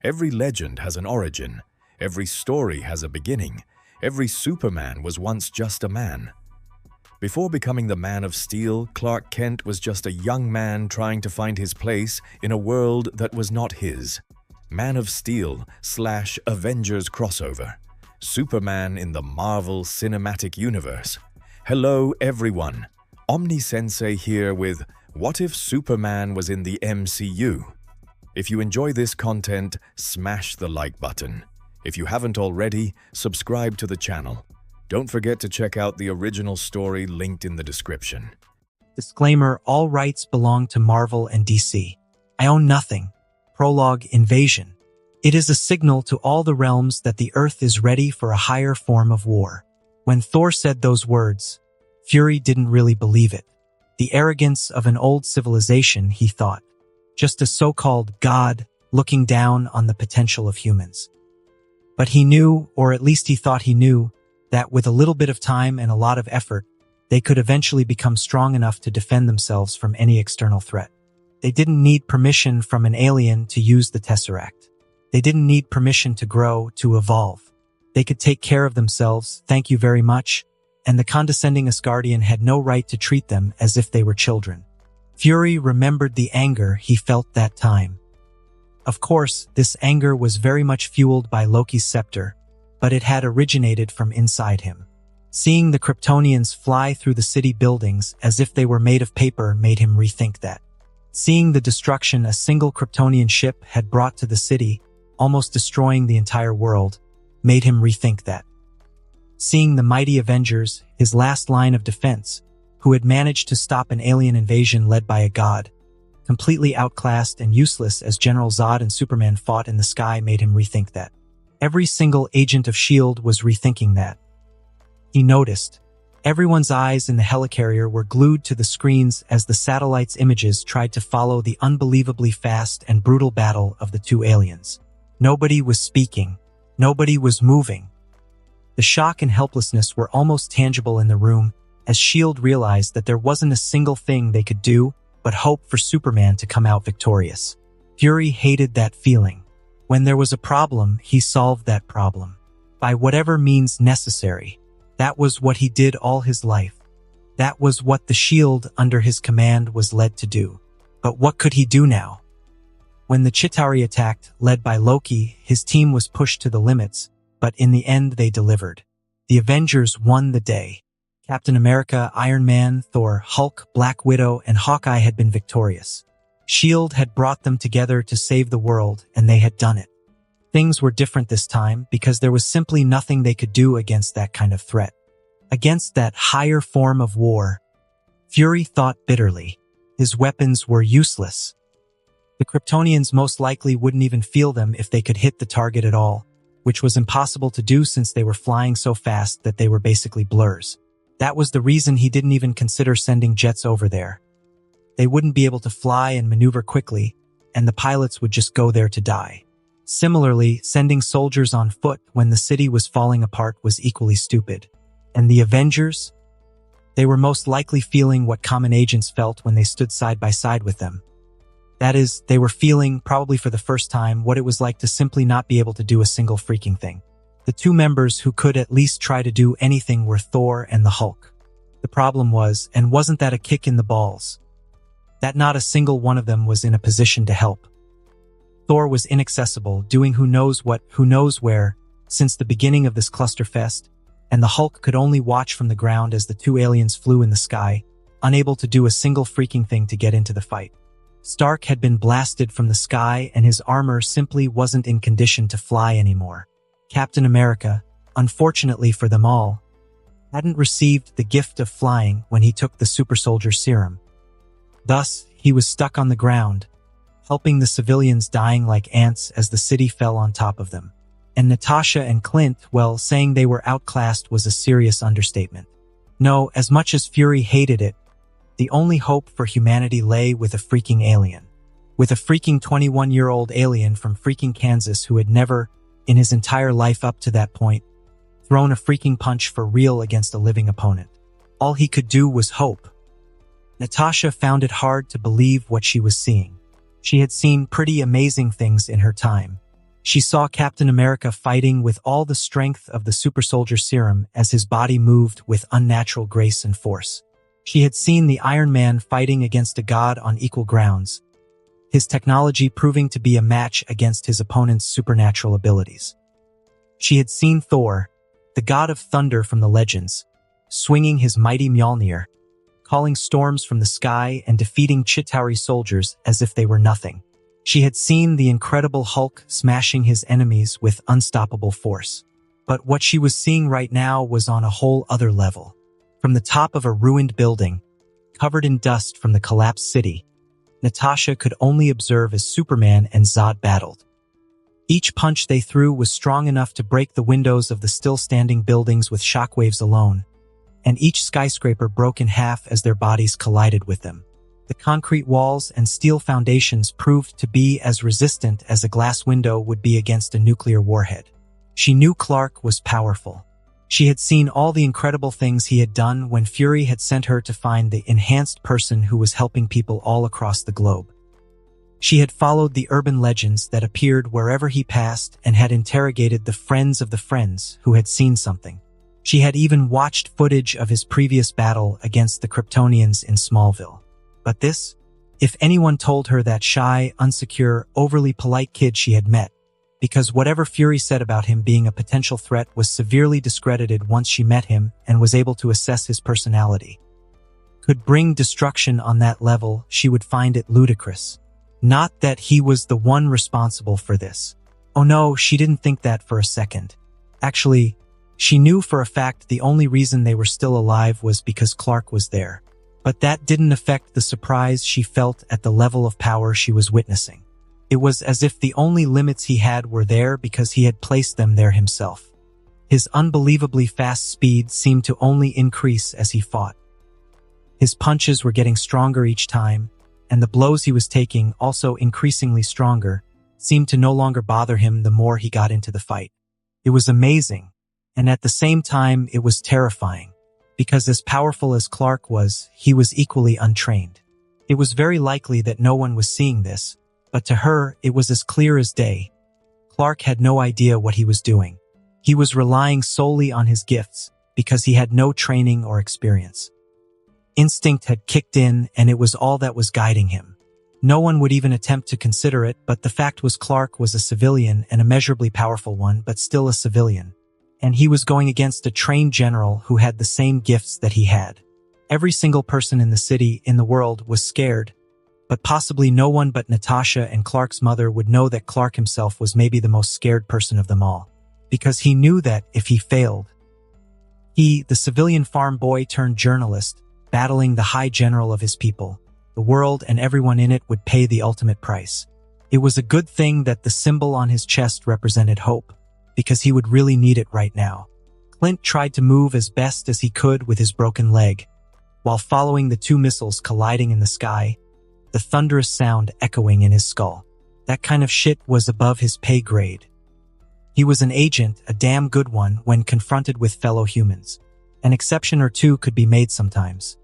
Every legend has an origin. Every story has a beginning. Every Superman was once just a man. Before becoming the Man of Steel, Clark Kent was just a young man trying to find his place in a world that was not his. Man of Steel / Avengers crossover. Superman in the Marvel Cinematic Universe. Hello everyone, Omni-sensei here with What If Superman Was in the MCU? If you enjoy this content, smash the like button. If you haven't already, subscribe to the channel. Don't forget to check out the original story linked in the description. Disclaimer: all rights belong to Marvel and DC. I own nothing. Prologue: Invasion. It is a signal to all the realms that the Earth is ready for a higher form of war. When Thor said those words, Fury didn't really believe it. The arrogance of an old civilization, he thought. Just a so-called god looking down on the potential of humans. But he knew, or at least he thought he knew, that with a little bit of time and a lot of effort, they could eventually become strong enough to defend themselves from any external threat. They didn't need permission from an alien to use the Tesseract. They didn't need permission to grow, to evolve. They could take care of themselves, thank you very much, and the condescending Asgardian had no right to treat them as if they were children. Fury remembered the anger he felt that time. Of course, this anger was very much fueled by Loki's scepter, but it had originated from inside him. Seeing the Kryptonians fly through the city buildings as if they were made of paper made him rethink that. Seeing the destruction a single Kryptonian ship had brought to the city, almost destroying the entire world, made him rethink that. Seeing the mighty Avengers, his last line of defense, who had managed to stop an alien invasion led by a god, completely outclassed and useless as General Zod and Superman fought in the sky, made him rethink that. Every single agent of S.H.I.E.L.D. was rethinking that. He noticed. Everyone's eyes in the helicarrier were glued to the screens as the satellite's images tried to follow the unbelievably fast and brutal battle of the two aliens. Nobody was speaking. Nobody was moving. The shock and helplessness were almost tangible in the room as S.H.I.E.L.D. realized that there wasn't a single thing they could do but hope for Superman to come out victorious. Fury hated that feeling. When there was a problem, he solved that problem. By whatever means necessary. That was what he did all his life. That was what the S.H.I.E.L.D. under his command was led to do. But what could he do now? When the Chitauri attacked, led by Loki, his team was pushed to the limits, but in the end they delivered. The Avengers won the day. Captain America, Iron Man, Thor, Hulk, Black Widow, and Hawkeye had been victorious. S.H.I.E.L.D. had brought them together to save the world, and they had done it. Things were different this time because there was simply nothing they could do against that kind of threat. Against that higher form of war. Fury thought bitterly. His weapons were useless. The Kryptonians most likely wouldn't even feel them if they could hit the target at all, which was impossible to do since they were flying so fast that they were basically blurs. That was the reason he didn't even consider sending jets over there. They wouldn't be able to fly and maneuver quickly, and the pilots would just go there to die. Similarly, sending soldiers on foot when the city was falling apart was equally stupid. And the Avengers? They were most likely feeling what common agents felt when they stood side by side with them. That is, they were feeling, probably for the first time, what it was like to simply not be able to do a single freaking thing. The two members who could at least try to do anything were Thor and the Hulk. The problem was, and wasn't that a kick in the balls, that not a single one of them was in a position to help. Thor was inaccessible, doing who knows what, who knows where, since the beginning of this clusterfest, and the Hulk could only watch from the ground as the two aliens flew in the sky, unable to do a single freaking thing to get into the fight. Stark had been blasted from the sky and his armor simply wasn't in condition to fly anymore. Captain America, unfortunately for them all, hadn't received the gift of flying when he took the super soldier serum. Thus, he was stuck on the ground, helping the civilians dying like ants as the city fell on top of them. And Natasha and Clint, well, saying they were outclassed was a serious understatement. No, as much as Fury hated it, the only hope for humanity lay with a freaking alien. With a freaking 21-year-old alien from freaking Kansas who had never, in his entire life up to that point, thrown a freaking punch for real against a living opponent. All he could do was hope. Natasha found it hard to believe what she was seeing. She had seen pretty amazing things in her time. She saw Captain America fighting with all the strength of the super soldier serum as his body moved with unnatural grace and force. She had seen the Iron Man fighting against a god on equal grounds, his technology proving to be a match against his opponent's supernatural abilities. She had seen Thor, the god of thunder from the legends, swinging his mighty Mjolnir, calling storms from the sky and defeating Chitauri soldiers as if they were nothing. She had seen the Incredible Hulk smashing his enemies with unstoppable force. But what she was seeing right now was on a whole other level. From the top of a ruined building, covered in dust from the collapsed city, Natasha could only observe as Superman and Zod battled. Each punch they threw was strong enough to break the windows of the still-standing buildings with shockwaves alone, and each skyscraper broke in half as their bodies collided with them. The concrete walls and steel foundations proved to be as resistant as a glass window would be against a nuclear warhead. She knew Clark was powerful. She had seen all the incredible things he had done when Fury had sent her to find the enhanced person who was helping people all across the globe. She had followed the urban legends that appeared wherever he passed and had interrogated the friends of the friends who had seen something. She had even watched footage of his previous battle against the Kryptonians in Smallville. But this, if anyone told her that shy, insecure, overly polite kid she had met, because whatever Fury said about him being a potential threat was severely discredited once she met him and was able to assess his personality, could bring destruction on that level, she would find it ludicrous. Not that he was the one responsible for this. Oh no, she didn't think that for a second. Actually, she knew for a fact the only reason they were still alive was because Clark was there. But that didn't affect the surprise she felt at the level of power she was witnessing. It was as if the only limits he had were there because he had placed them there himself. His unbelievably fast speed seemed to only increase as he fought. His punches were getting stronger each time, and the blows he was taking, also increasingly stronger, seemed to no longer bother him the more he got into the fight. It was amazing, and at the same time it was terrifying, because as powerful as Clark was, he was equally untrained. It was very likely that no one was seeing this, but to her it was as clear as day. Clark had no idea what he was doing. He was relying solely on his gifts, because he had no training or experience. Instinct had kicked in, and it was all that was guiding him. No one would even attempt to consider it, but the fact was Clark was a civilian, an immeasurably powerful one, but still a civilian. And he was going against a trained general who had the same gifts that he had. Every single person in the city, in the world, was scared, but possibly no one but Natasha and Clark's mother would know that Clark himself was maybe the most scared person of them all, because he knew that if he failed, he, the civilian farm boy turned journalist, battling the high general of his people, the world and everyone in it would pay the ultimate price. It was a good thing that the symbol on his chest represented hope, because he would really need it right now. Clint tried to move as best as he could with his broken leg, while following the two missiles colliding in the sky, the thunderous sound echoing in his skull. That kind of shit was above his pay grade. He was an agent, a damn good one, when confronted with fellow humans. An exception or two could be made sometimes.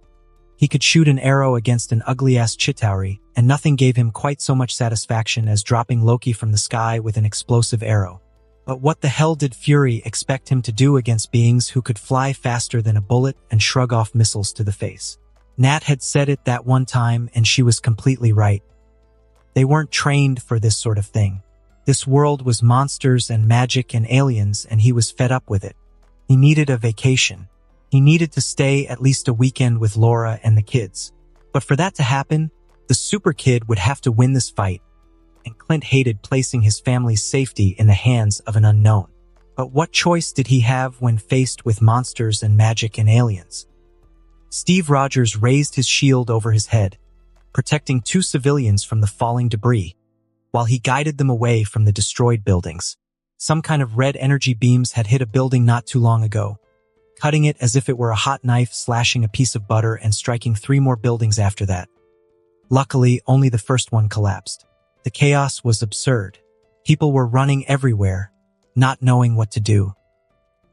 He could shoot an arrow against an ugly-ass Chitauri, and nothing gave him quite so much satisfaction as dropping Loki from the sky with an explosive arrow. But what the hell did Fury expect him to do against beings who could fly faster than a bullet and shrug off missiles to the face? Nat had said it that one time, and she was completely right. They weren't trained for this sort of thing. This world was monsters and magic and aliens, and he was fed up with it. He needed a vacation. He needed to stay at least a weekend with Laura and the kids. But for that to happen, the super kid would have to win this fight, and Clint hated placing his family's safety in the hands of an unknown. But what choice did he have when faced with monsters and magic and aliens? Steve Rogers raised his shield over his head, protecting two civilians from the falling debris, while he guided them away from the destroyed buildings. Some kind of red energy beams had hit a building not too long ago, cutting it as if it were a hot knife slashing a piece of butter and striking 3 more buildings after that. Luckily, only the first one collapsed. The chaos was absurd. People were running everywhere, not knowing what to do.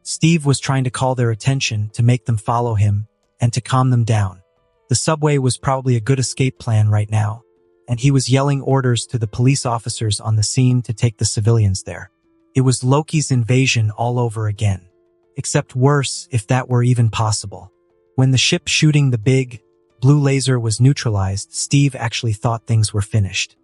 Steve was trying to call their attention to make them follow him and to calm them down. The subway was probably a good escape plan right now, and he was yelling orders to the police officers on the scene to take the civilians there. It was Loki's invasion all over again. Except worse, if that were even possible. When the ship shooting the big, blue laser was neutralized, Steve actually thought things were finished.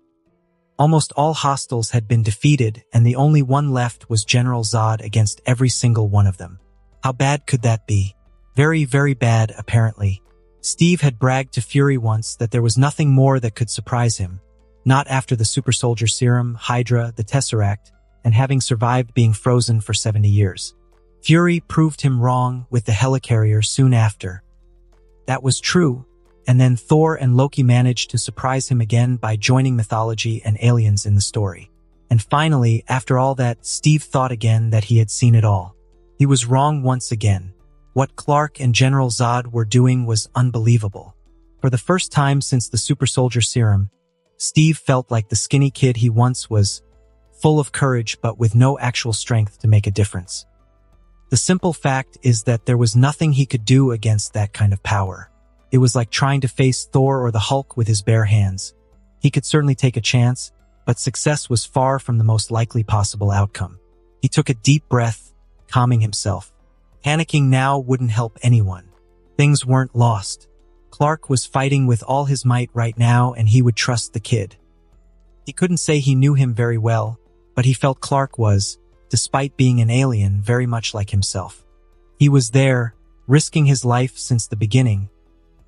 Almost all hostiles had been defeated, and the only one left was General Zod against every single one of them. How bad could that be? Very, very bad, apparently. Steve had bragged to Fury once that there was nothing more that could surprise him. Not after the super soldier serum, Hydra, the Tesseract, and having survived being frozen for 70 years. Fury proved him wrong with the helicarrier soon after. That was true, and then Thor and Loki managed to surprise him again by joining mythology and aliens in the story. And finally, after all that, Steve thought again that he had seen it all. He was wrong once again. What Clark and General Zod were doing was unbelievable. For the first time since the super soldier serum, Steve felt like the skinny kid he once was, full of courage but with no actual strength to make a difference. The simple fact is that there was nothing he could do against that kind of power. It was like trying to face Thor or the Hulk with his bare hands. He could certainly take a chance, but success was far from the most likely possible outcome. He took a deep breath, calming himself. Panicking now wouldn't help anyone. Things weren't lost. Clark was fighting with all his might right now, and he would trust the kid. He couldn't say he knew him very well, but he felt Clark was, despite being an alien, very much like himself. He was there, risking his life since the beginning,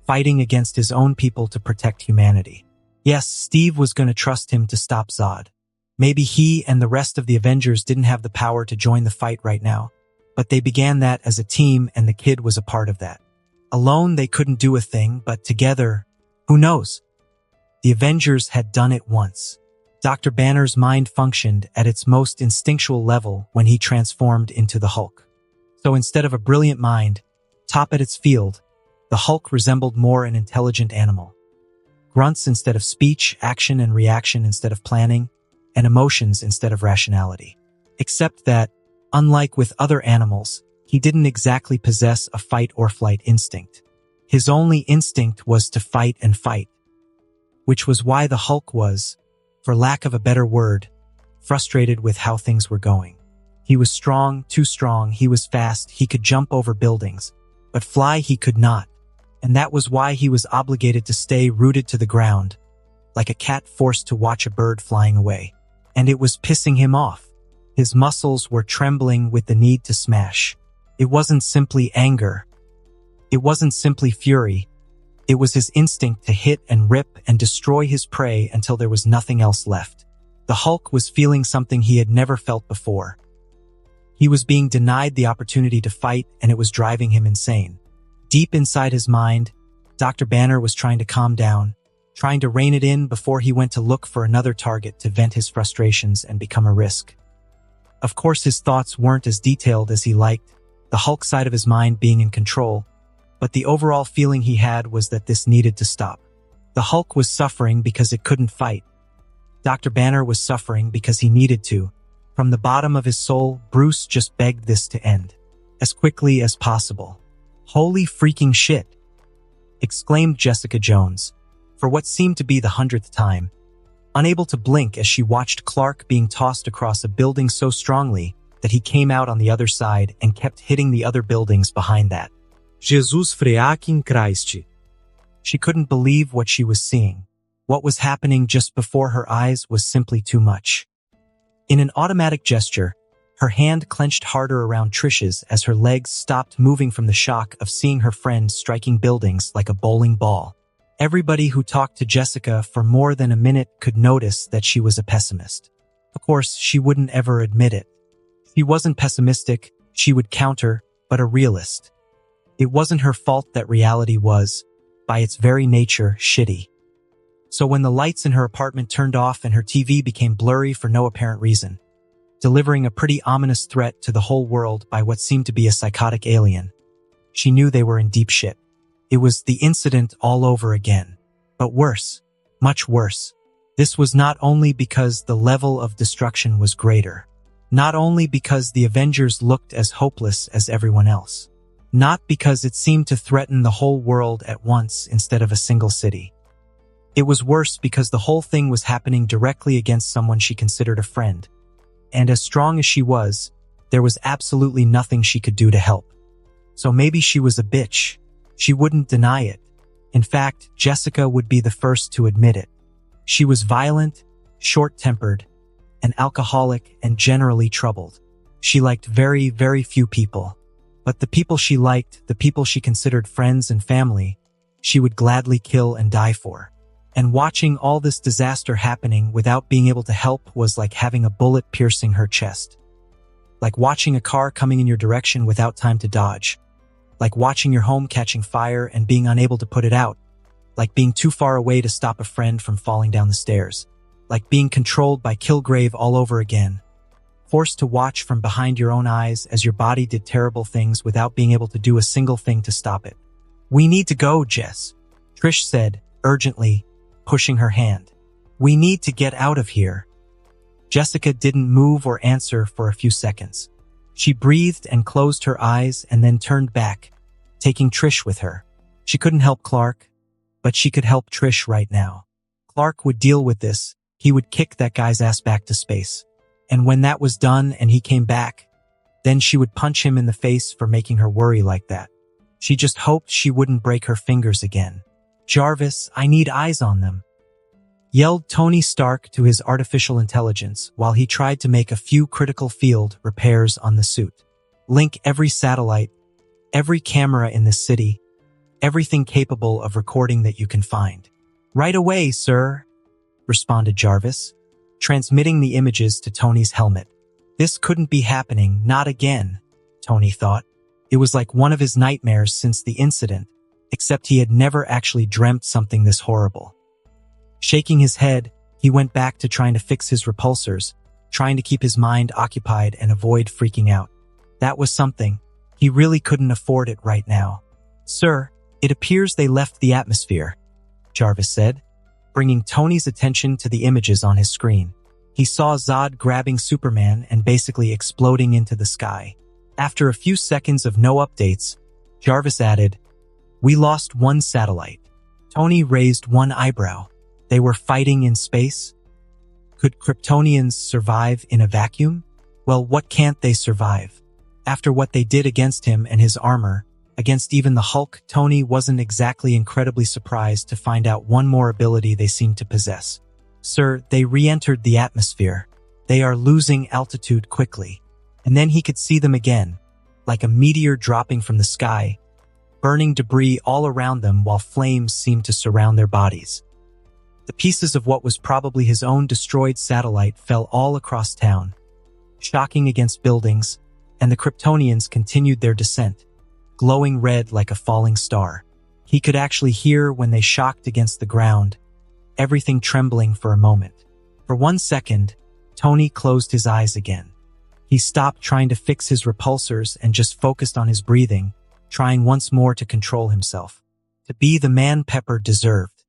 fighting against his own people to protect humanity. Yes, Steve was going to trust him to stop Zod. Maybe he and the rest of the Avengers didn't have the power to join the fight right now, but they began that as a team, and the kid was a part of that. Alone, they couldn't do a thing, but together, who knows? The Avengers had done it once. Dr. Banner's mind functioned at its most instinctual level when he transformed into the Hulk. So instead of a brilliant mind, top at its field, the Hulk resembled more an intelligent animal. Grunts instead of speech, action and reaction instead of planning, and emotions instead of rationality. Except that, unlike with other animals, he didn't exactly possess a fight or flight instinct. His only instinct was to fight and fight, which was why the Hulk was, for lack of a better word, frustrated with how things were going. He was strong, too strong, he was fast, he could jump over buildings, but fly he could not, and that was why he was obligated to stay rooted to the ground, like a cat forced to watch a bird flying away. And it was pissing him off. His muscles were trembling with the need to smash. It wasn't simply anger. It wasn't simply fury. It was his instinct to hit and rip and destroy his prey until there was nothing else left. The Hulk was feeling something he had never felt before. He was being denied the opportunity to fight, and it was driving him insane. Deep inside his mind, Dr. Banner was trying to calm down, trying to rein it in before he went to look for another target to vent his frustrations and become a risk. Of course, his thoughts weren't as detailed as he liked, the Hulk side of his mind being in control, but the overall feeling he had was that this needed to stop. The Hulk was suffering because it couldn't fight. Dr. Banner was suffering because he needed to. From the bottom of his soul, Bruce just begged this to end. As quickly as possible. Holy freaking shit! Exclaimed Jessica Jones, for what seemed to be the 100th time, unable to blink as she watched Clark being tossed across a building so strongly that he came out on the other side and kept hitting the other buildings behind that. Jesus freaking Christ. She couldn't believe what she was seeing. What was happening just before her eyes was simply too much. In an automatic gesture, her hand clenched harder around Trish's as her legs stopped moving from the shock of seeing her friend striking buildings like a bowling ball. Everybody who talked to Jessica for more than a minute could notice that she was a pessimist. Of course, she wouldn't ever admit it. She wasn't pessimistic, she would counter, but a realist. It wasn't her fault that reality was, by its very nature, shitty. So when the lights in her apartment turned off and her TV became blurry for no apparent reason, delivering a pretty ominous threat to the whole world by what seemed to be a psychotic alien, she knew they were in deep shit. It was the incident all over again. But worse, much worse. This was not only because the level of destruction was greater, not only because the Avengers looked as hopeless as everyone else, not because it seemed to threaten the whole world at once instead of a single city. It was worse because the whole thing was happening directly against someone she considered a friend. And as strong as she was, there was absolutely nothing she could do to help. So maybe she was a bitch. She wouldn't deny it. In fact, Jessica would be the first to admit it. She was violent, short-tempered, an alcoholic, and generally troubled. She liked very, very few people. But the people she liked, the people she considered friends and family, she would gladly kill and die for. And watching all this disaster happening without being able to help was like having a bullet piercing her chest. Like watching a car coming in your direction without time to dodge. Like watching your home catching fire and being unable to put it out. Like being too far away to stop a friend from falling down the stairs. Like being controlled by Kilgrave all over again. Forced to watch from behind your own eyes as your body did terrible things without being able to do a single thing to stop it. "We need to go, Jess," Trish said, urgently, pushing her hand. "We need to get out of here." Jessica didn't move or answer for a few seconds. She breathed and closed her eyes and then turned back, taking Trish with her. She couldn't help Clark, but she could help Trish right now. Clark would deal with this. He would kick that guy's ass back to space. And when that was done and he came back, then she would punch him in the face for making her worry like that. She just hoped she wouldn't break her fingers again. "Jarvis, I need eyes on them," yelled Tony Stark to his artificial intelligence while he tried to make a few critical field repairs on the suit. "Link every satellite, every camera in this city, everything capable of recording that you can find." "Right away, sir," responded Jarvis, transmitting the images to Tony's helmet. This couldn't be happening, not again, Tony thought. It was like one of his nightmares since the incident, except he had never actually dreamt something this horrible. Shaking his head, he went back to trying to fix his repulsors, trying to keep his mind occupied and avoid freaking out. That was something. He really couldn't afford it right now. "Sir, it appears they left the atmosphere," Jarvis said, bringing Tony's attention to the images on his screen. He saw Zod grabbing Superman and basically exploding into the sky. After a few seconds of no updates, Jarvis added, "We lost one satellite." Tony raised one eyebrow. They were fighting in space? Could Kryptonians survive in a vacuum? Well, what can't they survive? After what they did against him and his armor, against even the Hulk, Tony wasn't exactly incredibly surprised to find out one more ability they seemed to possess. "Sir, they re-entered the atmosphere. They are losing altitude quickly." And then he could see them again, like a meteor dropping from the sky, burning debris all around them while flames seemed to surround their bodies. The pieces of what was probably his own destroyed satellite fell all across town, shocking against buildings, and the Kryptonians continued their descent, glowing red like a falling star. He could actually hear when they shocked against the ground, everything trembling for a moment. For 1 second, Tony closed his eyes again. He stopped trying to fix his repulsors and just focused on his breathing, trying once more to control himself. To be the man Pepper deserved.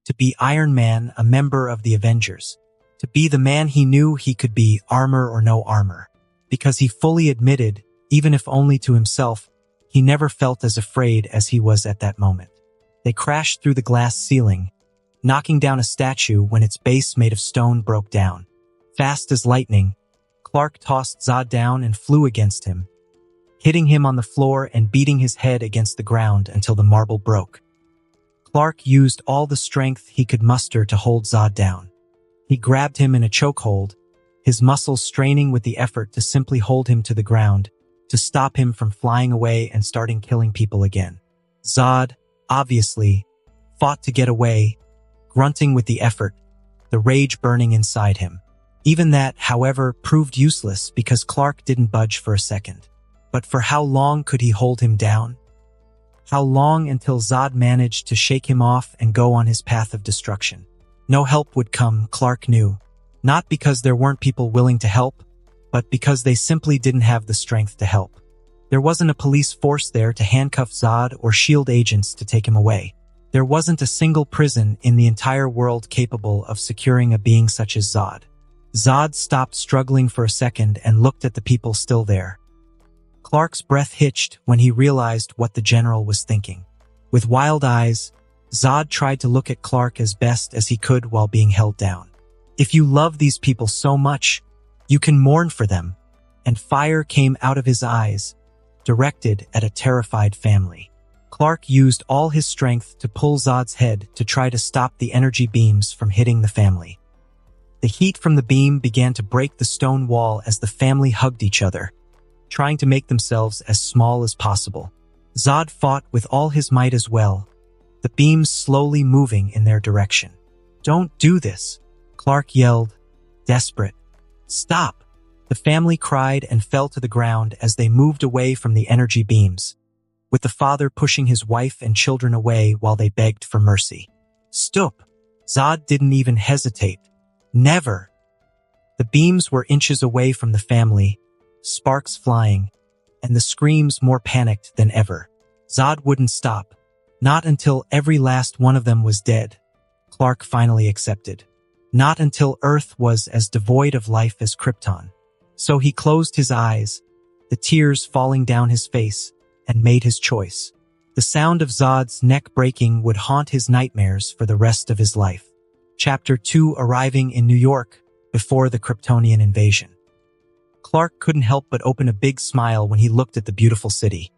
To be Iron Man, a member of the Avengers. To be the man he knew he could be, armor or no armor. Because he fully admitted, even if only to himself, he never felt as afraid as he was at that moment. They crashed through the glass ceiling, knocking down a statue when its base made of stone broke down. Fast as lightning, Clark tossed Zod down and flew against him, hitting him on the floor and beating his head against the ground until the marble broke. Clark used all the strength he could muster to hold Zod down. He grabbed him in a chokehold, his muscles straining with the effort to simply hold him to the ground, to stop him from flying away and starting killing people again. Zod, obviously, fought to get away, grunting with the effort, the rage burning inside him. Even that, however, proved useless because Clark didn't budge for a second. But for how long could he hold him down? How long until Zod managed to shake him off and go on his path of destruction? No help would come, Clark knew. Not because there weren't people willing to help, but because they simply didn't have the strength to help. There wasn't a police force there to handcuff Zod or SHIELD agents to take him away. There wasn't a single prison in the entire world capable of securing a being such as Zod. Zod stopped struggling for a second and looked at the people still there. Clark's breath hitched when he realized what the general was thinking. With wild eyes, Zod tried to look at Clark as best as he could while being held down. "If you love these people so much, you can mourn for them." And fire came out of his eyes, directed at a terrified family. Clark used all his strength to pull Zod's head to try to stop the energy beams from hitting the family. The heat from the beam began to break the stone wall as the family hugged each other, trying to make themselves as small as possible. Zod fought with all his might as well, the beams slowly moving in their direction. "Don't do this," Clark yelled, desperate. "Stop!" The family cried and fell to the ground as they moved away from the energy beams, with the father pushing his wife and children away while they begged for mercy. "Stop!" Zod didn't even hesitate. "Never!" The beams were inches away from the family, sparks flying, and the screams more panicked than ever. Zod wouldn't stop, not until every last one of them was dead. Clark finally accepted. Not until Earth was as devoid of life as Krypton. So he closed his eyes, the tears falling down his face, and made his choice. The sound of Zod's neck breaking would haunt his nightmares for the rest of his life. Chapter 2: Arriving in New York, before the Kryptonian invasion. Clark couldn't help but open a big smile when he looked at the beautiful city.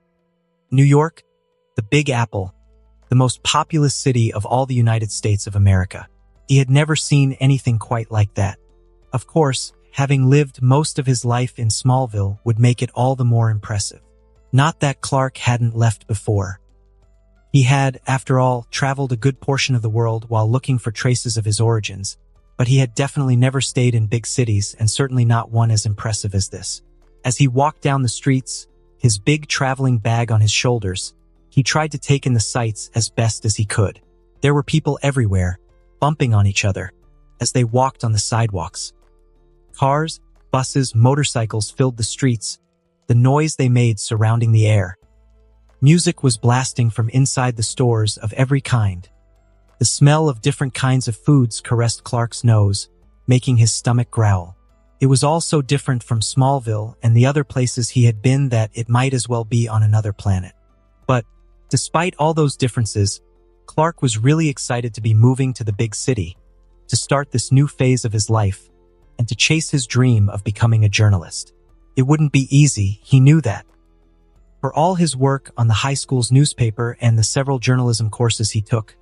New York, the Big Apple, the most populous city of all the United States of America. He had never seen anything quite like that. Of course, having lived most of his life in Smallville would make it all the more impressive. Not that Clark hadn't left before. He had, after all, traveled a good portion of the world while looking for traces of his origins, but he had definitely never stayed in big cities, and certainly not one as impressive as this. As he walked down the streets, his big traveling bag on his shoulders, he tried to take in the sights as best as he could. There were people everywhere, bumping on each other as they walked on the sidewalks. Cars, buses, motorcycles filled the streets, the noise they made surrounding the air. Music was blasting from inside the stores of every kind. The smell of different kinds of foods caressed Clark's nose, making his stomach growl. It was all so different from Smallville and the other places he had been that it might as well be on another planet. But, despite all those differences, Clark was really excited to be moving to the big city, to start this new phase of his life, and to chase his dream of becoming a journalist. It wouldn't be easy, he knew that. For all his work on the high school's newspaper and the several journalism courses he took,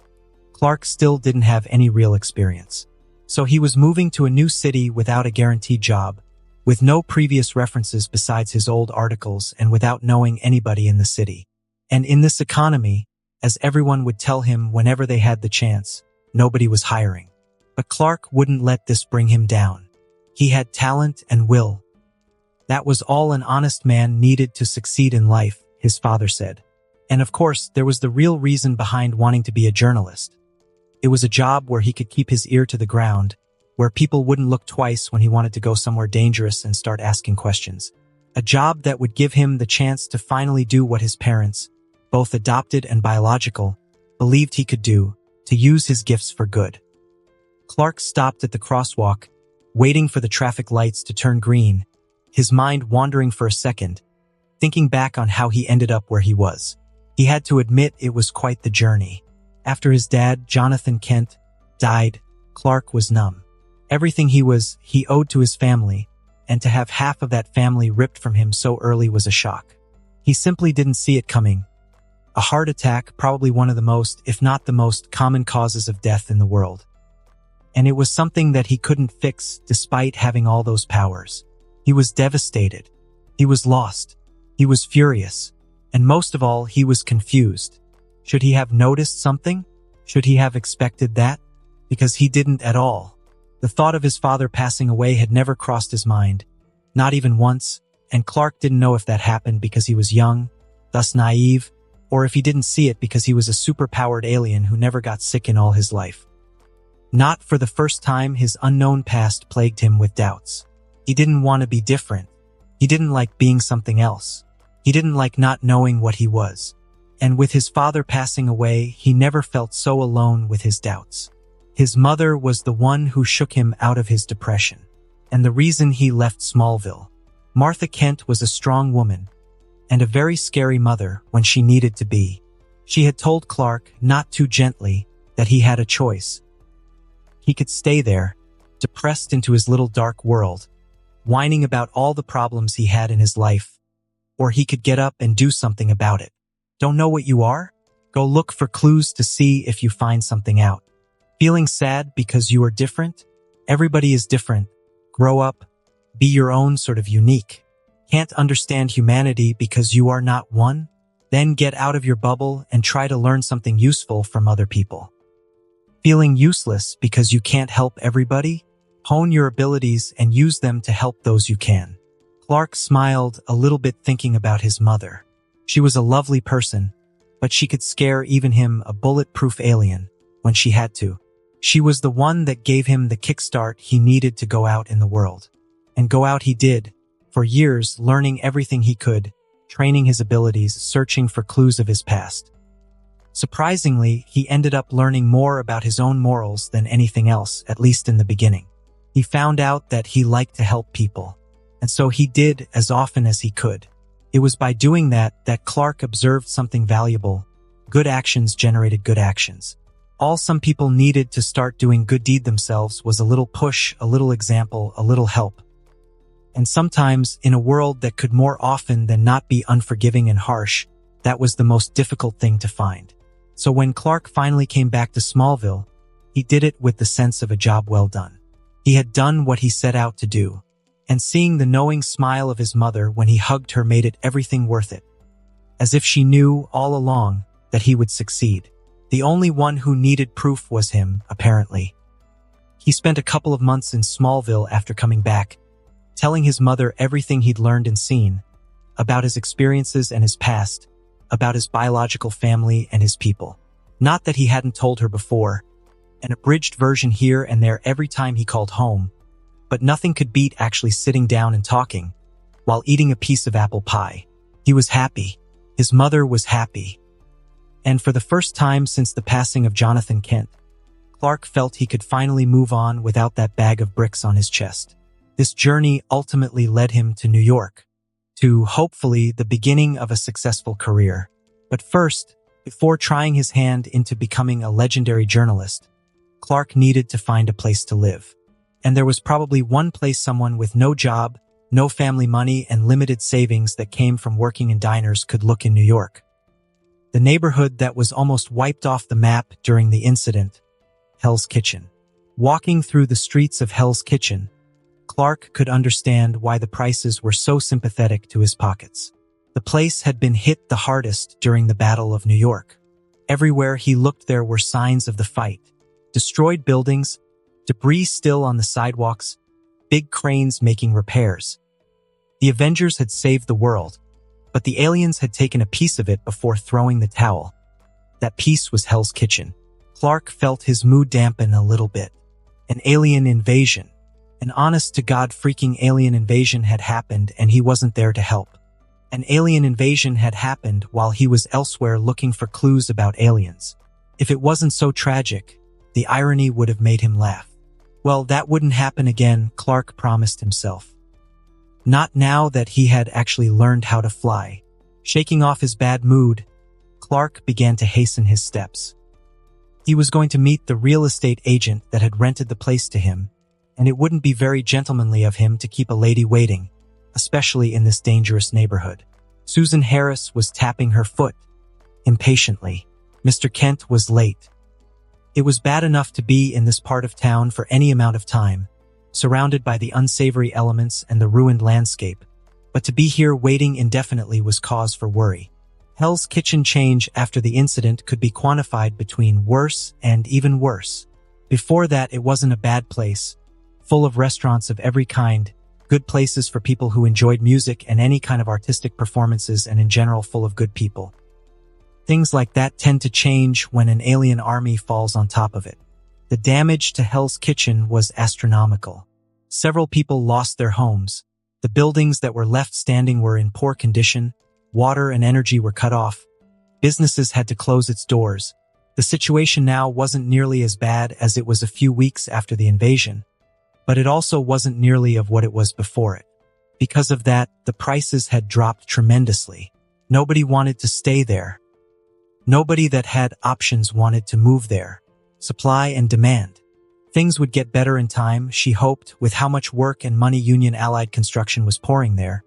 Clark still didn't have any real experience. So he was moving to a new city without a guaranteed job, with no previous references besides his old articles and without knowing anybody in the city. And in this economy, as everyone would tell him whenever they had the chance, nobody was hiring. But Clark wouldn't let this bring him down. He had talent and will. That was all an honest man needed to succeed in life, his father said. And of course, there was the real reason behind wanting to be a journalist. It was a job where he could keep his ear to the ground, where people wouldn't look twice when he wanted to go somewhere dangerous and start asking questions. A job that would give him the chance to finally do what his parents, both adopted and biological, believed he could do, to use his gifts for good. Clark stopped at the crosswalk, waiting for the traffic lights to turn green, his mind wandering for a second, thinking back on how he ended up where he was. He had to admit it was quite the journey. After his dad, Jonathan Kent, died, Clark was numb. Everything he owed to his family, and to have half of that family ripped from him so early was a shock. He simply didn't see it coming. A heart attack, probably one of the most, if not the most, common causes of death in the world. And it was something that he couldn't fix despite having all those powers. He was devastated. He was lost. He was furious. And most of all, he was confused. Should he have noticed something? Should he have expected that? Because he didn't at all. The thought of his father passing away had never crossed his mind, not even once, and Clark didn't know if that happened because he was young, thus naive, or if he didn't see it because he was a super-powered alien who never got sick in all his life. Not for the first time, his unknown past plagued him with doubts. He didn't want to be different. He didn't like being something else. He didn't like not knowing what he was. And with his father passing away, he never felt so alone with his doubts. His mother was the one who shook him out of his depression, and the reason he left Smallville. Martha Kent was a strong woman, and a very scary mother when she needed to be. She had told Clark, not too gently, that he had a choice. He could stay there, depressed into his little dark world, whining about all the problems he had in his life, or he could get up and do something about it. Don't know what you are? Go look for clues to see if you find something out. Feeling sad because you are different? Everybody is different. Grow up. Be your own sort of unique. Can't understand humanity because you are not one? Then get out of your bubble and try to learn something useful from other people. Feeling useless because you can't help everybody? Hone your abilities and use them to help those you can. Clark smiled a little bit thinking about his mother. She was a lovely person, but she could scare even him, a bulletproof alien, when she had to. She was the one that gave him the kickstart he needed to go out in the world. And go out he did, for years learning everything he could, training his abilities, searching for clues of his past. Surprisingly, he ended up learning more about his own morals than anything else, at least in the beginning. He found out that he liked to help people, and so he did as often as he could. It was by doing that Clark observed something valuable. Good actions generated good actions. All some people needed to start doing good deed themselves was a little push, a little example, a little help. And sometimes, in a world that could more often than not be unforgiving and harsh, that was the most difficult thing to find. So when Clark finally came back to Smallville, he did it with the sense of a job well done. He had done what he set out to do, and seeing the knowing smile of his mother when he hugged her made it everything worth it. As if she knew all along that he would succeed. The only one who needed proof was him, apparently. He spent a couple of months in Smallville after coming back, telling his mother everything he'd learned and seen, about his experiences and his past, about his biological family and his people. Not that he hadn't told her before, an abridged version here and there every time he called home, but nothing could beat actually sitting down and talking, while eating a piece of apple pie. He was happy. His mother was happy. And for the first time since the passing of Jonathan Kent, Clark felt he could finally move on without that bag of bricks on his chest. This journey ultimately led him to New York, to, hopefully, the beginning of a successful career. But first, before trying his hand into becoming a legendary journalist, Clark needed to find a place to live. And there was probably one place someone with no job, no family money, and limited savings that came from working in diners could look in New York. The neighborhood that was almost wiped off the map during the incident, Hell's Kitchen. Walking through the streets of Hell's Kitchen, Clark could understand why the prices were so sympathetic to his pockets. The place had been hit the hardest during the Battle of New York. Everywhere he looked there were signs of the fight. Destroyed buildings, debris still on the sidewalks, big cranes making repairs. The Avengers had saved the world, but the aliens had taken a piece of it before throwing the towel. That piece was Hell's Kitchen. Clark felt his mood dampen a little bit. An alien invasion. An honest-to-God freaking alien invasion had happened and he wasn't there to help. An alien invasion had happened while he was elsewhere looking for clues about aliens. If it wasn't so tragic, the irony would have made him laugh. Well, that wouldn't happen again, Clark promised himself. Not now that he had actually learned how to fly. Shaking off his bad mood, Clark began to hasten his steps. He was going to meet the real estate agent that had rented the place to him, and it wouldn't be very gentlemanly of him to keep a lady waiting, especially in this dangerous neighborhood. Susan Harris was tapping her foot, impatiently. Mr. Kent was late. It was bad enough to be in this part of town for any amount of time, surrounded by the unsavory elements and the ruined landscape, but to be here waiting indefinitely was cause for worry. Hell's Kitchen change after the incident could be quantified between worse and even worse. Before that, it wasn't a bad place, full of restaurants of every kind, good places for people who enjoyed music and any kind of artistic performances, and in general full of good people. Things like that tend to change when an alien army falls on top of it. The damage to Hell's Kitchen was astronomical. Several people lost their homes. The buildings that were left standing were in poor condition. Water and energy were cut off. Businesses had to close its doors. The situation now wasn't nearly as bad as it was a few weeks after the invasion, but it also wasn't nearly of what it was before it. Because of that, the prices had dropped tremendously. Nobody wanted to stay there. Nobody that had options wanted to move there. Supply and demand. Things would get better in time, she hoped, with how much work and money Union Allied construction was pouring there.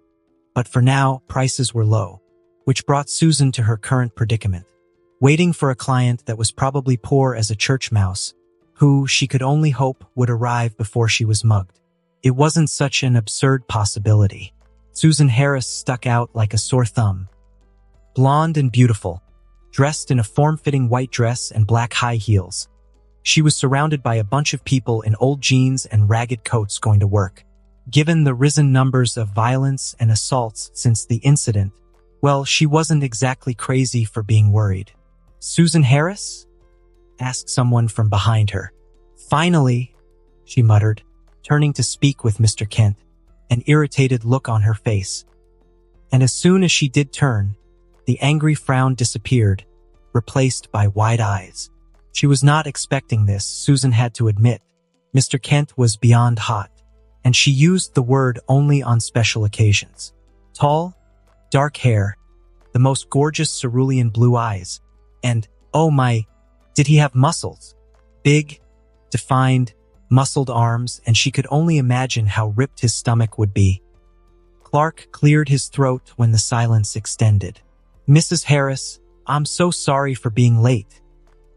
But for now, prices were low, which brought Susan to her current predicament. Waiting for a client that was probably poor as a church mouse, who she could only hope would arrive before she was mugged. It wasn't such an absurd possibility. Susan Harris stuck out like a sore thumb. Blonde and beautiful, dressed in a form-fitting white dress and black high heels. She was surrounded by a bunch of people in old jeans and ragged coats going to work. Given the risen numbers of violence and assaults since the incident, well, she wasn't exactly crazy for being worried. "Susan Harris?" asked someone from behind her. "Finally," she muttered, turning to speak with Mr. Kent, an irritated look on her face. And as soon as she did turn, the angry frown disappeared, replaced by wide eyes. She was not expecting this, Susan had to admit. Mr. Kent was beyond hot, and she used the word only on special occasions. Tall, dark hair, the most gorgeous cerulean blue eyes, and, oh my, did he have muscles? Big, defined, muscled arms, and she could only imagine how ripped his stomach would be. Clark cleared his throat when the silence extended. "Mrs. Harris, I'm so sorry for being late,"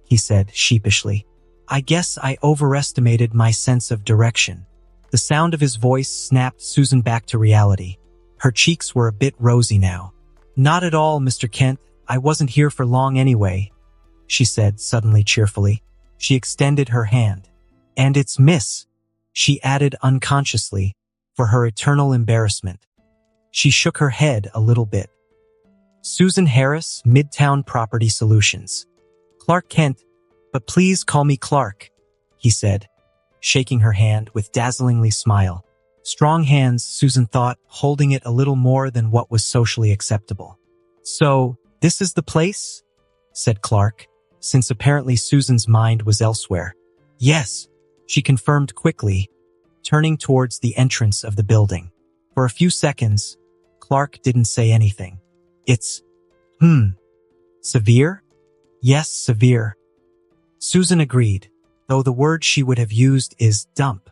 he said sheepishly. "I guess I overestimated my sense of direction." The sound of his voice snapped Susan back to reality. Her cheeks were a bit rosy now. "Not at all, Mr. Kent. I wasn't here for long anyway," she said suddenly cheerfully. She extended her hand. "And it's Miss," she added unconsciously, for her eternal embarrassment. She shook her head a little bit. "Susan Harris, Midtown Property Solutions." "Clark Kent, but please call me Clark," he said, shaking her hand with dazzlingly smile. Strong hands, Susan thought, holding it a little more than what was socially acceptable. "So, this is the place?" said Clark, since apparently Susan's mind was elsewhere. "Yes," she confirmed quickly, turning towards the entrance of the building. For a few seconds, Clark didn't say anything. "It's, severe?" "Yes, severe." Susan agreed, though the word she would have used is dump.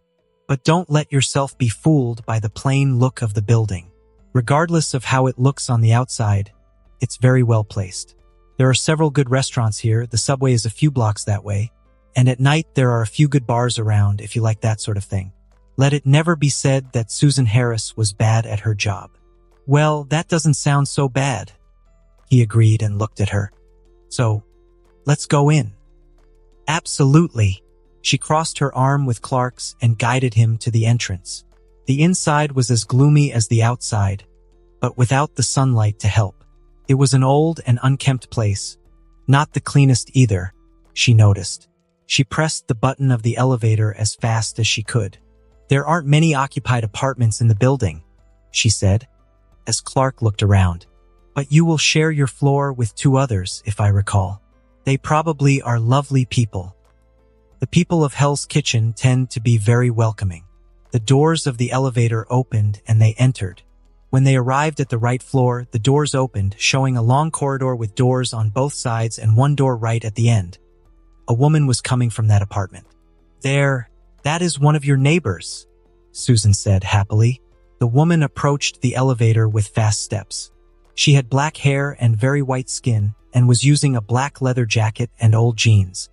But don't let yourself be fooled by the plain look of the building. Regardless of how it looks on the outside, it's very well placed. There are several good restaurants here, the subway is a few blocks that way, and at night there are a few good bars around if you like that sort of thing. Let it never be said that Susan Harris was bad at her job. "Well, that doesn't sound so bad," he agreed and looked at her. "So, let's go in." "Absolutely." She crossed her arm with Clark's and guided him to the entrance. The inside was as gloomy as the outside, but without the sunlight to help. It was an old and unkempt place. Not the cleanest either, she noticed. She pressed the button of the elevator as fast as she could. "There aren't many occupied apartments in the building," she said, as Clark looked around. "But you will share your floor with 2 others, if I recall. They probably are lovely people." The people of Hell's Kitchen tend to be very welcoming. The doors of the elevator opened and they entered. When they arrived at the right floor, the doors opened, showing a long corridor with doors on both sides and one door right at the end. A woman was coming from that apartment. "There, that is one of your neighbors," Susan said happily. The woman approached the elevator with fast steps. She had black hair and very white skin and was using a black leather jacket and old jeans.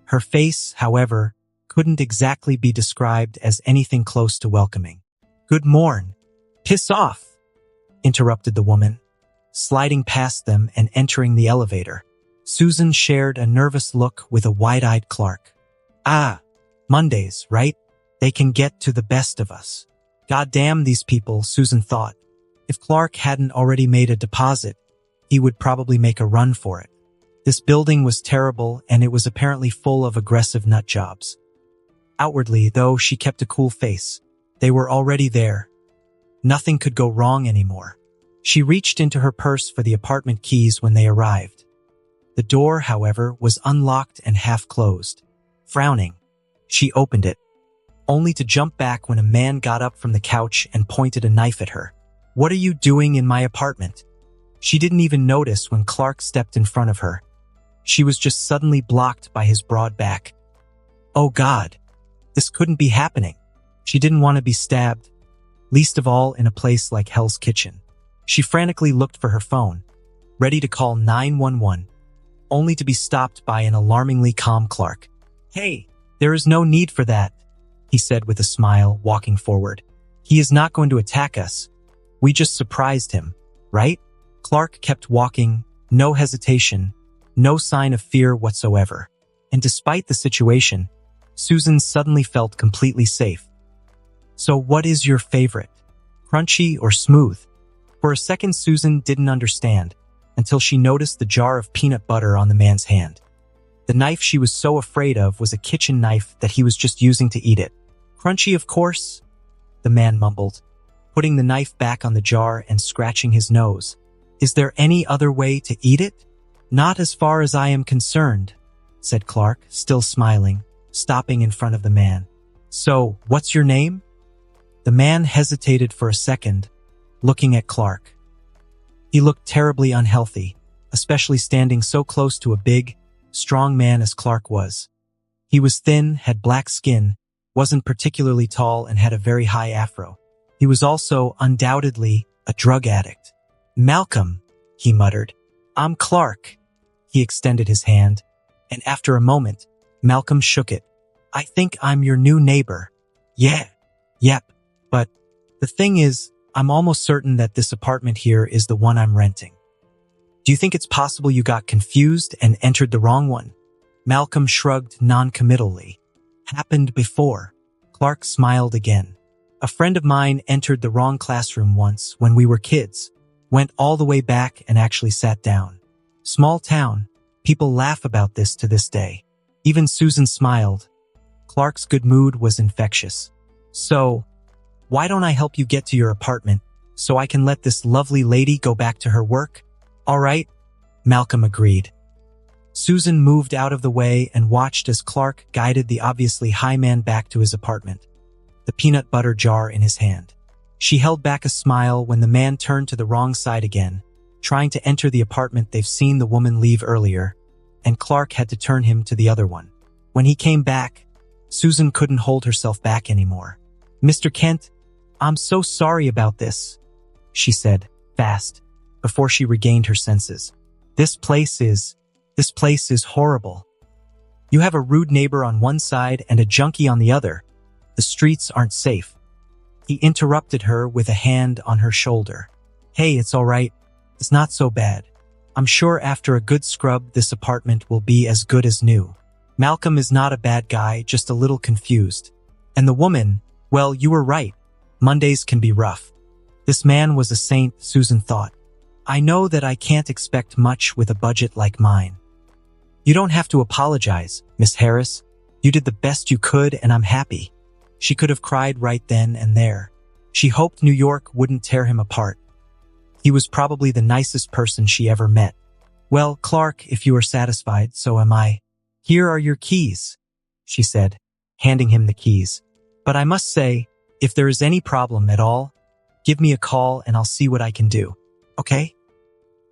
Her face, however, couldn't exactly be described as anything close to welcoming. "Good morn." "Piss off," interrupted the woman, sliding past them and entering the elevator. Susan shared a nervous look with a wide-eyed Clark. "Ah, Mondays, right? They can get to the best of us." Goddamn these people, Susan thought. If Clark hadn't already made a deposit, he would probably make a run for it. This building was terrible, and it was apparently full of aggressive nut jobs. Outwardly, though, she kept a cool face. They were already there. Nothing could go wrong anymore. She reached into her purse for the apartment keys when they arrived. The door, however, was unlocked and half closed. Frowning, she opened it, only to jump back when a man got up from the couch and pointed a knife at her. "What are you doing in my apartment?" She didn't even notice when Clark stepped in front of her. She was just suddenly blocked by his broad back. Oh God, this couldn't be happening. She didn't want to be stabbed, least of all in a place like Hell's Kitchen. She frantically looked for her phone, ready to call 911, only to be stopped by an alarmingly calm Clark. "Hey, there is no need for that," he said with a smile, walking forward. "He is not going to attack us. We just surprised him, right?" Clark kept walking, no hesitation, no sign of fear whatsoever. And despite the situation, Susan suddenly felt completely safe. "So what is your favorite? Crunchy or smooth?" For a second, Susan didn't understand, until she noticed the jar of peanut butter on the man's hand. The knife she was so afraid of was a kitchen knife that he was just using to eat it. "Crunchy, of course," the man mumbled, putting the knife back on the jar and scratching his nose. "Is there any other way to eat it?" "Not as far as I am concerned," said Clark, still smiling, stopping in front of the man. "So, what's your name?" The man hesitated for a second, looking at Clark. He looked terribly unhealthy, especially standing so close to a big, strong man as Clark was. He was thin, had black skin, wasn't particularly tall, and had a very high afro. He was also, undoubtedly, a drug addict. "Malcolm," he muttered. "I'm Clark." He extended his hand, and after a moment, Malcolm shook it. "I think I'm your new neighbor." "Yeah, yep, but the thing is, I'm almost certain that this apartment here is the one I'm renting." "Do you think it's possible you got confused and entered the wrong one?" Malcolm shrugged non-committally. "Happened before." Clark smiled again. "A friend of mine entered the wrong classroom once when we were kids, went all the way back and actually sat down. Small town, people laugh about this to this day." Even Susan smiled. Clark's good mood was infectious. "So, why don't I help you get to your apartment so I can let this lovely lady go back to her work?" "All right," Malcolm agreed. Susan moved out of the way and watched as Clark guided the obviously high man back to his apartment, the peanut butter jar in his hand. She held back a smile when the man turned to the wrong side again, trying to enter the apartment they've seen the woman leave earlier, and Clark had to turn him to the other one. When he came back, Susan couldn't hold herself back anymore. "Mr. Kent, I'm so sorry about this," she said, fast, before she regained her senses. This place is horrible. You have a rude neighbor on one side and a junkie on the other. The streets aren't safe." He interrupted her with a hand on her shoulder. "Hey, it's all right. It's not so bad. I'm sure after a good scrub, this apartment will be as good as new. Malcolm is not a bad guy, just a little confused. And the woman, well, you were right. Mondays can be rough." This man was a saint, Susan thought. "I know that I can't expect much with a budget like mine." "You don't have to apologize, Miss Harris. You did the best you could, and I'm happy." She could have cried right then and there. She hoped New York wouldn't tear him apart. He was probably the nicest person she ever met. "Well, Clark, if you are satisfied, so am I. Here are your keys," she said, handing him the keys. "But I must say, if there is any problem at all, give me a call and I'll see what I can do. Okay?"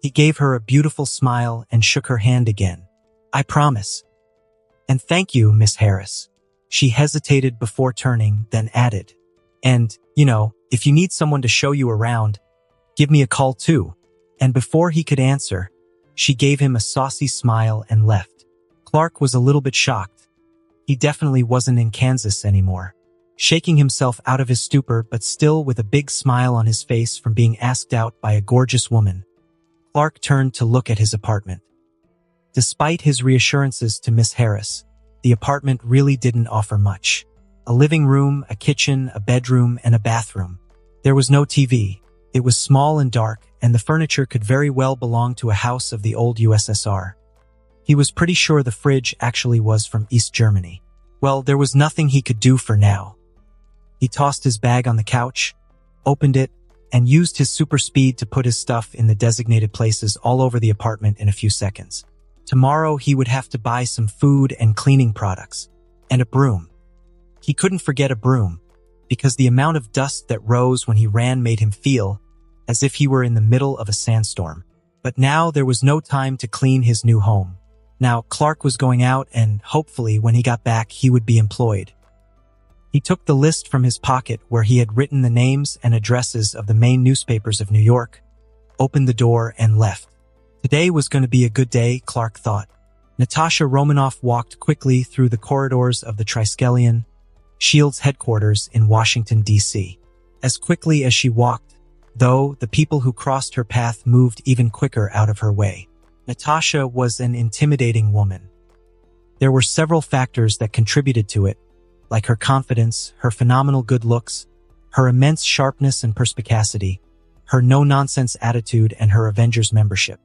He gave her a beautiful smile and shook her hand again. "I promise." "And thank you, Miss Harris." She hesitated before turning, then added, "And, if you need someone to show you around, give me a call too." And before he could answer, she gave him a saucy smile and left. Clark was a little bit shocked. He definitely wasn't in Kansas anymore. Shaking himself out of his stupor, but still with a big smile on his face from being asked out by a gorgeous woman, Clark turned to look at his apartment. Despite his reassurances to Miss Harris, the apartment really didn't offer much. A living room, a kitchen, a bedroom, and a bathroom. There was no TV. It was small and dark, and the furniture could very well belong to a house of the old USSR. He was pretty sure the fridge actually was from East Germany. Well, there was nothing he could do for now. He tossed his bag on the couch, opened it, and used his super speed to put his stuff in the designated places all over the apartment in a few seconds. Tomorrow he would have to buy some food and cleaning products, and a broom. He couldn't forget a broom, because the amount of dust that rose when he ran made him feel as if he were in the middle of a sandstorm. But now there was no time to clean his new home. Now, Clark was going out and, hopefully, when he got back, he would be employed. He took the list from his pocket where he had written the names and addresses of the main newspapers of New York, opened the door, and left. Today was going to be a good day, Clark thought. Natasha Romanoff walked quickly through the corridors of the Triskelion, Shield's headquarters in Washington, D.C. As quickly as she walked, though, the people who crossed her path moved even quicker out of her way. Natasha was an intimidating woman. There were several factors that contributed to it, like her confidence, her phenomenal good looks, her immense sharpness and perspicacity, her no-nonsense attitude, and her Avengers membership.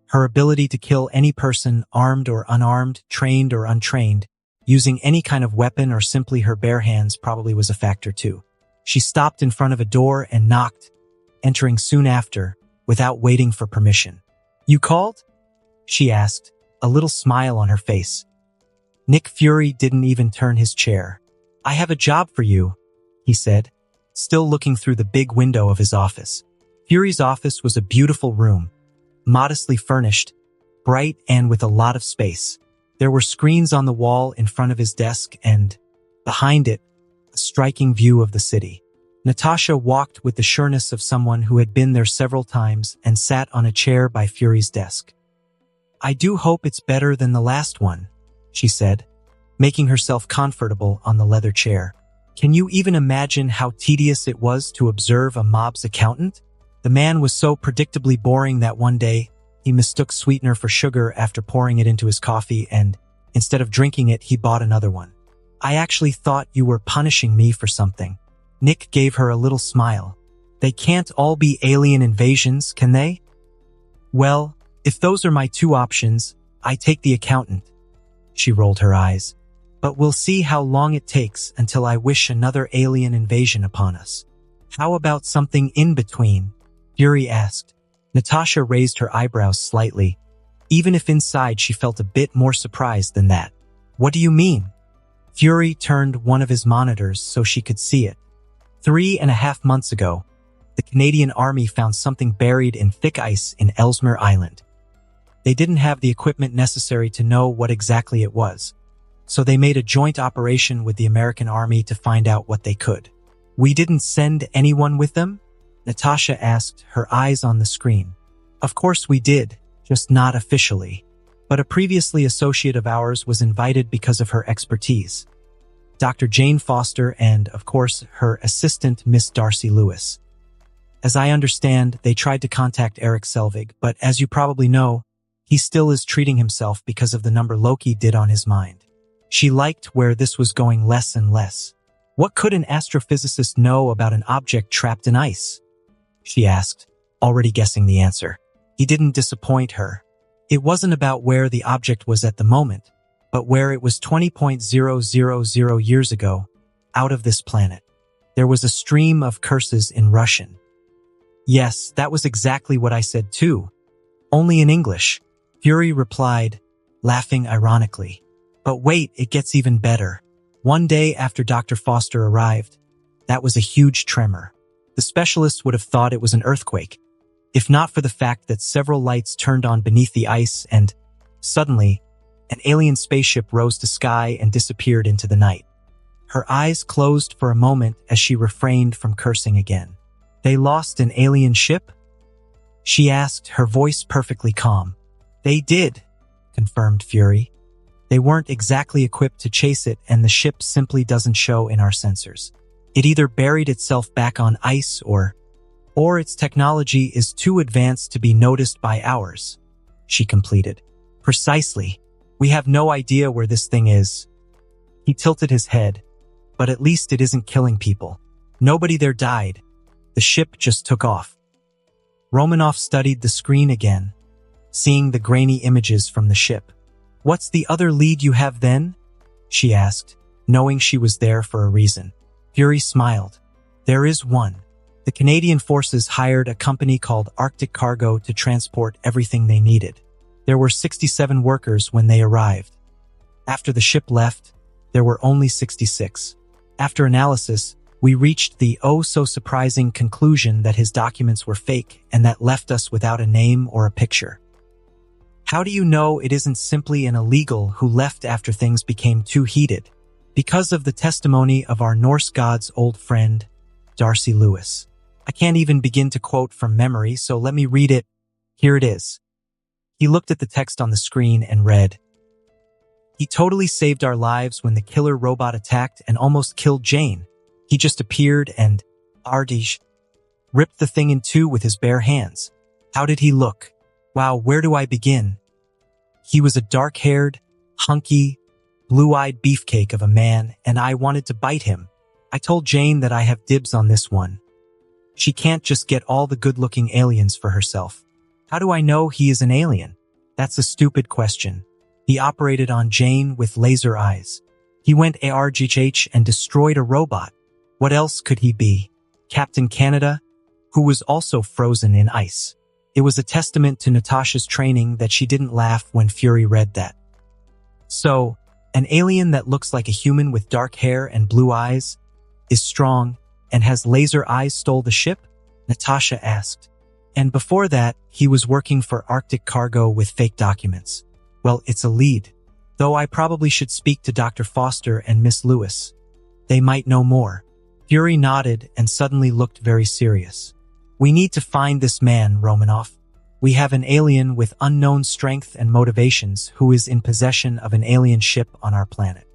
Her ability to kill any person, armed or unarmed, trained or untrained, using any kind of weapon or simply her bare hands probably was a factor too. She stopped in front of a door and knocked, entering soon after, without waiting for permission. "You called?" she asked, a little smile on her face. Nick Fury didn't even turn his chair. "I have a job for you," he said, still looking through the big window of his office. Fury's office was a beautiful room, modestly furnished, bright and with a lot of space. There were screens on the wall in front of his desk and, behind it, a striking view of the city. Natasha walked with the sureness of someone who had been there several times and sat on a chair by Fury's desk. "I do hope it's better than the last one," she said, making herself comfortable on the leather chair. "Can you even imagine how tedious it was to observe a mob's accountant? The man was so predictably boring that one day, he mistook sweetener for sugar after pouring it into his coffee and, instead of drinking it, he bought another one. I actually thought you were punishing me for something." Nick gave her a little smile. "They can't all be alien invasions, can they?" "Well, if those are my two options, I take the accountant." She rolled her eyes. "But we'll see how long it takes until I wish another alien invasion upon us." "How about something in between?" Fury asked. Natasha raised her eyebrows slightly, even if inside she felt a bit more surprised than that. "What do you mean?" Fury turned one of his monitors so she could see it. 3.5 months ago, the Canadian Army found something buried in thick ice in Ellesmere Island. They didn't have the equipment necessary to know what exactly it was, so they made a joint operation with the American Army to find out what they could. "We didn't send anyone with them?" Natasha asked, her eyes on the screen. "Of course we did, just not officially. But a previously associate of ours was invited because of her expertise. Dr. Jane Foster and, of course, her assistant, Miss Darcy Lewis. As I understand, they tried to contact Eric Selvig, but as you probably know, he still is treating himself because of the number Loki did on his mind. She liked where this was going less and less. What could an astrophysicist know about an object trapped in ice? She asked, already guessing the answer. He didn't disappoint her. It wasn't about where the object was at the moment, but where it was 20,000 years ago, out of this planet. There was a stream of curses in Russian. Yes, that was exactly what I said too. Only in English, Fury replied, laughing ironically. But wait, it gets even better. One day after Dr. Foster arrived, that was a huge tremor. The specialists would have thought it was an earthquake, if not for the fact that several lights turned on beneath the ice and, suddenly, an alien spaceship rose to sky and disappeared into the night. Her eyes closed for a moment as she refrained from cursing again. They lost an alien ship? She asked, her voice perfectly calm. They did, confirmed Fury. They weren't exactly equipped to chase it, and the ship simply doesn't show in our sensors. It either buried itself back on ice or its technology is too advanced to be noticed by ours, she completed. Precisely. We have no idea where this thing is. He tilted his head, but at least it isn't killing people. Nobody there died. The ship just took off. Romanoff studied the screen again, seeing the grainy images from the ship. What's the other lead you have then? She asked, knowing she was there for a reason. Fury smiled. There is one. The Canadian forces hired a company called Arctic Cargo to transport everything they needed. There were 67 workers when they arrived. After the ship left, there were only 66. After analysis, we reached the oh-so-surprising conclusion that his documents were fake and that left us without a name or a picture. How do you know it isn't simply an illegal who left after things became too heated? Because of the testimony of our Norse god's old friend, Darcy Lewis. I can't even begin to quote from memory, so let me read it. Here it is. He looked at the text on the screen and read, "He totally saved our lives when the killer robot attacked and almost killed Jane. He just appeared and, Ardij, ripped the thing in two with his bare hands. How did he look? Wow, where do I begin? He was a dark-haired, hunky, blue-eyed beefcake of a man, and I wanted to bite him. I told Jane that I have dibs on this one. She can't just get all the good-looking aliens for herself. How do I know he is an alien? That's a stupid question. He operated on Jane with laser eyes. He went ARGH and destroyed a robot. What else could he be? Captain Canada, who was also frozen in ice." It was a testament to Natasha's training that she didn't laugh when Fury read that. "So, an alien that looks like a human with dark hair and blue eyes, is strong, and has laser eyes stole the ship?" Natasha asked. "And before that, he was working for Arctic Cargo with fake documents." "Well, it's a lead. Though I probably should speak to Dr. Foster and Miss Lewis. They might know more." Fury nodded and suddenly looked very serious. "We need to find this man, Romanoff. We have an alien with unknown strength and motivations who is in possession of an alien ship on our planet.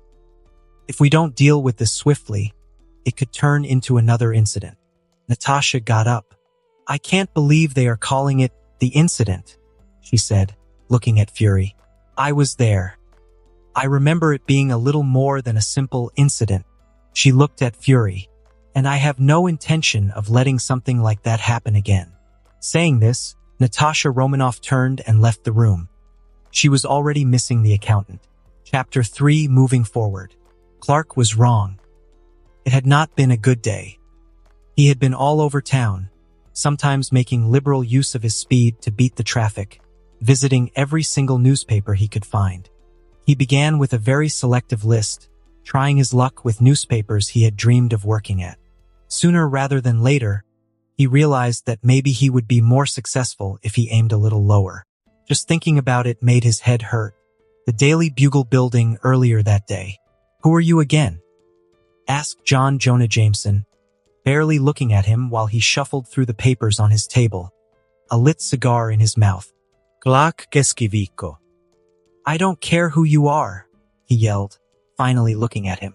If we don't deal with this swiftly, it could turn into another incident." Natasha got up. "I can't believe they are calling it the incident," she said, looking at Fury. "I was there. I remember it being a little more than a simple incident." She looked at Fury. "And I have no intention of letting something like that happen again." Saying this, Natasha Romanoff turned and left the room. She was already missing the accountant. Chapter 3, moving forward. Clark was wrong. It had not been a good day. He had been all over town, sometimes making liberal use of his speed to beat the traffic, visiting every single newspaper he could find. He began with a very selective list, trying his luck with newspapers he had dreamed of working at. Sooner rather than later, he realized that maybe he would be more successful if he aimed a little lower. Just thinking about it made his head hurt. The Daily Bugle building earlier that day. "Who are you again?" asked John Jonah Jameson, barely looking at him while he shuffled through the papers on his table, a lit cigar in his mouth. "Clark Keskivico." "I don't care who you are," he yelled, finally looking at him.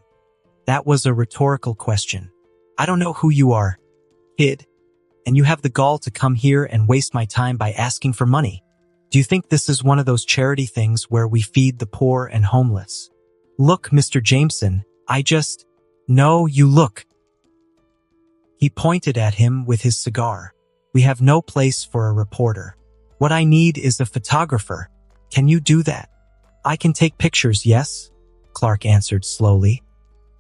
That was a rhetorical question. "I don't know who you are, kid, and you have the gall to come here and waste my time by asking for money. Do you think this is one of those charity things where we feed the poor and homeless?" "Look, Mr. Jameson, No, you look." He pointed at him with his cigar. "We have no place for a reporter. What I need is a photographer. Can you do that?" "I can take pictures, yes," Clark answered slowly.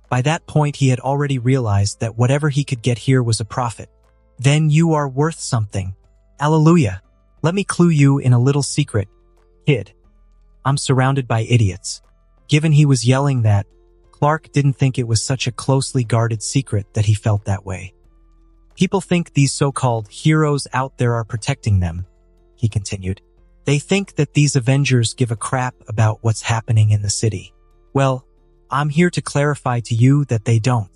By that point, he had already realized that whatever he could get here was a profit. "Then you are worth something. Alleluia. Let me clue you in a little secret, kid. I'm surrounded by idiots." Given he was yelling that, Clark didn't think it was such a closely guarded secret that he felt that way. "People think these so-called heroes out there are protecting them," he continued. "They think that these Avengers give a crap about what's happening in the city. Well, I'm here to clarify to you that they don't.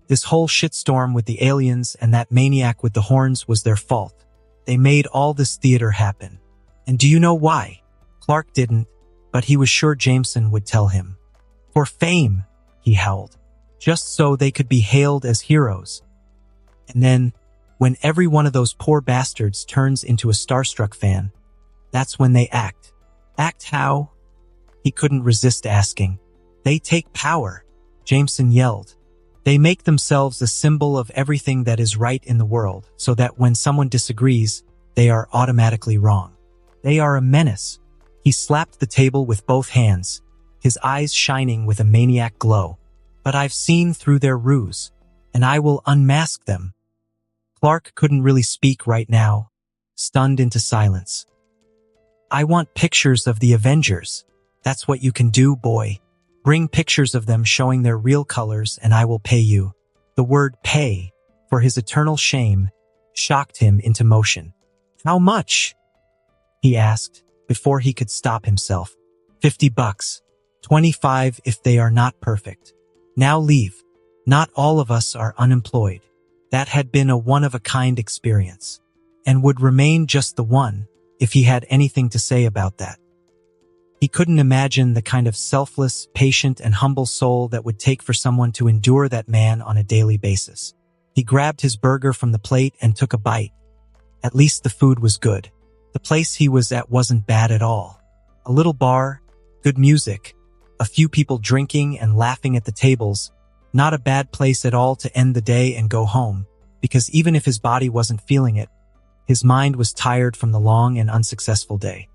This whole shitstorm with the aliens and that maniac with the horns was their fault. They made all this theater happen. And do you know why?" Clark didn't, but he was sure Jameson would tell him. "For fame," he howled. "Just so they could be hailed as heroes. And then, when every one of those poor bastards turns into a starstruck fan, that's when they act." "Act how?" He couldn't resist asking. "They take power," Jameson yelled. "They make themselves a symbol of everything that is right in the world, so that when someone disagrees, they are automatically wrong. They are a menace." He slapped the table with both hands, his eyes shining with a maniac glow. "But I've seen through their ruse, and I will unmask them." Clark couldn't really speak right now, stunned into silence. "I want pictures of the Avengers. That's what you can do, boy. Bring pictures of them showing their real colors and I will pay you." The word pay, for his eternal shame, shocked him into motion. "How much?" he asked, before he could stop himself. $50. 25 if they are not perfect. Now leave. Not all of us are unemployed. That had been a one-of-a-kind experience, and would remain just the one if he had anything to say about that. He couldn't imagine the kind of selfless, patient, and humble soul that would take for someone to endure that man on a daily basis. He grabbed his burger from the plate and took a bite. At least the food was good. The place he was at wasn't bad at all. A little bar, good music, a few people drinking and laughing at the tables. Not a bad place at all to end the day and go home, because even if his body wasn't feeling it, his mind was tired from the long and unsuccessful day.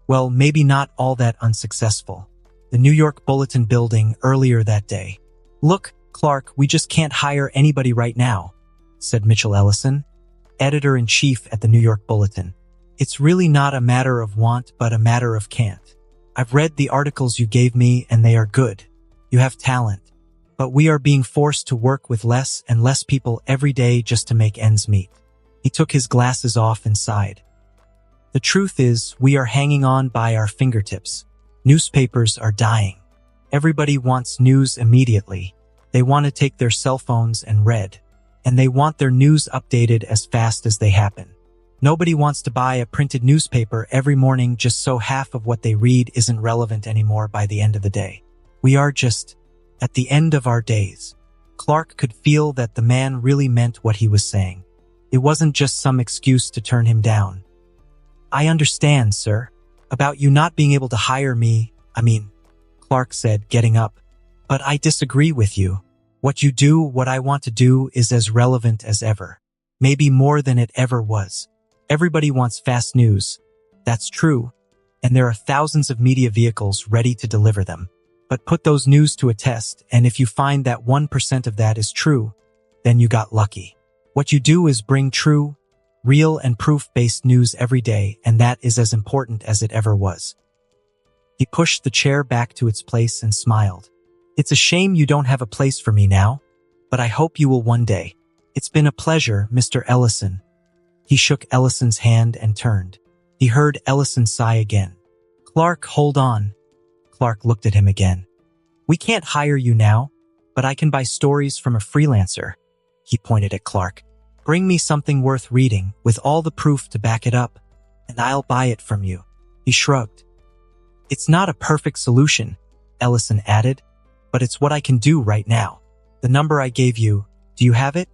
Well, maybe not all that unsuccessful. The New York Bulletin building earlier that day. "Look, Clark, we just can't hire anybody right now," said Mitchell Ellison, editor-in-chief at the New York Bulletin. "It's really not a matter of want, but a matter of can't. I've read the articles you gave me and they are good. You have talent. But we are being forced to work with less and less people every day just to make ends meet." He took his glasses off and sighed. "The truth is, we are hanging on by our fingertips. Newspapers are dying. Everybody wants news immediately. They want to take their cell phones and read. And they want their news updated as fast as they happen. Nobody wants to buy a printed newspaper every morning just so half of what they read isn't relevant anymore by the end of the day. We are just at the end of our days." Clark could feel that the man really meant what he was saying. It wasn't just some excuse to turn him down. "I understand, sir, about you not being able to hire me, Clark said, getting up. "But I disagree with you. What you do, what I want to do, is as relevant as ever. Maybe more than it ever was. Everybody wants fast news. That's true. And there are thousands of media vehicles ready to deliver them. But put those news to a test, and if you find that 1% of that is true, then you got lucky. What you do is bring true, real and proof-based news every day, and that is as important as it ever was." He pushed the chair back to its place and smiled. "It's a shame you don't have a place for me now, but I hope you will one day. It's been a pleasure, Mr. Ellison." He shook Ellison's hand and turned. He heard Ellison sigh again. "Clark, hold on." Clark looked at him again. "We can't hire you now, but I can buy stories from a freelancer." He pointed at Clark. "Bring me something worth reading, with all the proof to back it up, and I'll buy it from you." He shrugged. "It's not a perfect solution," Ellison added, "but it's what I can do right now. The number I gave you, do you have it?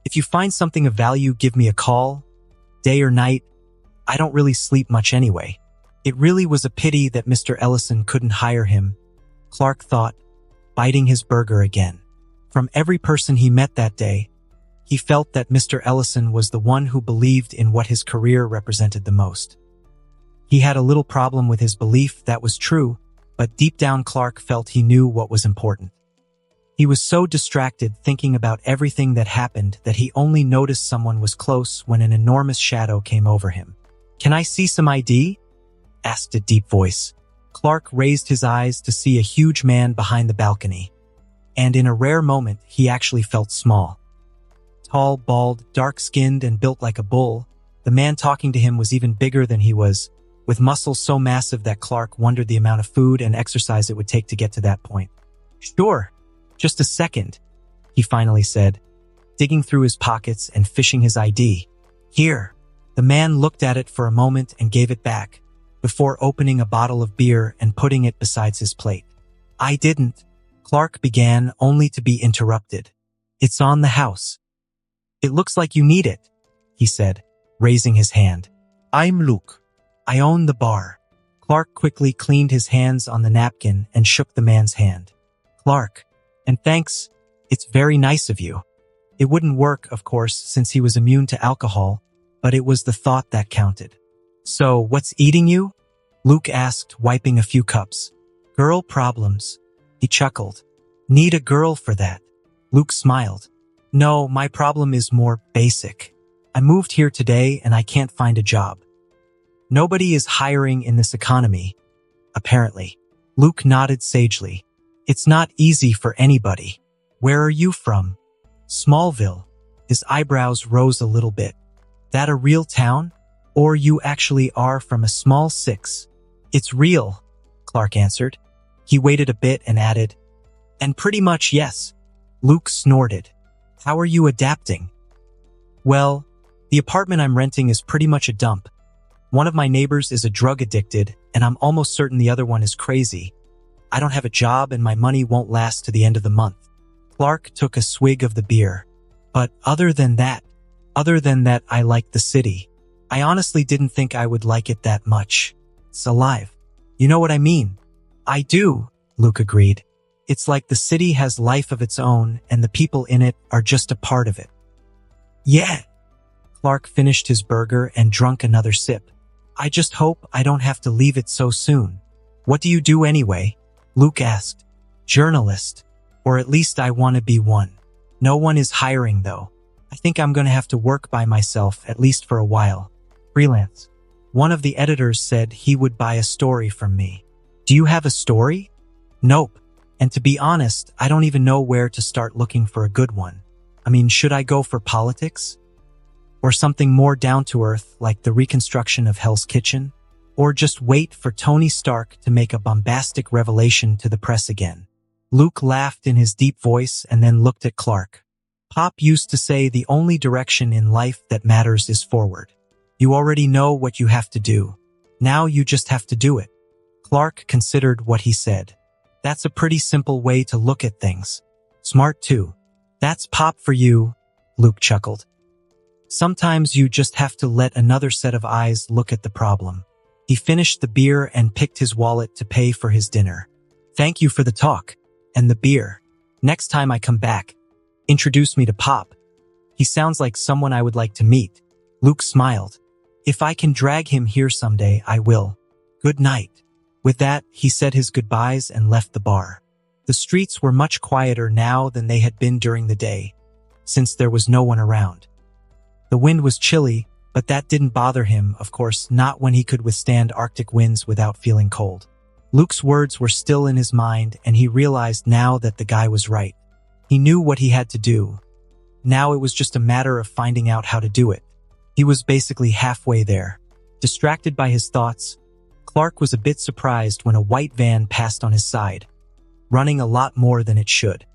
If you find something of value, give me a call. Day or night. I don't really sleep much anyway." It really was a pity that Mr. Ellison couldn't hire him, Clark thought, biting his burger again. From every person he met that day, he felt that Mr. Ellison was the one who believed in what his career represented the most. He had a little problem with his belief that was true, but deep down Clark felt he knew what was important. He was so distracted thinking about everything that happened that he only noticed someone was close when an enormous shadow came over him. "Can I see some ID?" asked a deep voice. Clark raised his eyes to see a huge man behind the balcony, and in a rare moment he actually felt small. Tall, bald, dark-skinned, and built like a bull, the man talking to him was even bigger than he was, with muscles so massive that Clark wondered the amount of food and exercise it would take to get to that point. "Sure, just a second," he finally said, digging through his pockets and fishing his ID. "Here." The man looked at it for a moment and gave it back, before opening a bottle of beer and putting it beside his plate. "I didn't," Clark began, only to be interrupted. "It's on the house." "It looks like you need it," he said, raising his hand. "I'm Luke. I own the bar." Clark quickly cleaned his hands on the napkin and shook the man's hand. "Clark, and thanks, it's very nice of you." It wouldn't work, of course, since he was immune to alcohol, but it was the thought that counted. "So, what's eating you?" Luke asked, wiping a few cups. "Girl problems." He chuckled. "Need a girl for that?" Luke smiled. "No, my problem is more basic. I moved here today and I can't find a job. Nobody is hiring in this economy, apparently." Luke nodded sagely. "It's not easy for anybody. Where are you from?" "Smallville." His eyebrows rose a little bit. "That a real town? Or you actually are from a small 6. It's real, Clark answered. He waited a bit and added, and pretty much yes. Luke snorted. How are you adapting? Well, the apartment I'm renting is pretty much a dump. One of my neighbors is a drug addicted, and I'm almost certain the other one is crazy. I don't have a job and my money won't last to the end of the month. Clark took a swig of the beer. But other than that, I like the city. I honestly didn't think I would like it that much. It's alive. You know what I mean? I do, Luke agreed. It's like the city has life of its own and the people in it are just a part of it. Yeah. Clark finished his burger and drank another sip. I just hope I don't have to leave it so soon. What do you do anyway? Luke asked. Journalist. Or at least I want to be one. No one is hiring though. I think I'm going to have to work by myself at least for a while. Freelance. One of the editors said he would buy a story from me. Do you have a story? Nope. And to be honest, I don't even know where to start looking for a good one. I mean, should I go for politics? Or something more down to earth like the reconstruction of Hell's Kitchen? Or just wait for Tony Stark to make a bombastic revelation to the press again? Luke laughed in his deep voice and then looked at Clark. Pop used to say the only direction in life that matters is forward. You already know what you have to do. Now you just have to do it. Clark considered what he said. That's a pretty simple way to look at things. Smart too. That's Pop for you, Luke chuckled. Sometimes you just have to let another set of eyes look at the problem. He finished the beer and picked his wallet to pay for his dinner. Thank you for the talk. And the beer. Next time I come back, introduce me to Pop. He sounds like someone I would like to meet. Luke smiled. If I can drag him here someday, I will. Good night. With that, he said his goodbyes and left the bar. The streets were much quieter now than they had been during the day, since there was no one around. The wind was chilly, but that didn't bother him, of course, not when he could withstand Arctic winds without feeling cold. Luke's words were still in his mind, and he realized now that the guy was right. He knew what he had to do. Now it was just a matter of finding out how to do it. He was basically halfway there. Distracted by his thoughts, Clark was a bit surprised when a white van passed on his side, running a lot more than it should.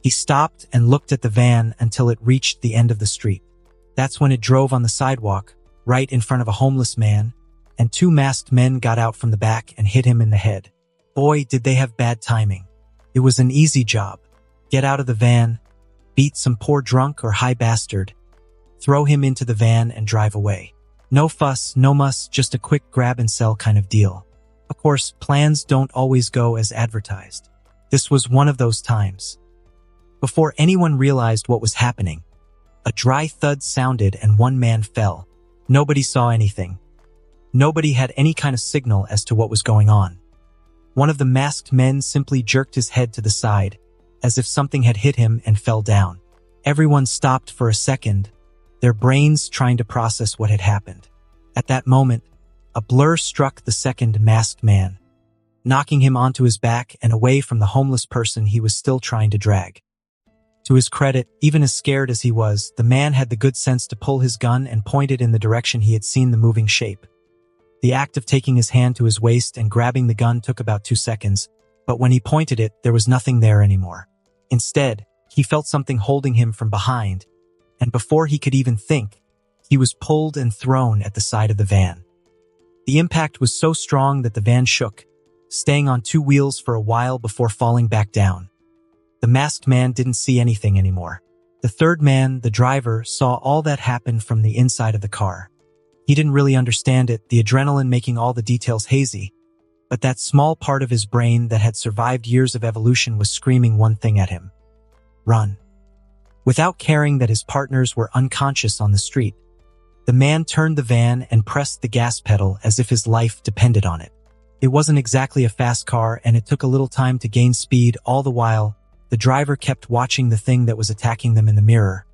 He stopped and looked at the van until it reached the end of the street. That's when it drove on the sidewalk, right in front of a homeless man, and 2 masked men got out from the back and hit him in the head. Boy, did they have bad timing. It was an easy job. Get out of the van, beat some poor drunk or high bastard, throw him into the van and drive away. No fuss, no muss, just a quick grab and sell kind of deal. Of course, plans don't always go as advertised. This was one of those times. Before anyone realized what was happening, a dry thud sounded and 1 man fell. Nobody saw anything. Nobody had any kind of signal as to what was going on. One of the masked men simply jerked his head to the side, as if something had hit him and fell down. Everyone stopped for a second, their brains trying to process what had happened. At that moment, a blur struck the second masked man, knocking him onto his back and away from the homeless person he was still trying to drag. To his credit, even as scared as he was, the man had the good sense to pull his gun and point it in the direction he had seen the moving shape. The act of taking his hand to his waist and grabbing the gun took about 2 seconds, but when he pointed it, there was nothing there anymore. Instead, he felt something holding him from behind, and before he could even think, he was pulled and thrown at the side of the van. The impact was so strong that the van shook, staying on 2 wheels for a while before falling back down. The masked man didn't see anything anymore. The third man, the driver, saw all that happen from the inside of the car. He didn't really understand it, the adrenaline making all the details hazy, but that small part of his brain that had survived years of evolution was screaming one thing at him. Run. Without caring that his partners were unconscious on the street, the man turned the van and pressed the gas pedal as if his life depended on it. It wasn't exactly a fast car, and it took a little time to gain speed. All the while, the driver kept watching the thing that was attacking them in the mirror.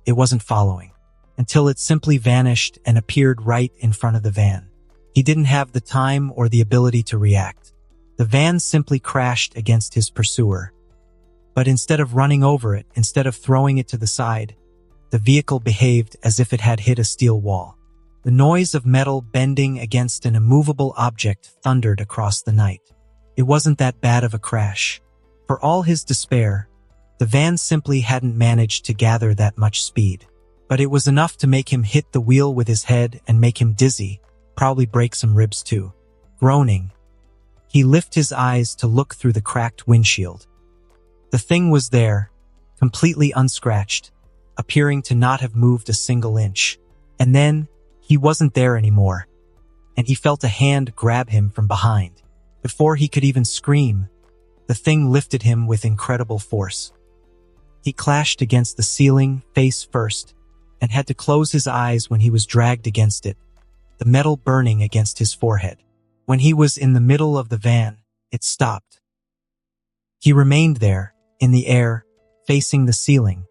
It wasn't following, until it simply vanished and appeared right in front of the van. He didn't have the time or the ability to react. The van simply crashed against his pursuer. But instead of running over it, instead of throwing it to the side, the vehicle behaved as if it had hit a steel wall. The noise of metal bending against an immovable object thundered across the night. It wasn't that bad of a crash. For all his despair, the van simply hadn't managed to gather that much speed. But it was enough to make him hit the wheel with his head and make him dizzy, probably break some ribs too. Groaning, he lifted his eyes to look through the cracked windshield. The thing was there, completely unscratched, appearing to not have moved a single inch. And then, he wasn't there anymore, and he felt a hand grab him from behind. Before he could even scream, the thing lifted him with incredible force. He clashed against the ceiling, face first, and had to close his eyes when he was dragged against it, the metal burning against his forehead. When he was in the middle of the van, it stopped. He remained there, in the air, facing the ceiling,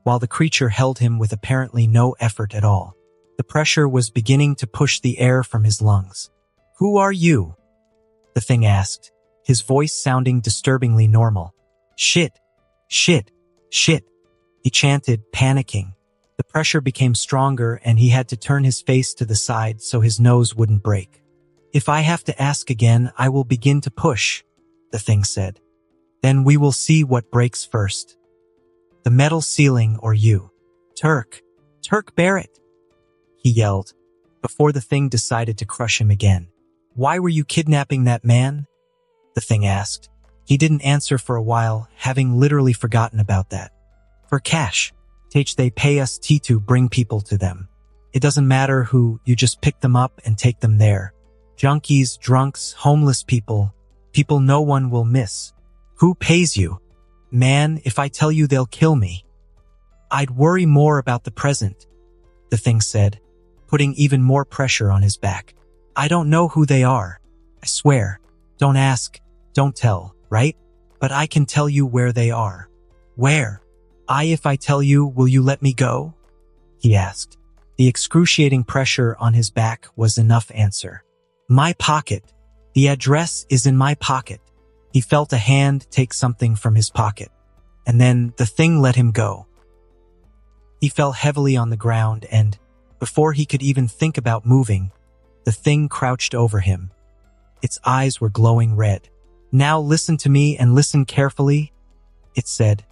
while the creature held him with apparently no effort at all. The pressure was beginning to push the air from his lungs. "Who are you?" the thing asked, his voice sounding disturbingly normal. "Shit, shit, shit," he chanted, panicking. The pressure became stronger and he had to turn his face to the side so his nose wouldn't break. "If I have to ask again, I will begin to push," the thing said. "Then we will see what breaks first. The metal ceiling or you." Turk Barrett," he yelled, before the thing decided to crush him again. "Why were you kidnapping that man?" the thing asked. He didn't answer for a while, having literally forgotten about that. "For cash. They pay us to bring people to them. It doesn't matter who, you just pick them up and take them there. Junkies, drunks, homeless people no one will miss. Who pays you? Man, if I tell you they'll kill me." "I'd worry more about the present," the thing said, putting even more pressure on his back. "I don't know who they are. I swear. Don't ask, don't tell, right? But I can tell you where they are." "Where?" If I tell you, will you let me go?" he asked. The excruciating pressure on his back was enough answer. "My pocket. The address is in my pocket." He felt a hand take something from his pocket, and then the thing let him go. He fell heavily on the ground and, before he could even think about moving, the thing crouched over him. Its eyes were glowing red. "Now listen to me and listen carefully," it said,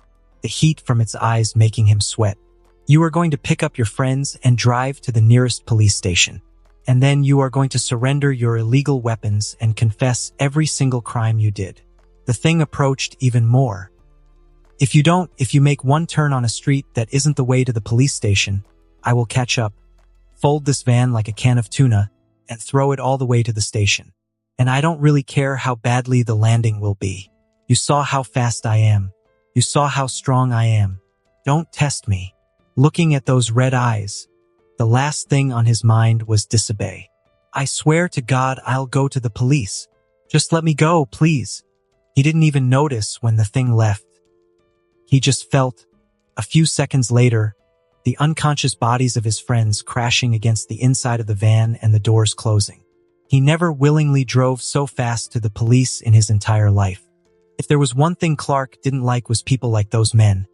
the heat from its eyes making him sweat. "You are going to pick up your friends and drive to the nearest police station. And then you are going to surrender your illegal weapons and confess every single crime you did." The thing approached even more. If you make one turn on a street that isn't the way to the police station, I will catch up, fold this van like a can of tuna, and throw it all the way to the station. And I don't really care how badly the landing will be. You saw how fast I am. You saw how strong I am. Don't test me." Looking at those red eyes, the last thing on his mind was disobey. "I swear to God I'll go to the police. Just let me go, please." He didn't even notice when the thing left. He just felt, a few seconds later, the unconscious bodies of his friends crashing against the inside of the van and the doors closing. He never willingly drove so fast to the police in his entire life. If there was one thing Clark didn't like was people like those men,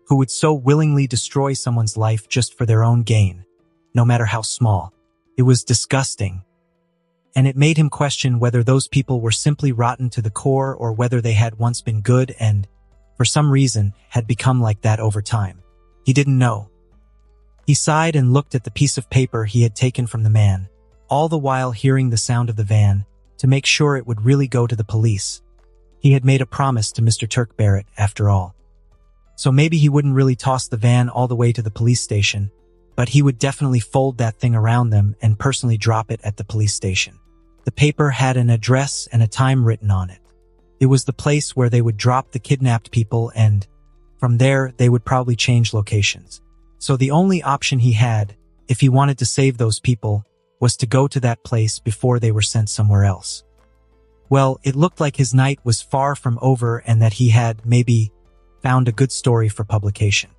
who would so willingly destroy someone's life just for their own gain, no matter how small. It was disgusting. And it made him question whether those people were simply rotten to the core or whether they had once been good and, for some reason, had become like that over time. He didn't know. He sighed and looked at the piece of paper he had taken from the man, all the while hearing the sound of the van, to make sure it would really go to the police. He had made a promise to Mr. Turk Barrett, after all. So maybe he wouldn't really toss the van all the way to the police station, but he would definitely fold that thing around them and personally drop it at the police station. The paper had an address and a time written on it. It was the place where they would drop the kidnapped people and, from there, they would probably change locations. So the only option he had, if he wanted to save those people, was to go to that place before they were sent somewhere else. Well, it looked like his night was far from over and that he had, maybe, found a good story for publication.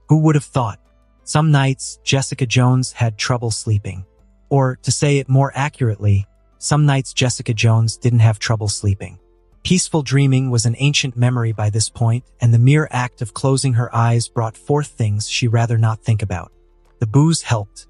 Who would have thought? Some nights, Jessica Jones had trouble sleeping. Or, to say it more accurately, some nights Jessica Jones didn't have trouble sleeping. Peaceful dreaming was an ancient memory by this point, and the mere act of closing her eyes brought forth things she'd rather not think about. The booze helped.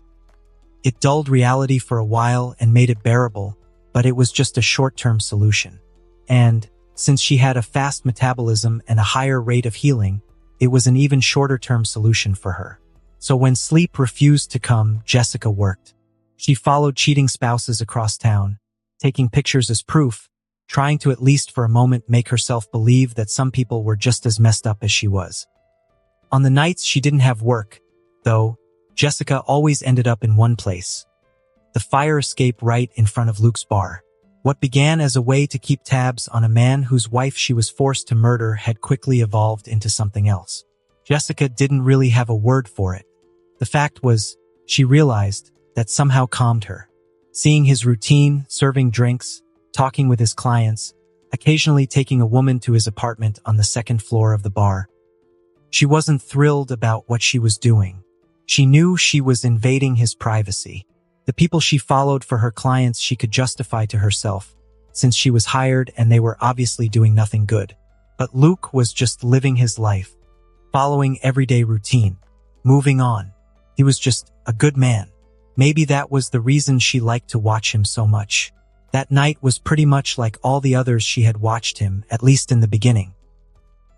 It dulled reality for a while and made it bearable, but it was just a short-term solution. And, since she had a fast metabolism and a higher rate of healing, it was an even shorter-term solution for her. So when sleep refused to come, Jessica worked. She followed cheating spouses across town, taking pictures as proof, trying to at least for a moment make herself believe that some people were just as messed up as she was. On the nights she didn't have work, though, Jessica always ended up in one place. The fire escape right in front of Luke's bar. What began as a way to keep tabs on a man whose wife she was forced to murder had quickly evolved into something else. Jessica didn't really have a word for it. The fact was, she realized that somehow calmed her. Seeing his routine, serving drinks, talking with his clients, occasionally taking a woman to his apartment on the second floor of the bar. She wasn't thrilled about what she was doing. She knew she was invading his privacy. The people she followed for her clients she could justify to herself, since she was hired and they were obviously doing nothing good. But Luke was just living his life, following everyday routine, moving on. He was just a good man. Maybe that was the reason she liked to watch him so much. That night was pretty much like all the others she had watched him, at least in the beginning.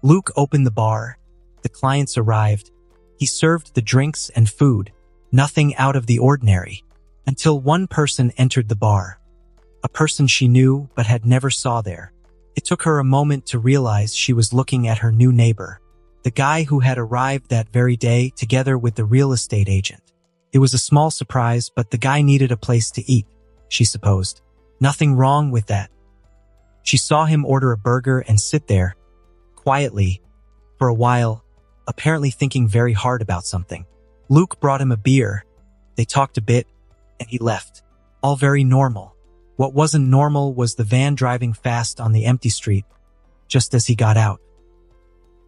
Luke opened the bar. The clients arrived. He served the drinks and food, nothing out of the ordinary, until one person entered the bar. A person she knew but had never saw there. It took her a moment to realize she was looking at her new neighbor, the guy who had arrived that very day together with the real estate agent. It was a small surprise, but the guy needed a place to eat, she supposed. Nothing wrong with that. She saw him order a burger and sit there, quietly, for a while, apparently thinking very hard about something. Luke brought him a beer. They talked a bit, and he left. All very normal. What wasn't normal was the van driving fast on the empty street, just as he got out.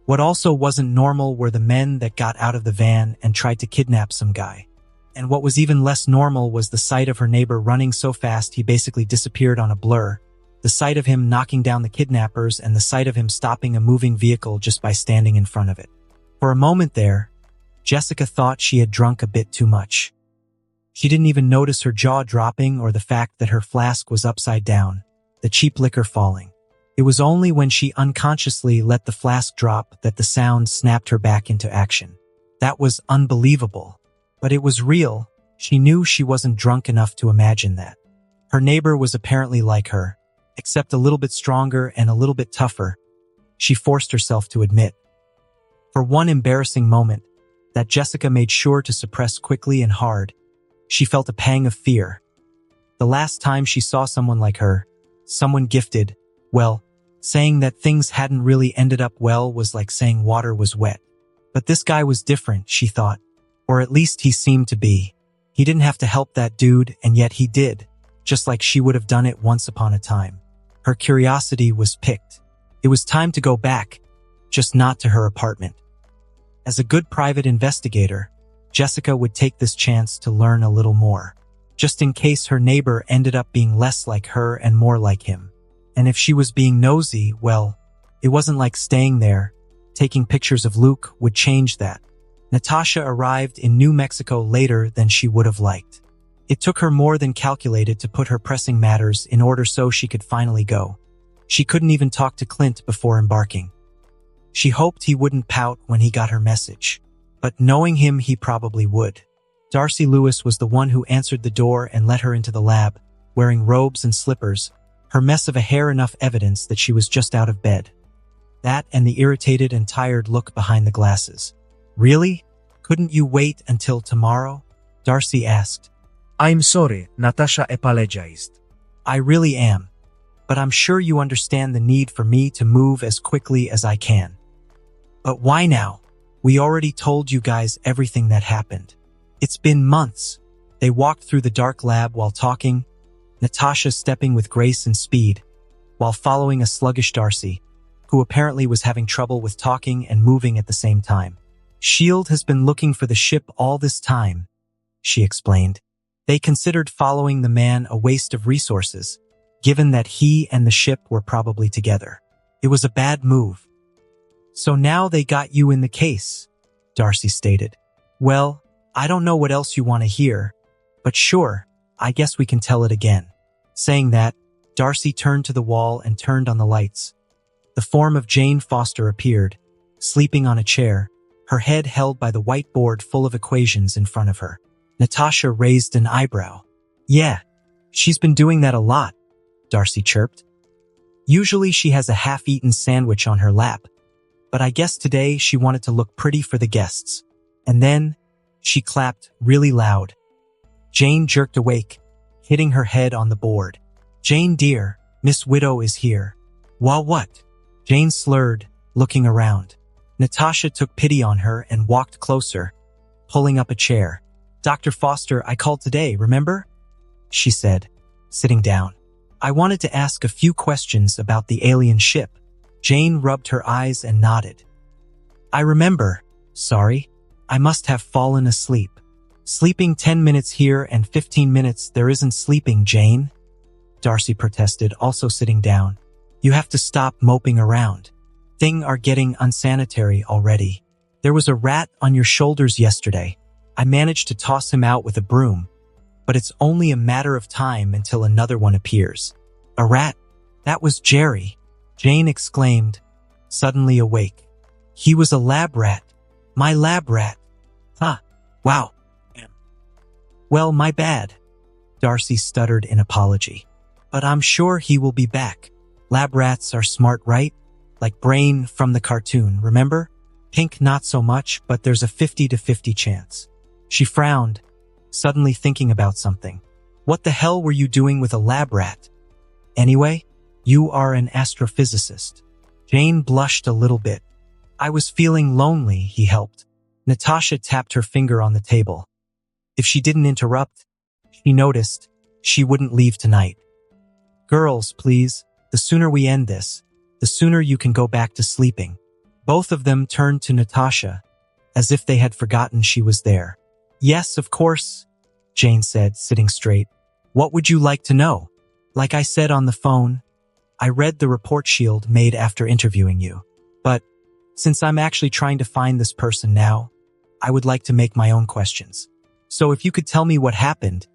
What also wasn't normal were the men that got out of the van and tried to kidnap some guy. And what was even less normal was the sight of her neighbor running so fast he basically disappeared on a blur, the sight of him knocking down the kidnappers, and the sight of him stopping a moving vehicle just by standing in front of it. For a moment there, Jessica thought she had drunk a bit too much. She didn't even notice her jaw dropping or the fact that her flask was upside down, the cheap liquor falling. It was only when she unconsciously let the flask drop that the sound snapped her back into action. That was unbelievable. But it was real. She knew she wasn't drunk enough to imagine that. Her neighbor was apparently like her, except a little bit stronger and a little bit tougher, she forced herself to admit. For one embarrassing moment, that Jessica made sure to suppress quickly and hard, she felt a pang of fear. The last time she saw someone like her, someone gifted, well, saying that things hadn't really ended up well was like saying water was wet. But this guy was different, she thought. Or at least he seemed to be. He didn't have to help that dude, and yet he did, just like she would have done it once upon a time. Her curiosity was piqued. It was time to go back, just not to her apartment. As a good private investigator, Jessica would take this chance to learn a little more, just in case her neighbor ended up being less like her and more like him. And if she was being nosy, well, it wasn't like staying there. Taking pictures of Luke would change that. Natasha arrived in New Mexico later than she would have liked. It took her more than calculated to put her pressing matters in order so she could finally go. She couldn't even talk to Clint before embarking. She hoped he wouldn't pout when he got her message, but knowing him, he probably would. Darcy Lewis was the one who answered the door and let her into the lab, wearing robes and slippers, her mess of a hair enough evidence that she was just out of bed. That and the irritated and tired look behind the glasses. Really? Couldn't you wait until tomorrow? Darcy asked. I'm sorry, Natasha apologized. I really am. But I'm sure you understand the need for me to move as quickly as I can. But why now? We already told you guys everything that happened. It's been months. They walked through the dark lab while talking, Natasha stepping with grace and speed, while following a sluggish Darcy, who apparently was having trouble with talking and moving at the same time. S.H.I.E.L.D. has been looking for the ship all this time, she explained. They considered following the man a waste of resources, given that he and the ship were probably together. It was a bad move. So now they got you in the case, Darcy stated. Well, I don't know what else you want to hear. But sure, I guess we can tell it again. Saying that, Darcy turned to the wall and turned on the lights. The form of Jane Foster appeared, sleeping on a chair, her head held by the whiteboard full of equations in front of her. Natasha raised an eyebrow. Yeah, she's been doing that a lot, Darcy chirped. Usually she has a half-eaten sandwich on her lap, but I guess today she wanted to look pretty for the guests. And then, she clapped really loud. Jane jerked awake, hitting her head on the board. Jane dear, Miss Widow is here. Wha what? Jane slurred, looking around. Natasha took pity on her and walked closer, pulling up a chair. Dr. Foster, I called today, remember? She said, sitting down. I wanted to ask a few questions about the alien ship. Jane rubbed her eyes and nodded. I remember. Sorry, I must have fallen asleep. Sleeping 10 minutes here and 15 minutes there isn't sleeping, Jane. Darcy protested, also sitting down. You have to stop moping around. Things are getting unsanitary already. There was a rat on your shoulders yesterday. I managed to toss him out with a broom, but it's only a matter of time until another one appears. A rat? That was Jerry, Jane exclaimed, suddenly awake. He was a lab rat. My lab rat. Huh. Wow. Well, my bad. Darcy stuttered in apology. But I'm sure he will be back. Lab rats are smart, right? Like Brain from the cartoon, remember? Pink not so much, but there's a 50-50 chance. She frowned, suddenly thinking about something. What the hell were you doing with a lab rat? Anyway, you are an astrophysicist. Jane blushed a little bit. I was feeling lonely, he helped. Natasha tapped her finger on the table. If she didn't interrupt, she noticed she wouldn't leave tonight. Girls, please, the sooner we end this, the sooner you can go back to sleeping. Both of them turned to Natasha, as if they had forgotten she was there. Yes, of course, Jane said, sitting straight. What would you like to know? Like I said on the phone, I read the report Shield made after interviewing you. But since I'm actually trying to find this person now, I would like to make my own questions. So if you could tell me what happened,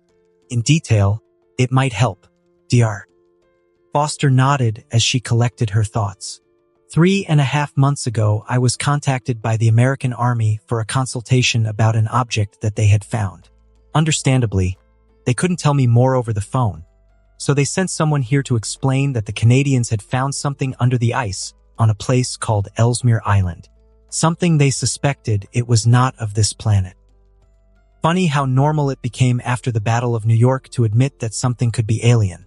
in detail, it might help. Dr. Foster nodded as she collected her thoughts. 3.5 months ago, I was contacted by the American Army for a consultation about an object that they had found. Understandably, they couldn't tell me more over the phone, so they sent someone here to explain that the Canadians had found something under the ice on a place called Ellesmere Island. Something they suspected it was not of this planet. Funny how normal it became after the Battle of New York to admit that something could be alien.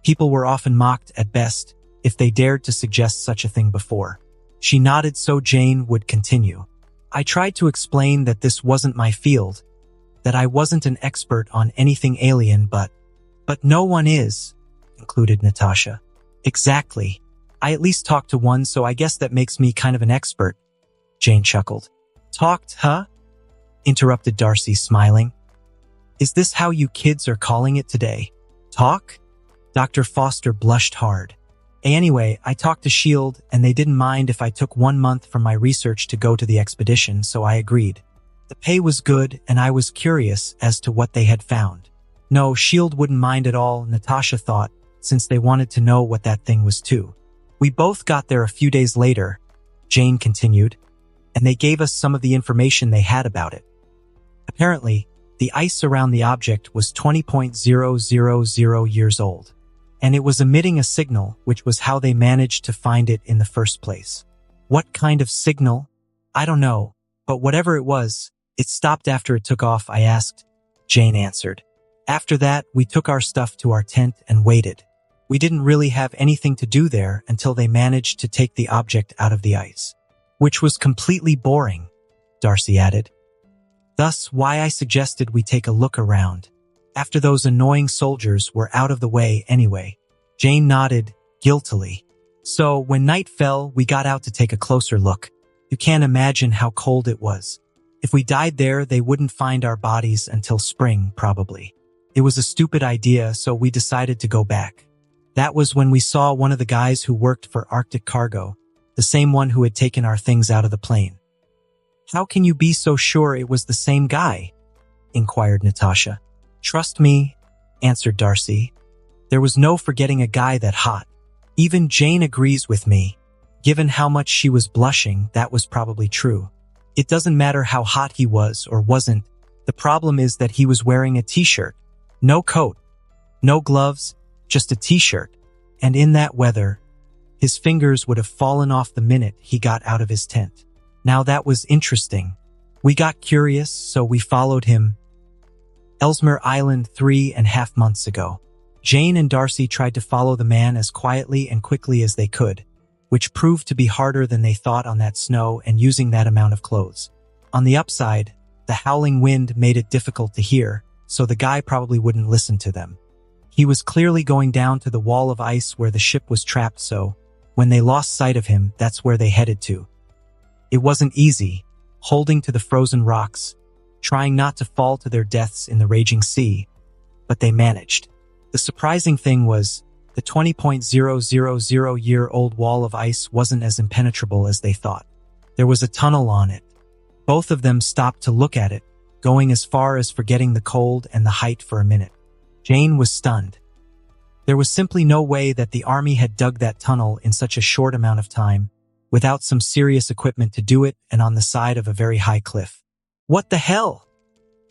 People were often mocked at best if they dared to suggest such a thing before. She nodded so Jane would continue. I tried to explain that this wasn't my field, that I wasn't an expert on anything alien, but no one is, concluded Natasha. Exactly. I at least talked to one, so I guess that makes me kind of an expert, Jane chuckled. Talked, huh? Interrupted Darcy, smiling. Is this how you kids are calling it today? Talk? Dr. Foster blushed hard. Anyway, I talked to Shield, and they didn't mind if I took 1 month from my research to go to the expedition, so I agreed. The pay was good, and I was curious as to what they had found. No, Shield wouldn't mind at all, Natasha thought, since they wanted to know what that thing was too. We both got there a few days later, Jane continued, and they gave us some of the information they had about it. Apparently, the ice around the object was 20.000 years old, and it was emitting a signal, which was how they managed to find it in the first place. What kind of signal? I don't know, but whatever it was, it stopped after it took off, I asked. Jane answered. After that, we took our stuff to our tent and waited. We didn't really have anything to do there until they managed to take the object out of the ice. Which was completely boring, Darcy added. Thus why I suggested we take a look around. After those annoying soldiers were out of the way anyway. Jane nodded, guiltily. So when night fell, we got out to take a closer look. You can't imagine how cold it was. If we died there, they wouldn't find our bodies until spring, probably. It was a stupid idea, so we decided to go back. That was when we saw one of the guys who worked for Arctic Cargo, the same one who had taken our things out of the plane. How can you be so sure it was the same guy? Inquired Natasha. "Trust me," answered Darcy. "There was no forgetting a guy that hot. Even Jane agrees with me." Given how much she was blushing, that was probably true. It doesn't matter how hot he was or wasn't. The problem is that he was wearing a t-shirt. No coat, no gloves, just a t-shirt. And in that weather, his fingers would have fallen off the minute he got out of his tent. Now that was interesting. We got curious, so we followed him. Ellesmere Island 3.5 months ago. Jane and Darcy tried to follow the man as quietly and quickly as they could, which proved to be harder than they thought on that snow and using that amount of clothes. On the upside, the howling wind made it difficult to hear, so the guy probably wouldn't listen to them. He was clearly going down to the wall of ice where the ship was trapped, so when they lost sight of him, that's where they headed to. It wasn't easy, holding to the frozen rocks, trying not to fall to their deaths in the raging sea, but they managed. The surprising thing was, the 20.000-year-old wall of ice wasn't as impenetrable as they thought. There was a tunnel on it. Both of them stopped to look at it, going as far as forgetting the cold and the height for a minute. Jane was stunned. There was simply no way that the army had dug that tunnel in such a short amount of time, without some serious equipment to do it and on the side of a very high cliff. "What the hell?"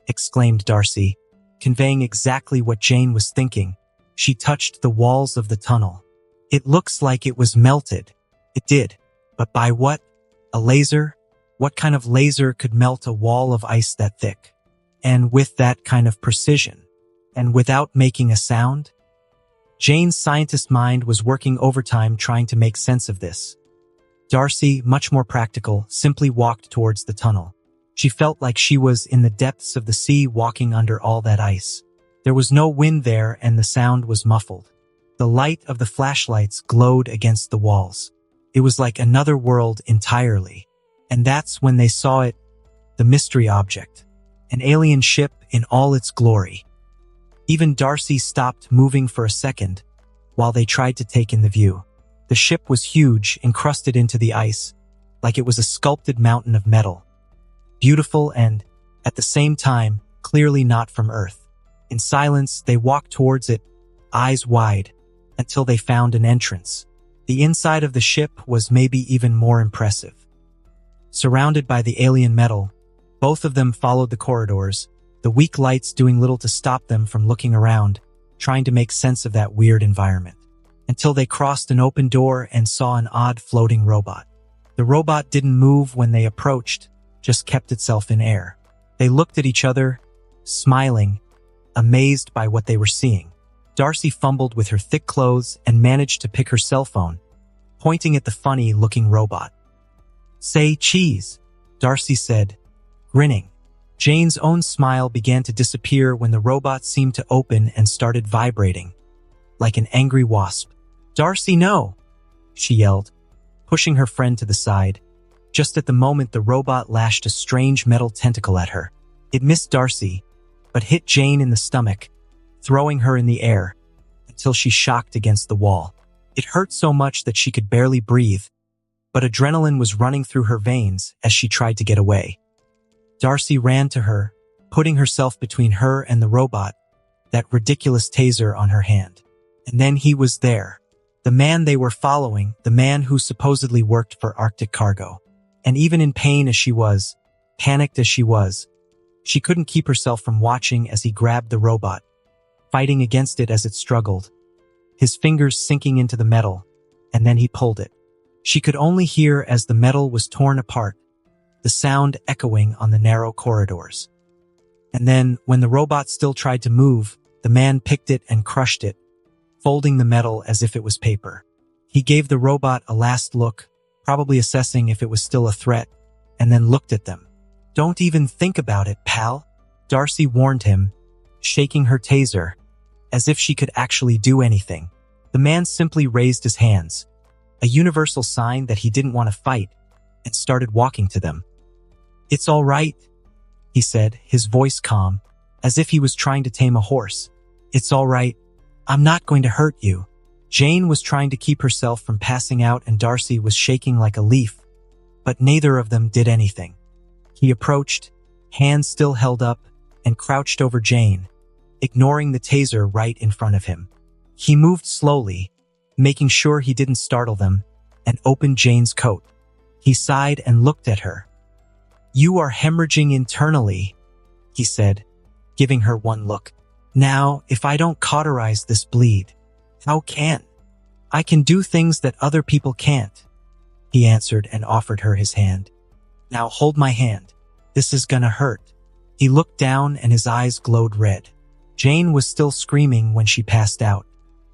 exclaimed Darcy, conveying exactly what Jane was thinking. She touched the walls of the tunnel. "It looks like it was melted." It did. But by what? A laser? What kind of laser could melt a wall of ice that thick? And with that kind of precision? And without making a sound? Jane's scientist mind was working overtime trying to make sense of this. Darcy, much more practical, simply walked towards the tunnel. She felt like she was in the depths of the sea walking under all that ice. There was no wind there and the sound was muffled. The light of the flashlights glowed against the walls. It was like another world entirely. And that's when they saw it, the mystery object. An alien ship in all its glory. Even Darcy stopped moving for a second while they tried to take in the view. The ship was huge, encrusted into the ice, like it was a sculpted mountain of metal. Beautiful and, at the same time, clearly not from Earth. In silence, they walked towards it, eyes wide, until they found an entrance. The inside of the ship was maybe even more impressive. Surrounded by the alien metal, both of them followed the corridors, the weak lights doing little to stop them from looking around, trying to make sense of that weird environment. Until they crossed an open door and saw an odd floating robot. The robot didn't move when they approached, just kept itself in air. They looked at each other, smiling, amazed by what they were seeing. Darcy fumbled with her thick clothes and managed to pick her cell phone, pointing at the funny-looking robot. "Say cheese," Darcy said, grinning. Jane's own smile began to disappear when the robot seemed to open and started vibrating, like an angry wasp. "Darcy, no!" she yelled, pushing her friend to the side. Just at the moment, the robot lashed a strange metal tentacle at her. It missed Darcy, but hit Jane in the stomach, throwing her in the air, until she shocked against the wall. It hurt so much that she could barely breathe, but adrenaline was running through her veins as she tried to get away. Darcy ran to her, putting herself between her and the robot, that ridiculous taser on her hand. And then he was there. The man they were following, the man who supposedly worked for Arctic Cargo. And even in pain as she was, panicked as she was, she couldn't keep herself from watching as he grabbed the robot, fighting against it as it struggled, his fingers sinking into the metal, and then he pulled it. She could only hear as the metal was torn apart, the sound echoing on the narrow corridors. And then, when the robot still tried to move, the man picked it and crushed it, folding the metal as if it was paper. He gave the robot a last look, probably assessing if it was still a threat, and then looked at them. "Don't even think about it, pal," Darcy warned him, shaking her taser, as if she could actually do anything. The man simply raised his hands, a universal sign that he didn't want to fight, and started walking to them. "It's all right," he said, his voice calm, as if he was trying to tame a horse. "It's all right. I'm not going to hurt you." Jane was trying to keep herself from passing out and Darcy was shaking like a leaf, but neither of them did anything. He approached, hands still held up, and crouched over Jane, ignoring the taser right in front of him. He moved slowly, making sure he didn't startle them, and opened Jane's coat. He sighed and looked at her. "You are hemorrhaging internally," he said, giving her one look. "Now, if I don't cauterize this bleed, how can? I can do things that other people can't," he answered and offered her his hand. "Now hold my hand. This is gonna hurt." He looked down and his eyes glowed red. Jane was still screaming when she passed out.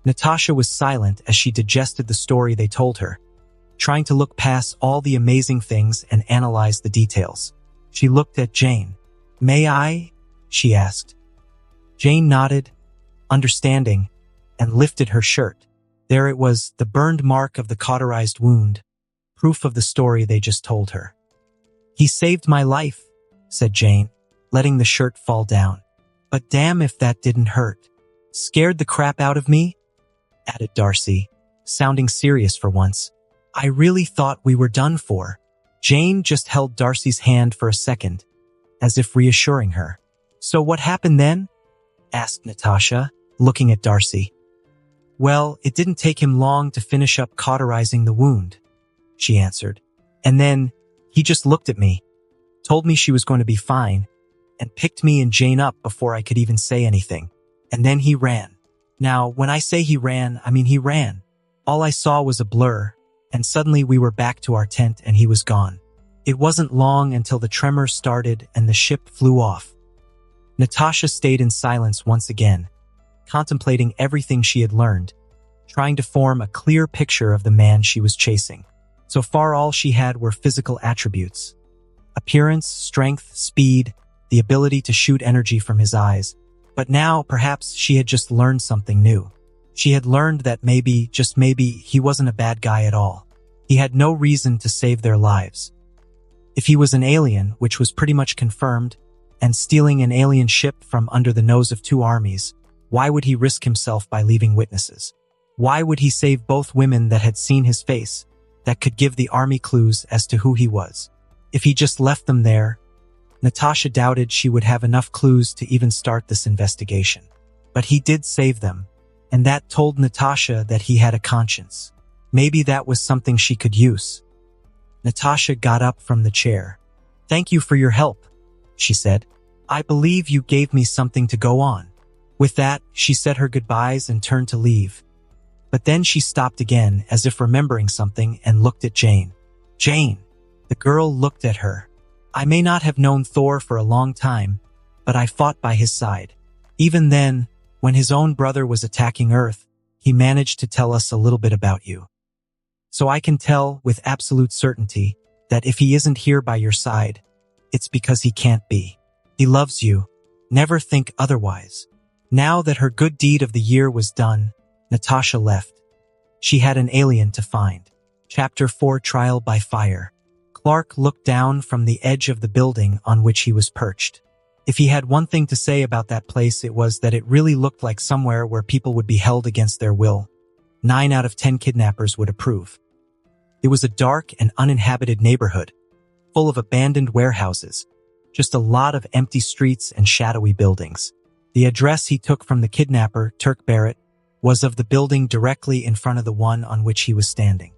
Natasha was silent as she digested the story they told her, trying to look past all the amazing things and analyze the details. She looked at Jane. "May I?" she asked. Jane nodded, understanding, and lifted her shirt. There it was, the burned mark of the cauterized wound, proof of the story they just told her. "He saved my life," said Jane, letting the shirt fall down. "But damn if that didn't hurt. Scared the crap out of me?" added Darcy, sounding serious for once. "I really thought we were done for." Jane just held Darcy's hand for a second, as if reassuring her. "So what happened then?" asked Natasha, looking at Darcy. "Well, it didn't take him long to finish up cauterizing the wound," she answered. "And then he just looked at me, told me she was going to be fine, and picked me and Jane up before I could even say anything. And then he ran. Now, when I say he ran, I mean he ran. All I saw was a blur, and suddenly we were back to our tent and he was gone. It wasn't long until the tremors started and the ship flew off." Natasha stayed in silence once again, contemplating everything she had learned, trying to form a clear picture of the man she was chasing. So far all she had were physical attributes. Appearance, strength, speed, the ability to shoot energy from his eyes. But now, perhaps, she had just learned something new. She had learned that maybe, just maybe, he wasn't a bad guy at all. He had no reason to save their lives. If he was an alien, which was pretty much confirmed, and stealing an alien ship from under the nose of two armies, why would he risk himself by leaving witnesses? Why would he save both women that had seen his face, that could give the army clues as to who he was? If he just left them there, Natasha doubted she would have enough clues to even start this investigation. But he did save them, and that told Natasha that he had a conscience. Maybe that was something she could use. Natasha got up from the chair. "Thank you for your help," she said. "I believe you gave me something to go on." With that, she said her goodbyes and turned to leave. But then she stopped again, as if remembering something, and looked at Jane. "Jane!" The girl looked at her. "I may not have known Thor for a long time, but I fought by his side. Even then, when his own brother was attacking Earth, he managed to tell us a little bit about you. So I can tell with absolute certainty that if he isn't here by your side, it's because he can't be. He loves you. Never think otherwise." Now that her good deed of the year was done, Natasha left. She had an alien to find. Chapter 4: Trial by Fire. Clark looked down from the edge of the building on which he was perched. If he had one thing to say about that place, it was that it really looked like somewhere where people would be held against their will. 9 out of 10 kidnappers would approve. It was a dark and uninhabited neighborhood, full of abandoned warehouses, just a lot of empty streets and shadowy buildings. The address he took from the kidnapper, Turk Barrett, was of the building directly in front of the one on which he was standing.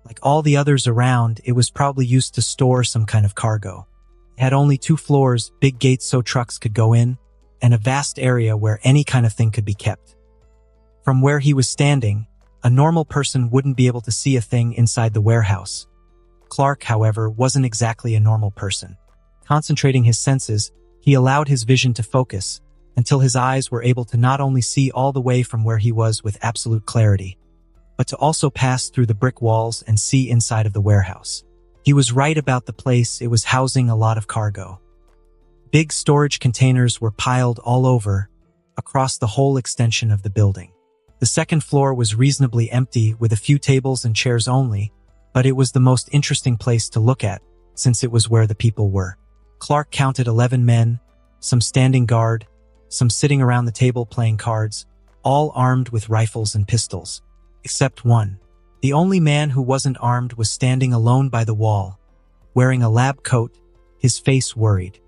Like all the others around, it was probably used to store some kind of cargo. It had only 2 floors, big gates so trucks could go in, and a vast area where any kind of thing could be kept. From where he was standing, a normal person wouldn't be able to see a thing inside the warehouse. Clark, however, wasn't exactly a normal person. Concentrating his senses, he allowed his vision to focus, until his eyes were able to not only see all the way from where he was with absolute clarity, but to also pass through the brick walls and see inside of the warehouse. He was right about the place. It was housing a lot of cargo. Big storage containers were piled all over, across the whole extension of the building. The second floor was reasonably empty with a few tables and chairs only, but it was the most interesting place to look at, since it was where the people were. Clark counted 11 men, some standing guard, some sitting around the table playing cards, all armed with rifles and pistols. Except one. The only man who wasn't armed was standing alone by the wall, wearing a lab coat, his face worried.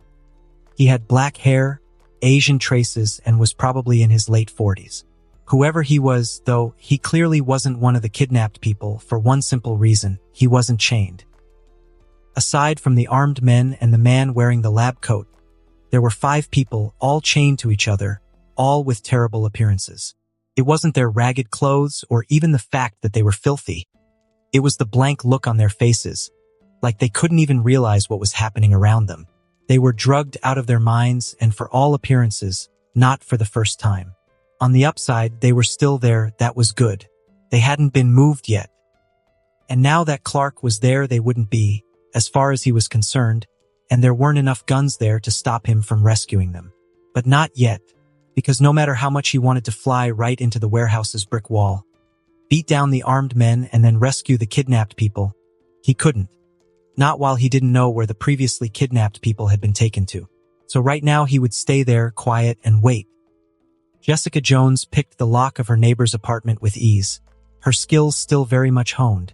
He had black hair, Asian traces, and was probably in his late 40s. Whoever he was, though, he clearly wasn't one of the kidnapped people for one simple reason: he wasn't chained. Aside from the armed men and the man wearing the lab coat, there were 5 people, all chained to each other, all with terrible appearances. It wasn't their ragged clothes or even the fact that they were filthy. It was the blank look on their faces, like they couldn't even realize what was happening around them. They were drugged out of their minds, and for all appearances, not for the first time. On the upside, they were still there. That was good. They hadn't been moved yet. And now that Clark was there, they wouldn't be, as far as he was concerned, and there weren't enough guns there to stop him from rescuing them. But not yet, because no matter how much he wanted to fly right into the warehouse's brick wall, beat down the armed men and then rescue the kidnapped people, he couldn't. Not while he didn't know where the previously kidnapped people had been taken to. So right now he would stay there, quiet, and wait. Jessica Jones picked the lock of her neighbor's apartment with ease, her skills still very much honed,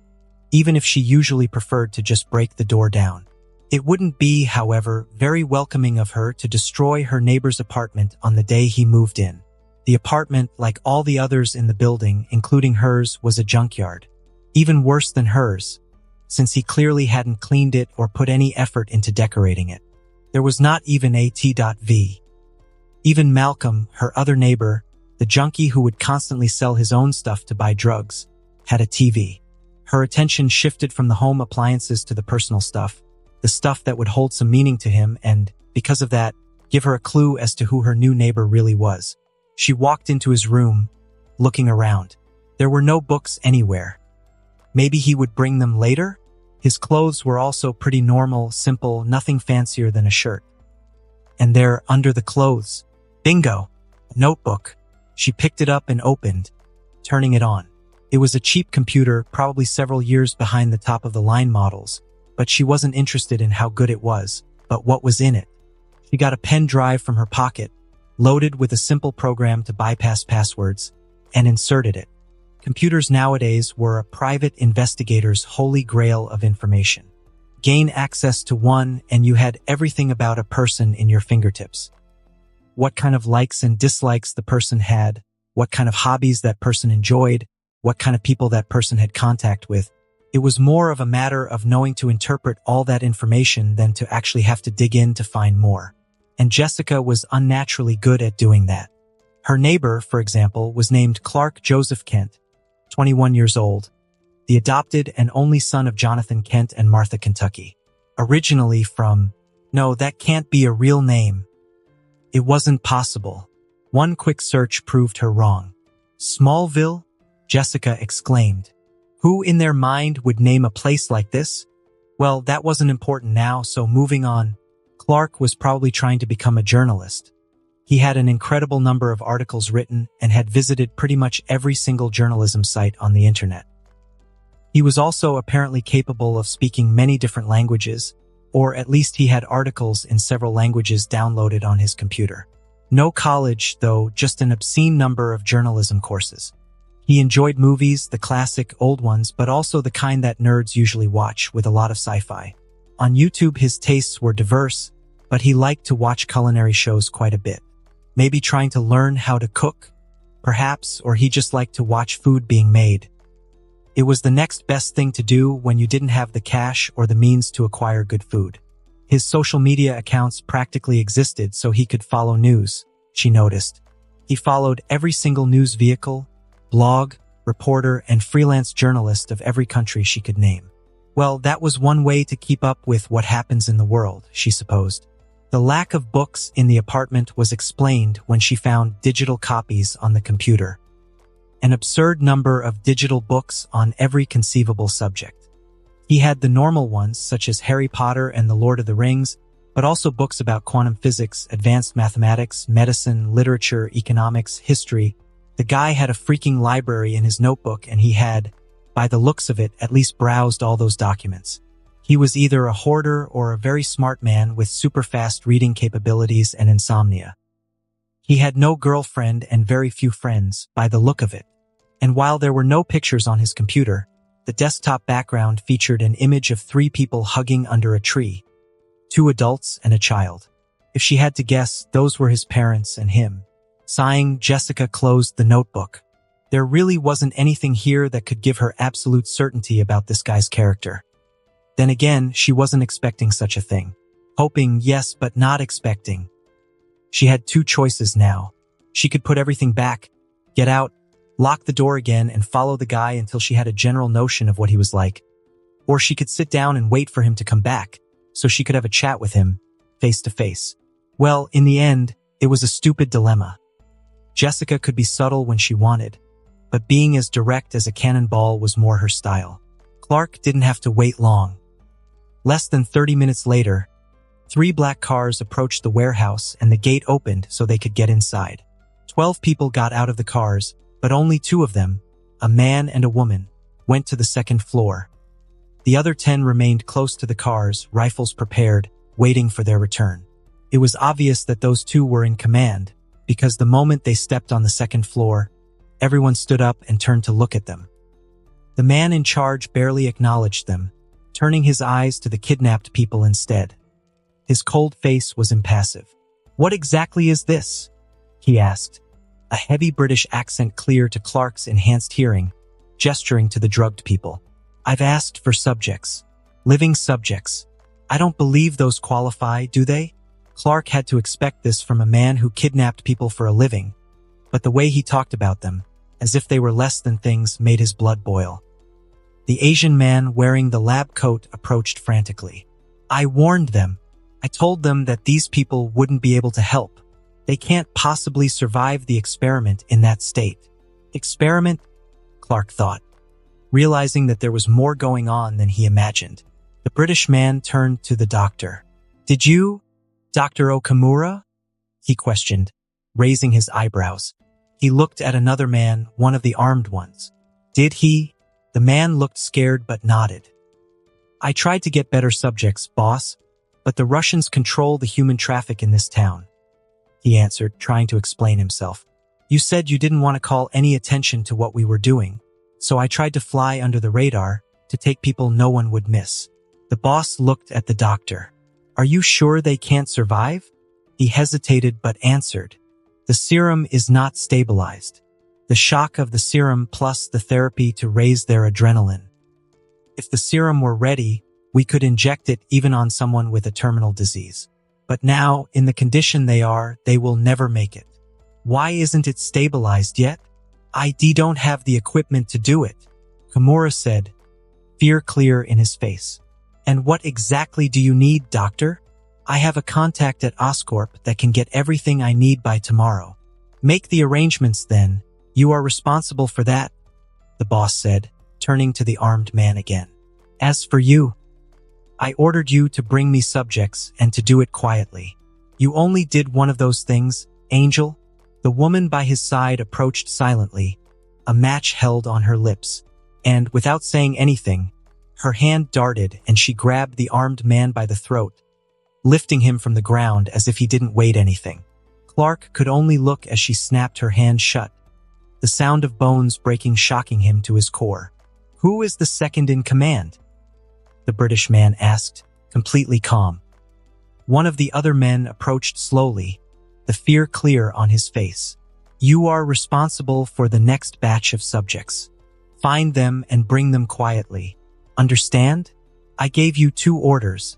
even if she usually preferred to just break the door down. It wouldn't be, however, very welcoming of her to destroy her neighbor's apartment on the day he moved in. The apartment, like all the others in the building, including hers, was a junkyard. Even worse than hers, since he clearly hadn't cleaned it or put any effort into decorating it. There was not even a T.V. Even Malcolm, her other neighbor, the junkie who would constantly sell his own stuff to buy drugs, had a TV. Her attention shifted from the home appliances to the personal stuff, the stuff that would hold some meaning to him and, because of that, give her a clue as to who her new neighbor really was. She walked into his room, looking around. There were no books anywhere. Maybe he would bring them later? His clothes were also pretty normal, simple, nothing fancier than a shirt. And there, under the clothes, bingo! A notebook. She picked it up and opened, turning it on. It was a cheap computer, probably several years behind the top-of-the-line models, but she wasn't interested in how good it was, but what was in it. She got a pen drive from her pocket, loaded with a simple program to bypass passwords, and inserted it. Computers nowadays were a private investigator's holy grail of information. Gain access to one, and you had everything about a person in your fingertips. What kind of likes and dislikes the person had, what kind of hobbies that person enjoyed, what kind of people that person had contact with. It was more of a matter of knowing to interpret all that information than to actually have to dig in to find more. And Jessica was unnaturally good at doing that. Her neighbor, for example, was named Clark Joseph Kent, 21 years old, the adopted and only son of Jonathan Kent and Martha Kentucky. Originally from, no, that can't be a real name. It wasn't possible. One quick search proved her wrong. Smallville? Jessica exclaimed. Who in their mind would name a place like this? Well, that wasn't important now, so moving on. Clark was probably trying to become a journalist. He had an incredible number of articles written and had visited pretty much every single journalism site on the internet. He was also apparently capable of speaking many different languages, or at least he had articles in several languages downloaded on his computer. No college, though, just an obscene number of journalism courses. He enjoyed movies, the classic, old ones, but also the kind that nerds usually watch, with a lot of sci-fi. On YouTube, his tastes were diverse, but he liked to watch culinary shows quite a bit. Maybe trying to learn how to cook, perhaps, or he just liked to watch food being made. It was the next best thing to do when you didn't have the cash or the means to acquire good food. His social media accounts practically existed so he could follow news, she noticed. He followed every single news vehicle, blog, reporter, and freelance journalist of every country she could name. Well, that was one way to keep up with what happens in the world, she supposed. The lack of books in the apartment was explained when she found digital copies on the computer. An absurd number of digital books on every conceivable subject. He had the normal ones, such as Harry Potter and The Lord of the Rings, but also books about quantum physics, advanced mathematics, medicine, literature, economics, history. The guy had a freaking library in his notebook, and he had, by the looks of it, at least browsed all those documents. He was either a hoarder or a very smart man with super fast reading capabilities and insomnia. He had no girlfriend and very few friends, by the look of it. And while there were no pictures on his computer, the desktop background featured an image of 3 people hugging under a tree, 2 adults and a child. If she had to guess, those were his parents and him. Sighing, Jessica closed the notebook. There really wasn't anything here that could give her absolute certainty about this guy's character. Then again, she wasn't expecting such a thing. Hoping, yes, but not expecting. She had two choices now. She could put everything back, get out, lock the door again, and follow the guy until she had a general notion of what he was like. Or she could sit down and wait for him to come back, so she could have a chat with him, face to face. Well, in the end, it was a stupid dilemma. Jessica could be subtle when she wanted, but being as direct as a cannonball was more her style. Clark didn't have to wait long. Less than 30 minutes later, 3 black cars approached the warehouse and the gate opened so they could get inside. 12 people got out of the cars, but only 2 of them, a man and a woman, went to the second floor. The other 10 remained close to the cars, rifles prepared, waiting for their return. It was obvious that those 2 were in command, because the moment they stepped on the second floor, everyone stood up and turned to look at them. The man in charge barely acknowledged them, turning his eyes to the kidnapped people instead. His cold face was impassive. "What exactly is this?" he asked, a heavy British accent clear to Clark's enhanced hearing, gesturing to the drugged people. "I've asked for subjects. Living subjects. I don't believe those qualify, do they?" Clark had to expect this from a man who kidnapped people for a living, but the way he talked about them, as if they were less than things, made his blood boil. The Asian man wearing the lab coat approached frantically. "I warned them. I told them that these people wouldn't be able to help. They can't possibly survive the experiment in that state." Experiment? Clark thought, realizing that there was more going on than he imagined. The British man turned to the doctor. "Did you, Dr. Okamura?" he questioned, raising his eyebrows. He looked at another man, one of the armed ones. "Did he?" The man looked scared but nodded. "I tried to get better subjects, boss, but the Russians control the human traffic in this town," he answered, trying to explain himself. "You said you didn't want to call any attention to what we were doing, so I tried to fly under the radar to take people no one would miss." The boss looked at the doctor. "Are you sure they can't survive?" He hesitated but answered, "The serum is not stabilized. The shock of the serum plus the therapy to raise their adrenaline. If the serum were ready, we could inject it even on someone with a terminal disease. But now, in the condition they are, they will never make it." "Why isn't it stabilized yet?" "I don't have the equipment to do it," Kimura said, fear clear in his face. "And what exactly do you need, doctor?" "I have a contact at Oscorp that can get everything I need by tomorrow." "Make the arrangements then. You are responsible for that," the boss said, turning to the armed man again. "As for you, I ordered you to bring me subjects and to do it quietly. You only did one of those things, Angel." The woman by his side approached silently, a match held on her lips, and, without saying anything, her hand darted and she grabbed the armed man by the throat, lifting him from the ground as if he didn't weigh anything. Clark could only look as she snapped her hand shut, the sound of bones breaking shocking him to his core. "Who is the second in command?" the British man asked, completely calm. One of the other men approached slowly, the fear clear on his face. "You are responsible for the next batch of subjects. Find them and bring them quietly. Understand? I gave you 2 orders.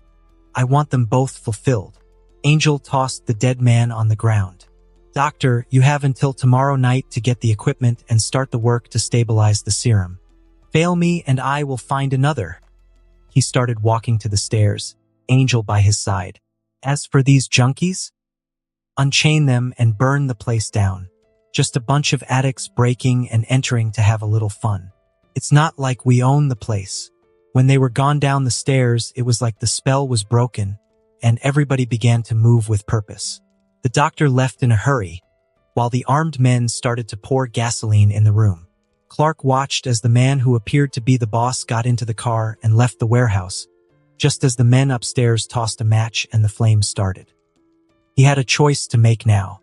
I want them both fulfilled." Angel tossed the dead man on the ground. "Doctor, you have until tomorrow night to get the equipment and start the work to stabilize the serum. Fail me and I will find another." He started walking to the stairs, Angel by his side. "As for these junkies, unchain them and burn the place down. Just a bunch of addicts breaking and entering to have a little fun. It's not like we own the place." When they were gone down the stairs, it was like the spell was broken, and everybody began to move with purpose. The doctor left in a hurry, while the armed men started to pour gasoline in the room. Clark watched as the man who appeared to be the boss got into the car and left the warehouse, just as the men upstairs tossed a match and the flames started. He had a choice to make now.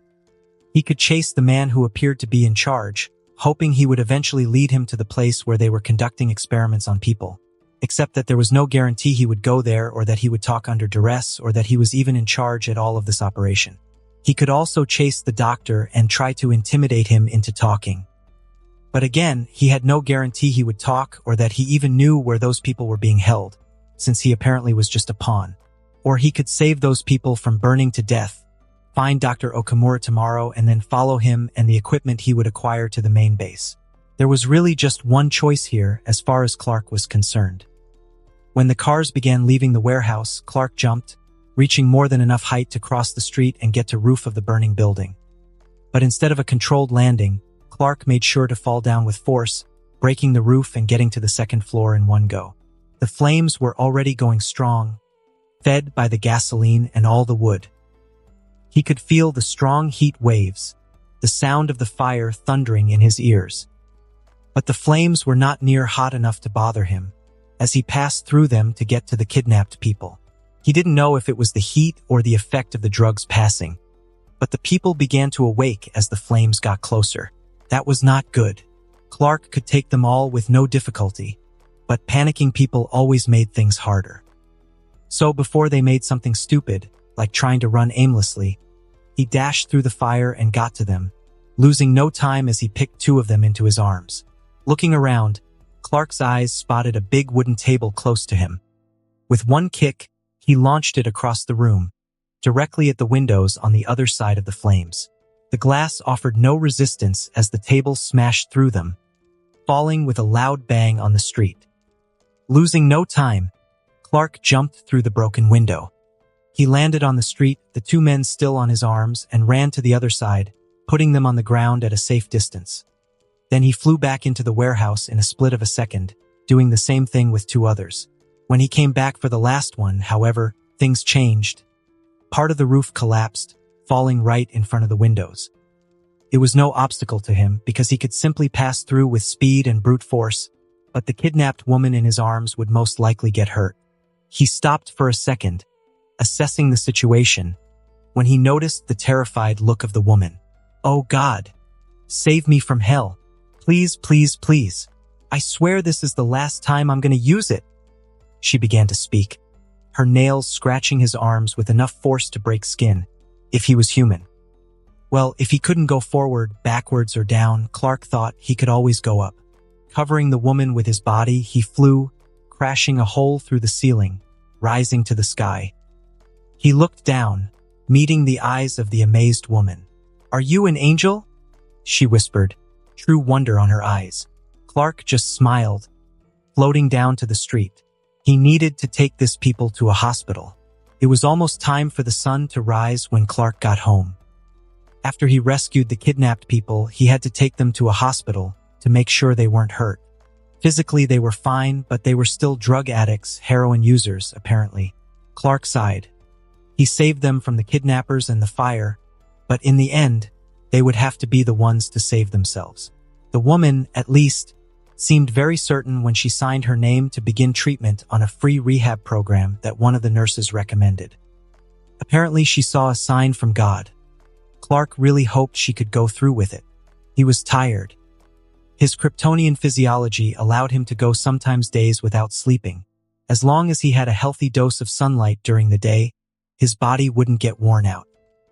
He could chase the man who appeared to be in charge, hoping he would eventually lead him to the place where they were conducting experiments on people. except that there was no guarantee he would go there or that he would talk under duress or that he was even in charge at all of this operation. He could also chase the doctor and try to intimidate him into talking. But again, he had no guarantee he would talk or that he even knew where those people were being held, since he apparently was just a pawn. Or he could save those people from burning to death, find Dr. Okamura tomorrow, and then follow him and the equipment he would acquire to the main base. There was really just one choice here as far as Clark was concerned. When the cars began leaving the warehouse, Clark jumped, reaching more than enough height to cross the street and get to roof of the burning building. But instead of a controlled landing, Clark made sure to fall down with force, breaking the roof and getting to the second floor in one go. The flames were already going strong, fed by the gasoline and all the wood. He could feel the strong heat waves, the sound of the fire thundering in his ears. But the flames were not near hot enough to bother him, as he passed through them to get to the kidnapped people. He didn't know if it was the heat or the effect of the drugs passing, but the people began to awake as the flames got closer. That was not good. Clark could take them all with no difficulty, but panicking people always made things harder. So before they made something stupid, like trying to run aimlessly, he dashed through the fire and got to them, losing no time as he picked two of them into his arms. Looking around, Clark's eyes spotted a big wooden table close to him. With one kick, he launched it across the room, directly at the windows on the other side of the flames. The glass offered no resistance as the table smashed through them, falling with a loud bang on the street. Losing no time, Clark jumped through the broken window. He landed on the street, the two men still on his arms, and ran to the other side, putting them on the ground at a safe distance. Then he flew back into the warehouse in a split of a second, doing the same thing with two others. When he came back for the last one, however, things changed. Part of the roof collapsed, falling right in front of the windows. It was no obstacle to him because he could simply pass through with speed and brute force, but the kidnapped woman in his arms would most likely get hurt. He stopped for a second, assessing the situation, when he noticed the terrified look of the woman. "Oh God, save me from hell. Please, please, please. I swear this is the last time I'm going to use it." She began to speak, her nails scratching his arms with enough force to break skin, if he was human. Well, if he couldn't go forward, backwards, or down, Clark thought he could always go up. Covering the woman with his body, he flew, crashing a hole through the ceiling, rising to the sky. He looked down, meeting the eyes of the amazed woman. "Are you an angel?" she whispered, true wonder on her eyes. Clark just smiled, floating down to the street. He needed to take this people to a hospital. It was almost time for the sun to rise when Clark got home. After he rescued the kidnapped people, he had to take them to a hospital to make sure they weren't hurt. Physically, they were fine, but they were still drug addicts, heroin users, apparently. Clark sighed. He saved them from the kidnappers and the fire, but in the end, they would have to be the ones to save themselves. The woman, at least, seemed very certain when she signed her name to begin treatment on a free rehab program that one of the nurses recommended. Apparently, she saw a sign from God. Clark really hoped she could go through with it. He was tired. His kryptonian physiology allowed him to go sometimes days without sleeping. As long as he had a healthy dose of sunlight during the day, his body wouldn't get worn out.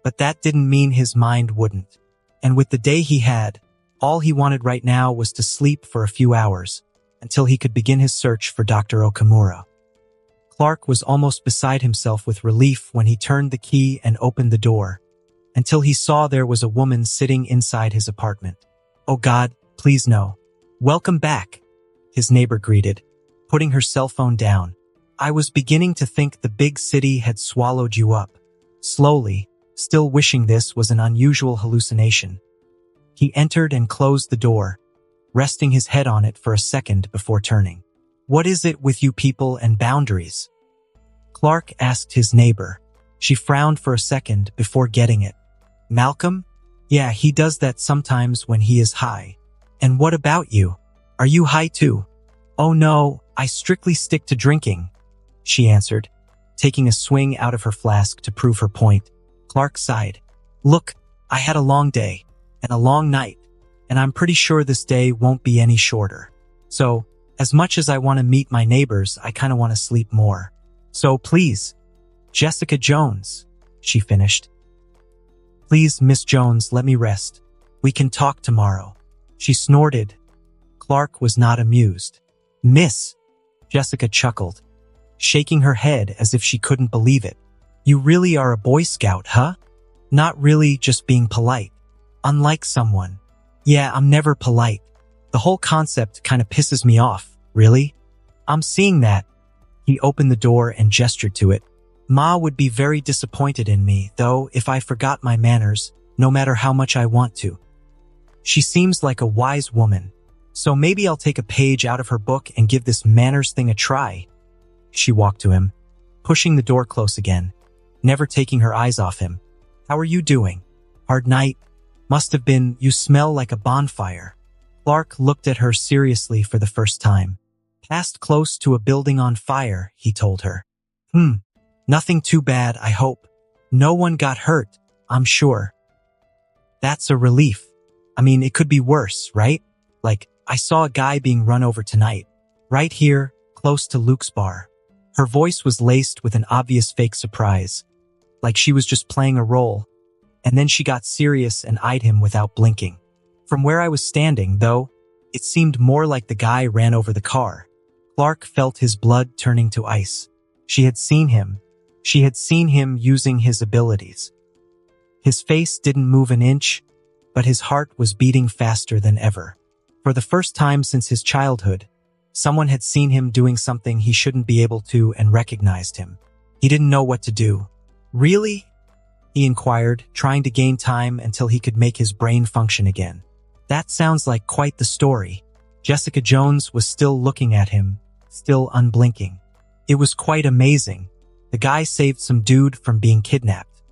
But that didn't mean his mind wouldn't. And with the day he had, all he wanted right now was to sleep for a few hours, until he could begin his search for Dr. Okamura. Clark was almost beside himself with relief when he turned the key and opened the door, until he saw there was a woman sitting inside his apartment. "Oh God, please no. Welcome back," his neighbor greeted, putting her cell phone down. "I was beginning to think the big city had swallowed you up." Slowly, still wishing this was an unusual hallucination, he entered and closed the door, resting his head on it for a second before turning. "What is it with you people and boundaries?" Clark asked his neighbor. She frowned for a second before getting it. "Malcolm? Yeah, he does that sometimes when he is high. And what about you? Are you high too?" "Oh no, I strictly stick to drinking," she answered, taking a swing out of her flask to prove her point. Clark sighed. "Look, I had a long day, and a long night, and I'm pretty sure this day won't be any shorter. So, As much as I want to meet my neighbors, I kind of want to sleep more. So please, Jessica Jones, she finished. Please, Miss Jones, let me rest. We can talk tomorrow. She snorted. Clark was not amused. Miss, Jessica chuckled, shaking her head as if she couldn't believe it. You really are a Boy Scout, huh? Not really, just being polite. Unlike someone. Yeah, I'm never polite. The whole concept kind of pisses me off, really. I'm seeing that. He opened the door and gestured to it. Ma would be very disappointed in me, though, if I forgot my manners, no matter how much I want to. She seems like a wise woman, so maybe I'll take a page out of her book and give this manners thing a try. She walked to him, pushing the door close again, never taking her eyes off him. How are you doing? Hard night? Must have been. You smell like a bonfire. Clark looked at her seriously for the first time. Passed close to a building on fire, he told her. Nothing too bad, I hope. No one got hurt, I'm sure. That's a relief. I mean, it could be worse, right? Like, I saw a guy being run over tonight. Right here, close to Luke's bar. Her voice was laced with an obvious fake surprise. Like she was just playing a role. And then she got serious and eyed him without blinking. From where I was standing, though, it seemed more like the guy ran over the car. Clark felt his blood turning to ice. She had seen him. She had seen him using his abilities. His face didn't move an inch, but his heart was beating faster than ever. For the first time since his childhood, someone had seen him doing something he shouldn't be able to and recognized him. He didn't know what to do. Really? He inquired, trying to gain time until he could make his brain function again. That sounds like quite the story. Jessica Jones was still looking at him, still unblinking. It was quite amazing. The guy saved some dude from being kidnapped.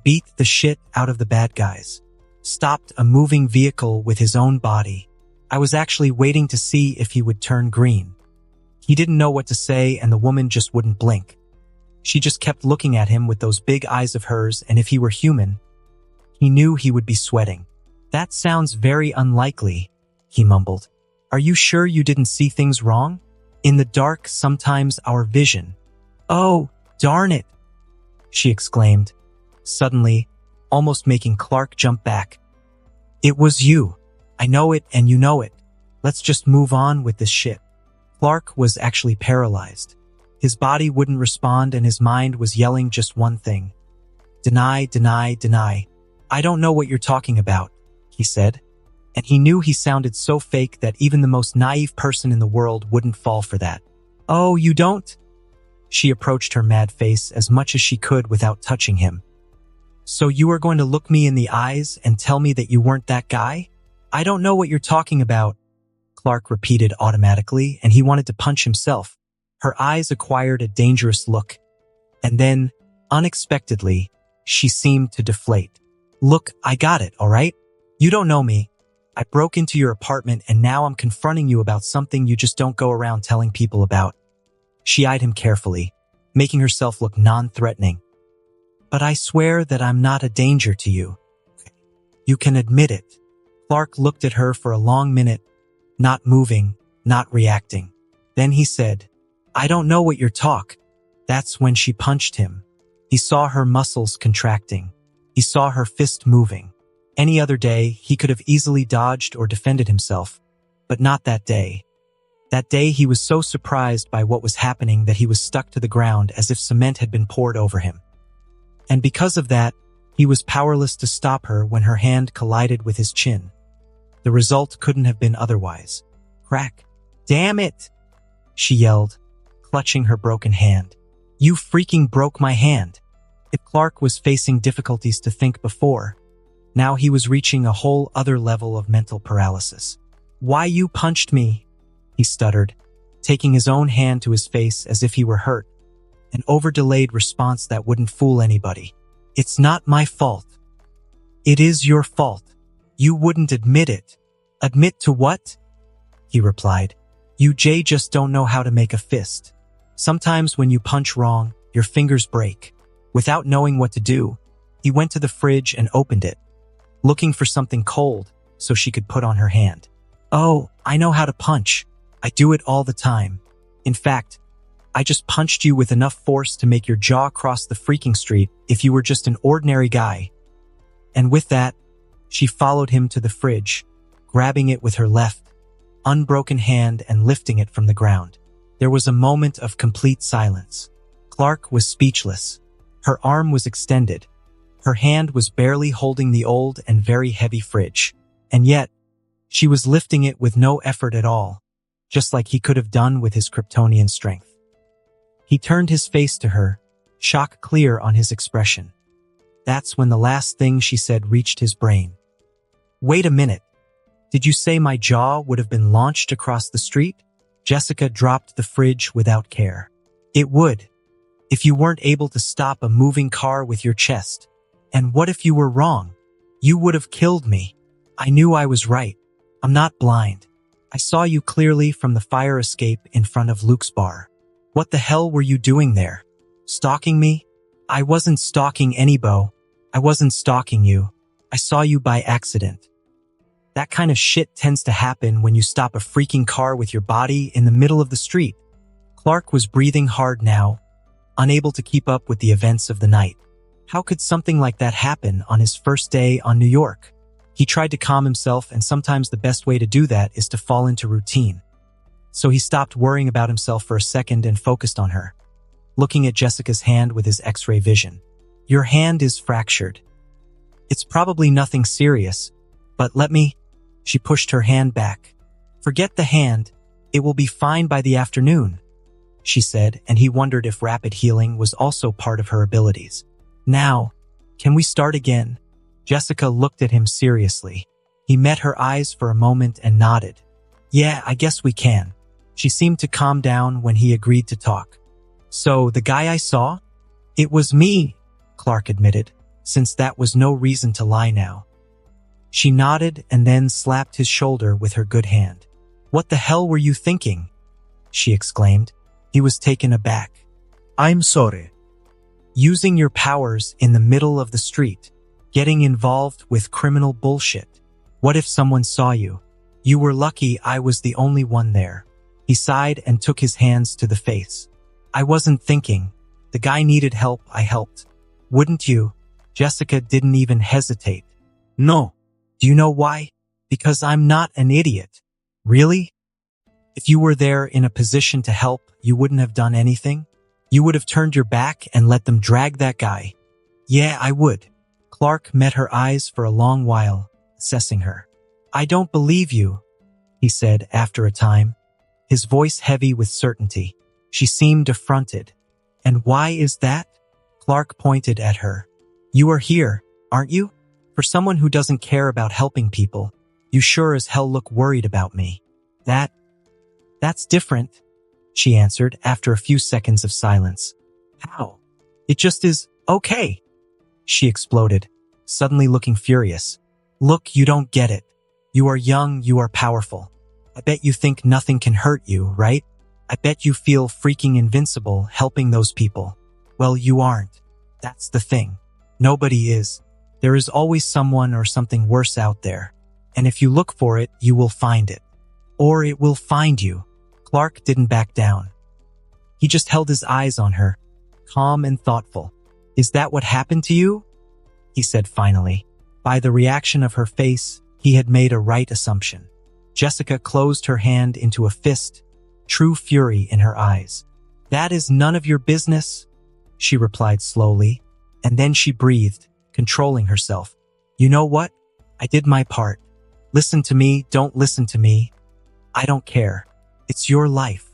Beat the shit out of the bad guys. Stopped a moving vehicle with his own body. I was actually waiting to see if he would turn green. He didn't know what to say, and the woman just wouldn't blink. She just kept looking at him with those big eyes of hers, and if he were human, he knew he would be sweating. That sounds very unlikely, he mumbled. Are you sure you didn't see things wrong? In the dark, sometimes our vision. Oh, darn it, she exclaimed, suddenly, almost making Clark jump back. It was you. I know it and you know it. Let's just move on with this shit. Clark was actually paralyzed. His body wouldn't respond and his mind was yelling just one thing. Deny, deny, deny. I don't know what you're talking about, he said. And he knew he sounded so fake that even the most naive person in the world wouldn't fall for that. Oh, you don't? She approached her mad face as much as she could without touching him. So you are going to look me in the eyes and tell me that you weren't that guy? I don't know what you're talking about, Clark repeated automatically, and he wanted to punch himself. Her eyes acquired a dangerous look. And then, unexpectedly, she seemed to deflate. Look, I got it, all right? You don't know me. I broke into your apartment and now I'm confronting you about something you just don't go around telling people about. She eyed him carefully, making herself look non-threatening. But I swear that I'm not a danger to you. You can admit it. Clark looked at her for a long minute, not moving, not reacting. Then he said, I don't know what you're talking. That's when she punched him. He saw her muscles contracting. He saw her fist moving. Any other day, he could have easily dodged or defended himself, but not that day. That day, he was so surprised by what was happening that he was stuck to the ground as if cement had been poured over him. And because of that, he was powerless to stop her when her hand collided with his chin. The result couldn't have been otherwise. Crack. Damn it! She yelled, clutching her broken hand. You freaking broke my hand. If Clark was facing difficulties to think before, now he was reaching a whole other level of mental paralysis. Why you punched me? He stuttered, taking his own hand to his face as if he were hurt. An over-delayed response that wouldn't fool anybody. It's not my fault. It is your fault. You wouldn't admit it. Admit to what? He replied. You just don't know how to make a fist. Sometimes when you punch wrong, your fingers break. Without knowing what to do, he went to the fridge and opened it, looking for something cold so she could put on her hand. Oh, I know how to punch. I do it all the time. In fact, I just punched you with enough force to make your jaw cross the freaking street if you were just an ordinary guy." And with that, she followed him to the fridge, grabbing it with her left, unbroken hand and lifting it from the ground. There was a moment of complete silence. Clark was speechless. Her arm was extended. Her hand was barely holding the old and very heavy fridge. And yet, she was lifting it with no effort at all, just like he could have done with his kryptonian strength. He turned his face to her, shock clear on his expression. That's when the last thing she said reached his brain. "Wait a minute. Did you say my jaw would have been launched across the street?" Jessica dropped the fridge without care. "It would, if you weren't able to stop a moving car with your chest. And what if you were wrong? You would have killed me. I knew I was right. I'm not blind. I saw you clearly from the fire escape in front of Luke's bar. What the hell were you doing there? Stalking me? I wasn't stalking anybody. I wasn't stalking you. I saw you by accident. That kind of shit tends to happen when you stop a freaking car with your body in the middle of the street." Clark was breathing hard now, unable to keep up with the events of the night. How could something like that happen on his first day on New York? He tried to calm himself, and sometimes the best way to do that is to fall into routine. So he stopped worrying about himself for a second and focused on her, looking at Jessica's hand with his X-ray vision. "Your hand is fractured. It's probably nothing serious, but let me..." She pushed her hand back. "Forget the hand. It will be fine by the afternoon," she said, and he wondered if rapid healing was also part of her abilities. "Now, can we start again?" Jessica looked at him seriously. He met her eyes for a moment and nodded. "Yeah, I guess we can." She seemed to calm down when he agreed to talk. "So, the guy I saw? It was me," Clark admitted, since that was no reason to lie now. She nodded and then slapped his shoulder with her good hand. "What the hell were you thinking?" she exclaimed. He was taken aback. I'm sorry. "Using your powers in the middle of the street. Getting involved with criminal bullshit. What if someone saw you? You were lucky I was the only one there." He sighed and took his hands to the face. "I wasn't thinking. The guy needed help, I helped. Wouldn't you?" Jessica didn't even hesitate. "No." "Do you know why? Because I'm not an idiot." "Really? If you were there in a position to help, you wouldn't have done anything? You would have turned your back and let them drag that guy?" "Yeah, I would." Clark met her eyes for a long while, assessing her. "I don't believe you," he said after a time, his voice heavy with certainty. She seemed affronted. "And why is that?" Clark pointed at her. "You are here, aren't you? For someone who doesn't care about helping people, you sure as hell look worried about me." That's different," she answered after a few seconds of silence. "How? It just is okay," she exploded, suddenly looking furious. "Look, you don't get it. You are young, you are powerful. I bet you think nothing can hurt you, right? I bet you feel freaking invincible helping those people. Well, you aren't. That's the thing. Nobody is. There is always someone or something worse out there. And if you look for it, you will find it. Or it will find you." Clark didn't back down. He just held his eyes on her, calm and thoughtful. "Is that what happened to you?" he said finally. By the reaction of her face, he had made a right assumption. Jessica closed her hand into a fist, true fury in her eyes. "That is none of your business," she replied slowly, and then she breathed, controlling herself. "You know what? I did my part. Listen to me, don't listen to me. I don't care. It's your life."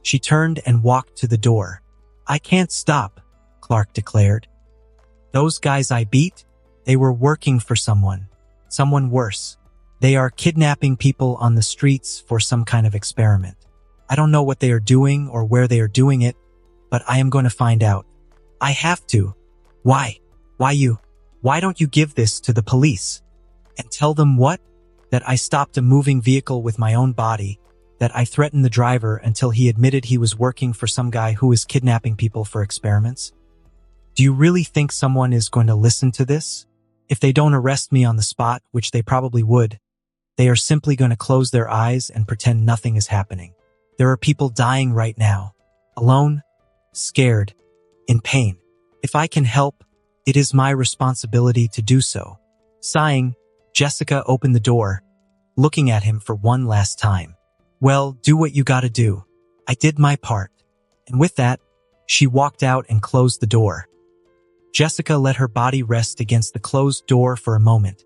She turned and walked to the door. "I can't stop," Clark declared. "Those guys I beat, they were working for someone worse. They are kidnapping people on the streets for some kind of experiment. I don't know what they are doing or where they are doing it, but I am going to find out. I have to. Why? Why you? Why don't you give this to the police? And tell them what? That I stopped a moving vehicle with my own body, that I threatened the driver until he admitted he was working for some guy who is kidnapping people for experiments? Do you really think someone is going to listen to this? If they don't arrest me on the spot, which they probably would, they are simply going to close their eyes and pretend nothing is happening. There are people dying right now. Alone, scared, in pain. If I can help, it is my responsibility to do so. Sighing, Jessica opened the door, looking at him for one last time. Well, do what you gotta do. I did my part. And with that, she walked out and closed the door. Jessica let her body rest against the closed door for a moment,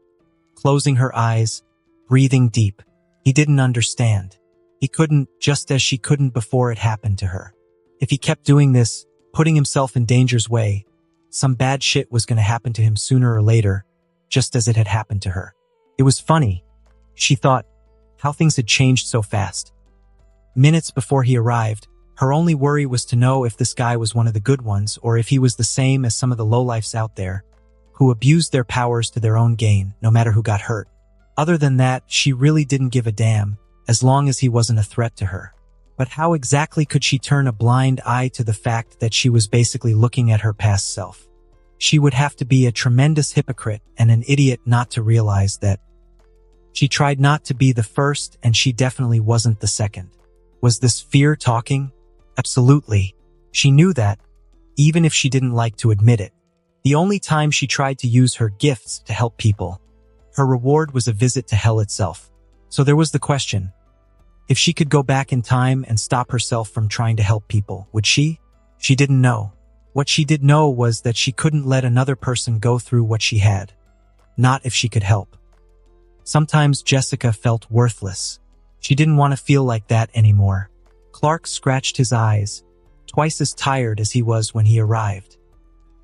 closing her eyes, breathing deep. He didn't understand. He couldn't, just as she couldn't before it happened to her. If he kept doing this, putting himself in danger's way, some bad shit was going to happen to him sooner or later, just as it had happened to her. It was funny. She thought, how things had changed so fast. Minutes before he arrived, her only worry was to know if this guy was one of the good ones or if he was the same as some of the lowlifes out there, who abused their powers to their own gain, no matter who got hurt. Other than that, she really didn't give a damn, as long as he wasn't a threat to her. But how exactly could she turn a blind eye to the fact that she was basically looking at her past self? She would have to be a tremendous hypocrite and an idiot not to realize that. She tried not to be the first, and she definitely wasn't the second. Was this fear talking? Absolutely. She knew that, even if she didn't like to admit it. The only time she tried to use her gifts to help people, her reward was a visit to hell itself. So there was the question. If she could go back in time and stop herself from trying to help people, would she? She didn't know. What she did know was that she couldn't let another person go through what she had. Not if she could help. Sometimes Jessica felt worthless. She didn't want to feel like that anymore. Clark scratched his eyes, twice as tired as he was when he arrived.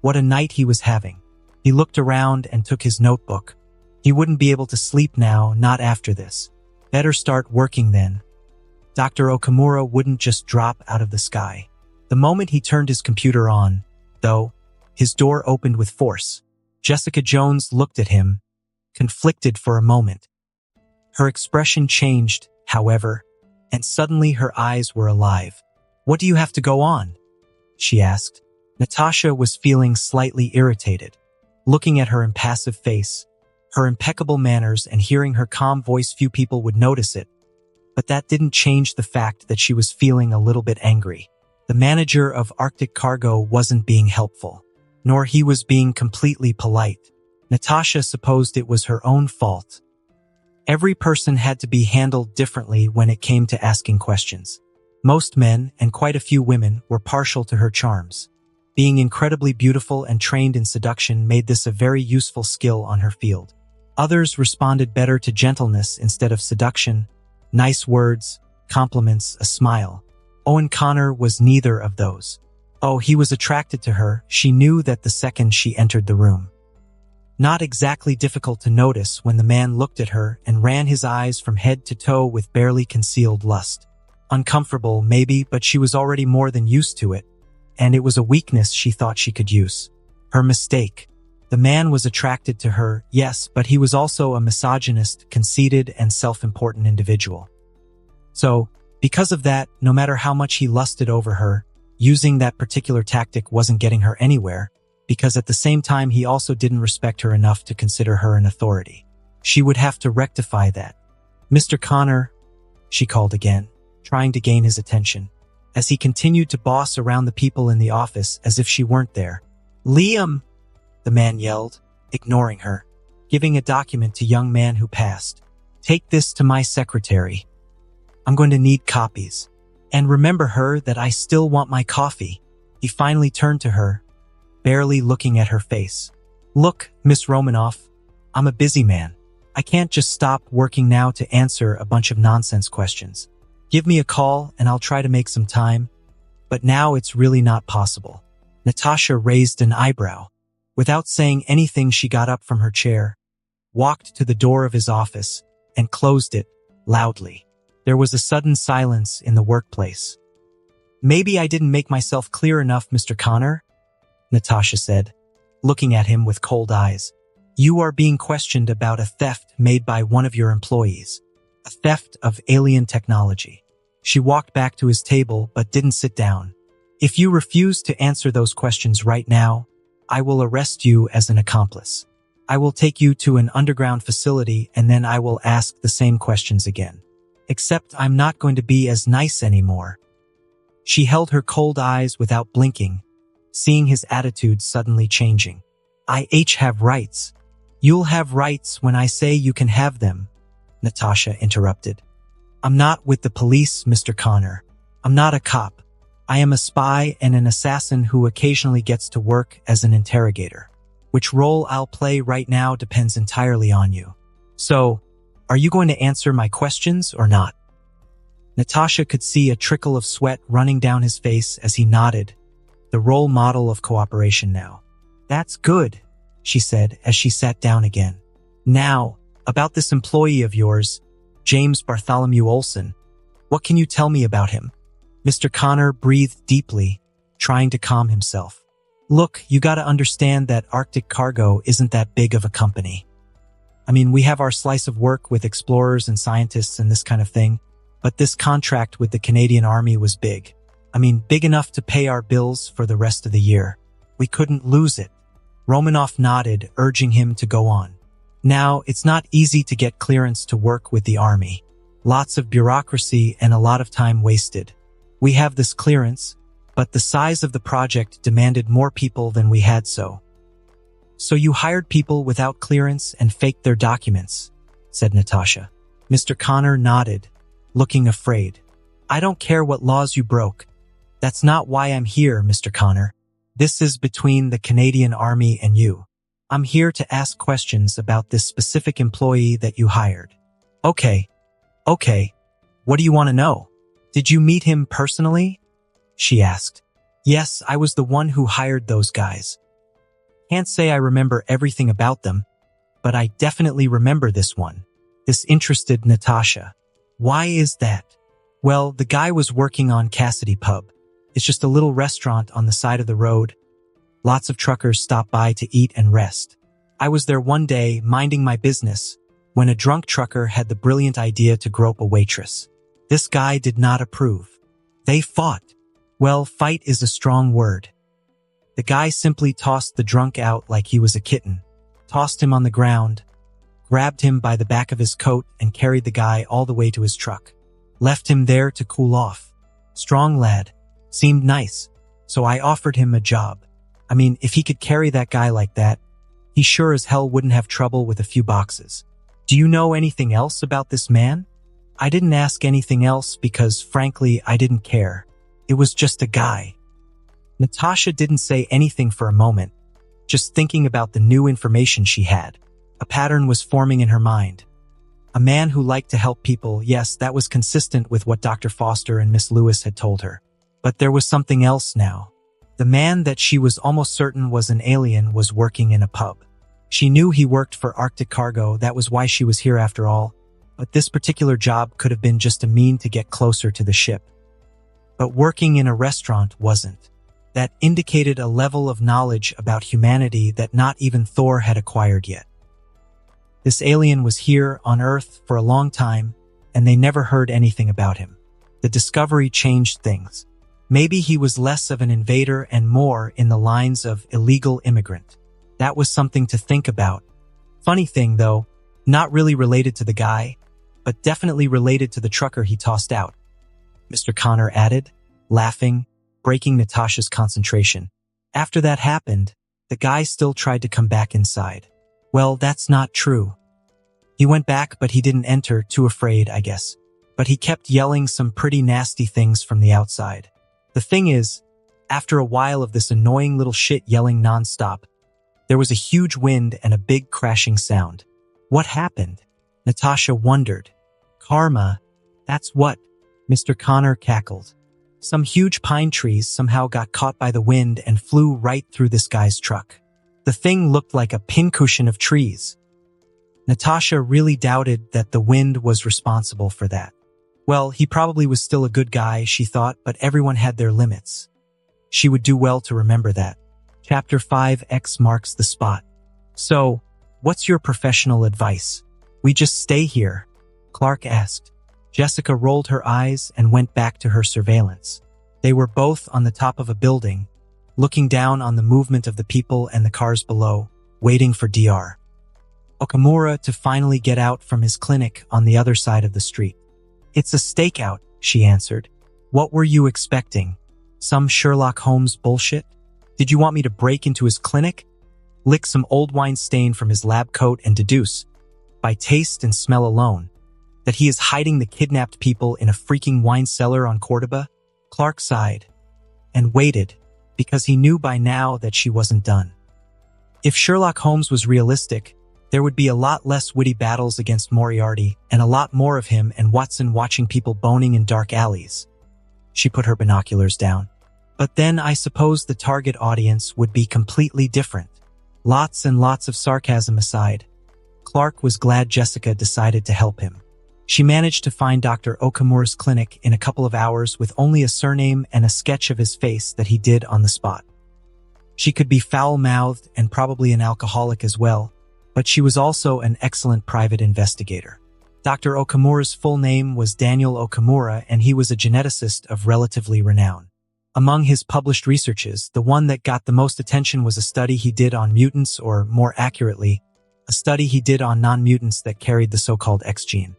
What a night he was having. He looked around and took his notebook. He wouldn't be able to sleep now, not after this. Better start working then. Dr. Okamura wouldn't just drop out of the sky. The moment he turned his computer on, though, his door opened with force. Jessica Jones looked at him, conflicted for a moment. Her expression changed, however, and suddenly her eyes were alive. What do you have to go on? She asked. Natasha was feeling slightly irritated. Looking at her impassive face, her impeccable manners, and hearing her calm voice, few people would notice it. But that didn't change the fact that she was feeling a little bit angry. The manager of Arctic Cargo wasn't being helpful, nor he was being completely polite. Natasha supposed it was her own fault. Every person had to be handled differently when it came to asking questions. Most men, and quite a few women, were partial to her charms. Being incredibly beautiful and trained in seduction made this a very useful skill on her field. Others responded better to gentleness instead of seduction, nice words, compliments, a smile. Owen Connor was neither of those. Oh, he was attracted to her. She knew that the second she entered the room. Not exactly difficult to notice when the man looked at her and ran his eyes from head to toe with barely concealed lust. Uncomfortable, maybe, but she was already more than used to it, and it was a weakness she thought she could use. Her mistake. The man was attracted to her, yes, but he was also a misogynist, conceited, and self-important individual. So, because of that, no matter how much he lusted over her, using that particular tactic wasn't getting her anywhere, because at the same time he also didn't respect her enough to consider her an authority. She would have to rectify that. Mr. Connor, she called again, trying to gain his attention, as he continued to boss around the people in the office as if she weren't there. Liam! The man yelled, ignoring her, giving a document to young man who passed. Take this to my secretary. I'm going to need copies. And remember her that I still want my coffee. He finally turned to her, barely looking at her face. Look, Miss Romanoff, I'm a busy man. I can't just stop working now to answer a bunch of nonsense questions. Give me a call and I'll try to make some time, but now it's really not possible. Natasha raised an eyebrow. Without saying anything, she got up from her chair, walked to the door of his office, and closed it loudly. There was a sudden silence in the workplace. Maybe I didn't make myself clear enough, Mr. Connor, Natasha said, looking at him with cold eyes. You are being questioned about a theft made by one of your employees. A theft of alien technology. She walked back to his table but didn't sit down. If you refuse to answer those questions right now, I will arrest you as an accomplice. I will take you to an underground facility and then I will ask the same questions again. Except I'm not going to be as nice anymore. She held her cold eyes without blinking, seeing his attitude suddenly changing. I have rights. You'll have rights when I say you can have them, Natasha interrupted. I'm not with the police, Mr. Connor. I'm not a cop. I am a spy and an assassin who occasionally gets to work as an interrogator. Which role I'll play right now depends entirely on you. So, are you going to answer my questions or not? Natasha could see a trickle of sweat running down his face as he nodded, the role model of cooperation now. That's good, she said as she sat down again. Now, about this employee of yours, James Bartholomew Olson. What can you tell me about him? Mr. Connor breathed deeply, trying to calm himself. Look, you gotta understand that Arctic Cargo isn't that big of a company. I mean, we have our slice of work with explorers and scientists and this kind of thing, but this contract with the Canadian Army was big. I mean, big enough to pay our bills for the rest of the year. We couldn't lose it. Romanoff nodded, urging him to go on. Now, it's not easy to get clearance to work with the Army. Lots of bureaucracy and a lot of time wasted. We have this clearance, but the size of the project demanded more people than we had so. So you hired people without clearance and faked their documents, said Natasha. Mr. Connor nodded, looking afraid. I don't care what laws you broke. That's not why I'm here, Mr. Connor. This is between the Canadian Army and you. I'm here to ask questions about this specific employee that you hired. Okay. What do you want to know? Did you meet him personally? She asked. Yes, I was the one who hired those guys. Can't say I remember everything about them, but I definitely remember this one. This interested Natasha. Why is that? Well, the guy was working on Cassidy Pub. It's just a little restaurant on the side of the road. Lots of truckers stop by to eat and rest. I was there one day, minding my business, when a drunk trucker had the brilliant idea to grope a waitress. This guy did not approve. They fought. Well, fight is a strong word. The guy simply tossed the drunk out like he was a kitten, tossed him on the ground, grabbed him by the back of his coat and carried the guy all the way to his truck. Left him there to cool off. Strong lad. Seemed nice. So I offered him a job. I mean, if he could carry that guy like that, he sure as hell wouldn't have trouble with a few boxes. Do you know anything else about this man? I didn't ask anything else because, frankly, I didn't care. It was just a guy. Natasha didn't say anything for a moment, just thinking about the new information she had. A pattern was forming in her mind. A man who liked to help people, yes, that was consistent with what Dr. Foster and Miss Lewis had told her. But there was something else now. The man that she was almost certain was an alien was working in a pub. She knew he worked for Arctic Cargo, that was why she was here after all, but this particular job could have been just a mean to get closer to the ship. But working in a restaurant wasn't. That indicated a level of knowledge about humanity that not even Thor had acquired yet. This alien was here on Earth for a long time, and they never heard anything about him. The discovery changed things. Maybe he was less of an invader and more in the lines of illegal immigrant. That was something to think about. Funny thing, though, not really related to the guy, but definitely related to the trucker he tossed out. Mr. Connor added, laughing, breaking Natasha's concentration. After that happened, the guy still tried to come back inside. Well, that's not true. He went back, but he didn't enter, too afraid, I guess. But he kept yelling some pretty nasty things from the outside. The thing is, after a while of this annoying little shit yelling nonstop, there was a huge wind and a big crashing sound. What happened? Natasha wondered. Karma, that's what, Mr. Connor cackled. Some huge pine trees somehow got caught by the wind and flew right through this guy's truck. The thing looked like a pincushion of trees. Natasha really doubted that the wind was responsible for that. Well, he probably was still a good guy, she thought, but everyone had their limits. She would do well to remember that. Chapter 5X marks the spot. So, what's your professional advice? We just stay here? Clark asked. Jessica rolled her eyes and went back to her surveillance. They were both on the top of a building, looking down on the movement of the people and the cars below, waiting for Dr. Okamura to finally get out from his clinic on the other side of the street. It's a stakeout, she answered. What were you expecting? Some Sherlock Holmes bullshit? Did you want me to break into his clinic? Lick some old wine stain from his lab coat and deduce, by taste and smell alone, that he is hiding the kidnapped people in a freaking wine cellar on Cordoba? Clark sighed and waited, because he knew by now that she wasn't done. If Sherlock Holmes was realistic, there would be a lot less witty battles against Moriarty and a lot more of him and Watson watching people boning in dark alleys. She put her binoculars down. But then I suppose the target audience would be completely different. Lots and lots of sarcasm aside, Clark was glad Jessica decided to help him. She managed to find Dr. Okamura's clinic in a couple of hours with only a surname and a sketch of his face that he did on the spot. She could be foul-mouthed and probably an alcoholic as well, but she was also an excellent private investigator. Dr. Okamura's full name was Daniel Okamura, and he was a geneticist of relatively renown. Among his published researches, the one that got the most attention was a study he did on mutants, or more accurately, a study he did on non-mutants that carried the so-called X gene.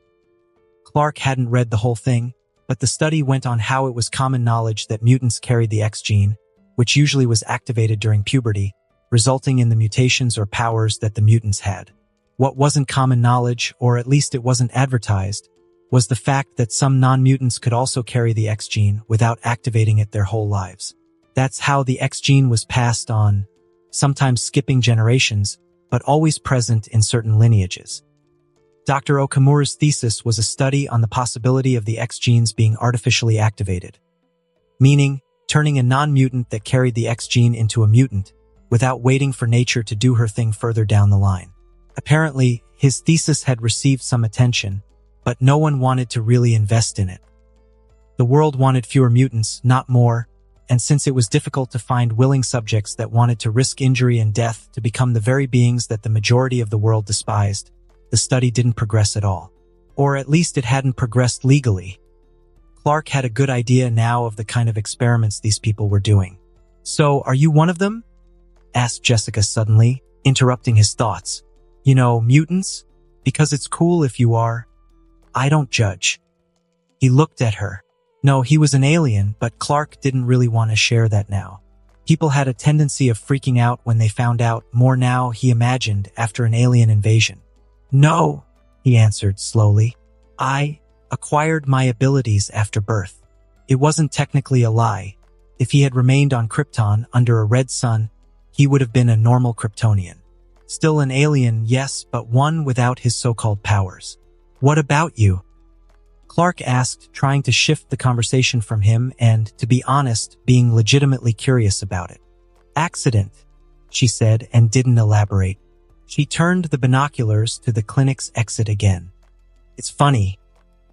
Clark hadn't read the whole thing, but the study went on how it was common knowledge that mutants carried the X gene, which usually was activated during puberty, resulting in the mutations or powers that the mutants had. What wasn't common knowledge, or at least it wasn't advertised, was the fact that some non-mutants could also carry the X gene without activating it their whole lives. That's how the X gene was passed on, sometimes skipping generations, but always present in certain lineages. Dr. Okamura's thesis was a study on the possibility of the X genes being artificially activated, meaning turning a non-mutant that carried the X gene into a mutant without waiting for nature to do her thing further down the line. Apparently, his thesis had received some attention, but no one wanted to really invest in it. The world wanted fewer mutants, not more, and since it was difficult to find willing subjects that wanted to risk injury and death to become the very beings that the majority of the world despised, the study didn't progress at all. Or at least it hadn't progressed legally. Clark had a good idea now of the kind of experiments these people were doing. "So, are you one of them?" asked Jessica suddenly, interrupting his thoughts. "You know, mutants? Because it's cool if you are. I don't judge." He looked at her. No, he was an alien, but Clark didn't really want to share that now. People had a tendency of freaking out when they found out more now, he imagined, after an alien invasion. "No," he answered slowly. "I acquired my abilities after birth." It wasn't technically a lie. If he had remained on Krypton under a red sun, he would have been a normal Kryptonian. Still an alien, yes, but one without his so-called powers. "What about you?" Clark asked, trying to shift the conversation from him and, to be honest, being legitimately curious about it. "Accident," she said, and didn't elaborate. She turned the binoculars to the clinic's exit again. "It's funny,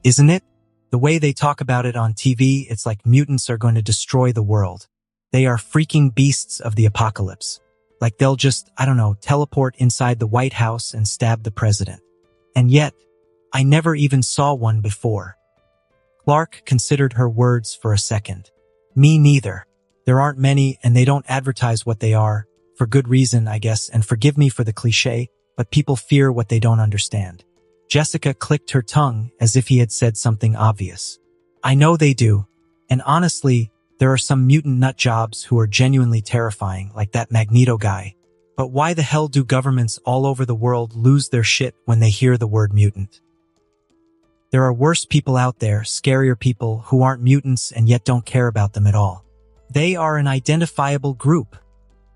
isn't it? The way they talk about it on TV, it's like mutants are going to destroy the world. They are freaking beasts of the apocalypse. Like they'll just, teleport inside the White House and stab the president. And yet, I never even saw one before." Clark considered her words for a second. "Me neither. There aren't many, and they don't advertise what they are, for good reason, I guess, and forgive me for the cliché, but people fear what they don't understand." Jessica clicked her tongue as if he had said something obvious. "I know they do, and honestly, there are some mutant nut jobs who are genuinely terrifying, like that Magneto guy. But why the hell do governments all over the world lose their shit when they hear the word mutant? There are worse people out there, scarier people who aren't mutants and yet don't care about them at all. They are an identifiable group,"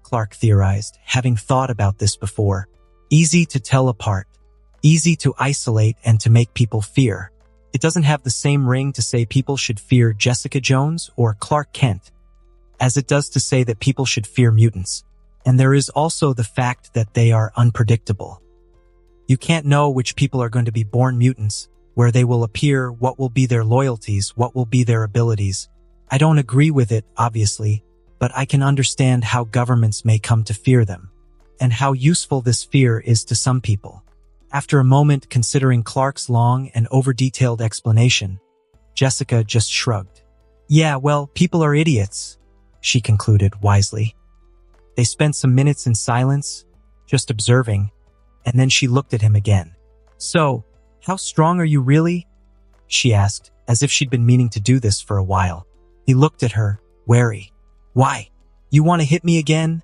Clark theorized, having thought about this before. "Easy to tell apart, easy to isolate and to make people fear. It doesn't have the same ring to say people should fear Jessica Jones or Clark Kent, as it does to say that people should fear mutants. And there is also the fact that they are unpredictable. You can't know which people are going to be born mutants, where they will appear, what will be their loyalties, what will be their abilities. I don't agree with it, obviously, but I can understand how governments may come to fear them, and how useful this fear is to some people." After a moment considering Clark's long and over-detailed explanation, Jessica just shrugged. "Yeah, well, people are idiots," she concluded wisely. They spent some minutes in silence, just observing, and then she looked at him again. "So, how strong are you really?" she asked, as if she'd been meaning to do this for a while. He looked at her, wary. "Why? You want to hit me again?"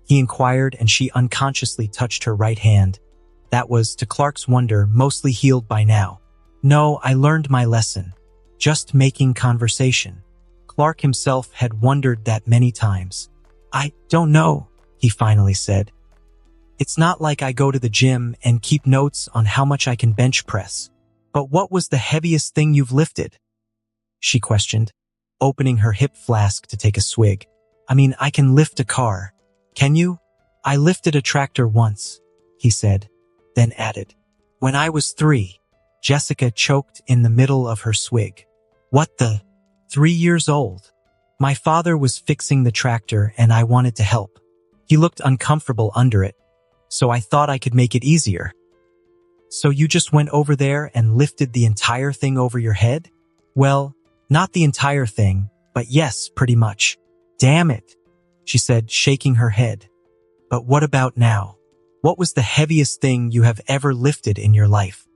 he inquired, and she unconsciously touched her right hand. That was, to Clark's wonder, mostly healed by now. "No, I learned my lesson. Just making conversation." Clark himself had wondered that many times. "I don't know," he finally said. "It's not like I go to the gym and keep notes on how much I can bench press. But what was the heaviest thing you've lifted?" she questioned, opening her hip flask to take a swig. "I mean, I can lift a car. Can you?" "I lifted a tractor once," he said, then added, "When I was 3. Jessica choked in the middle of her swig. "What the? 3 years old?" "My father was fixing the tractor and I wanted to help. He looked uncomfortable under it, so I thought I could make it easier." "So you just went over there and lifted the entire thing over your head?" "Well, not the entire thing, but yes, pretty much." "Damn it," she said, shaking her head. "But what about now? What was the heaviest thing you have ever lifted in your life?"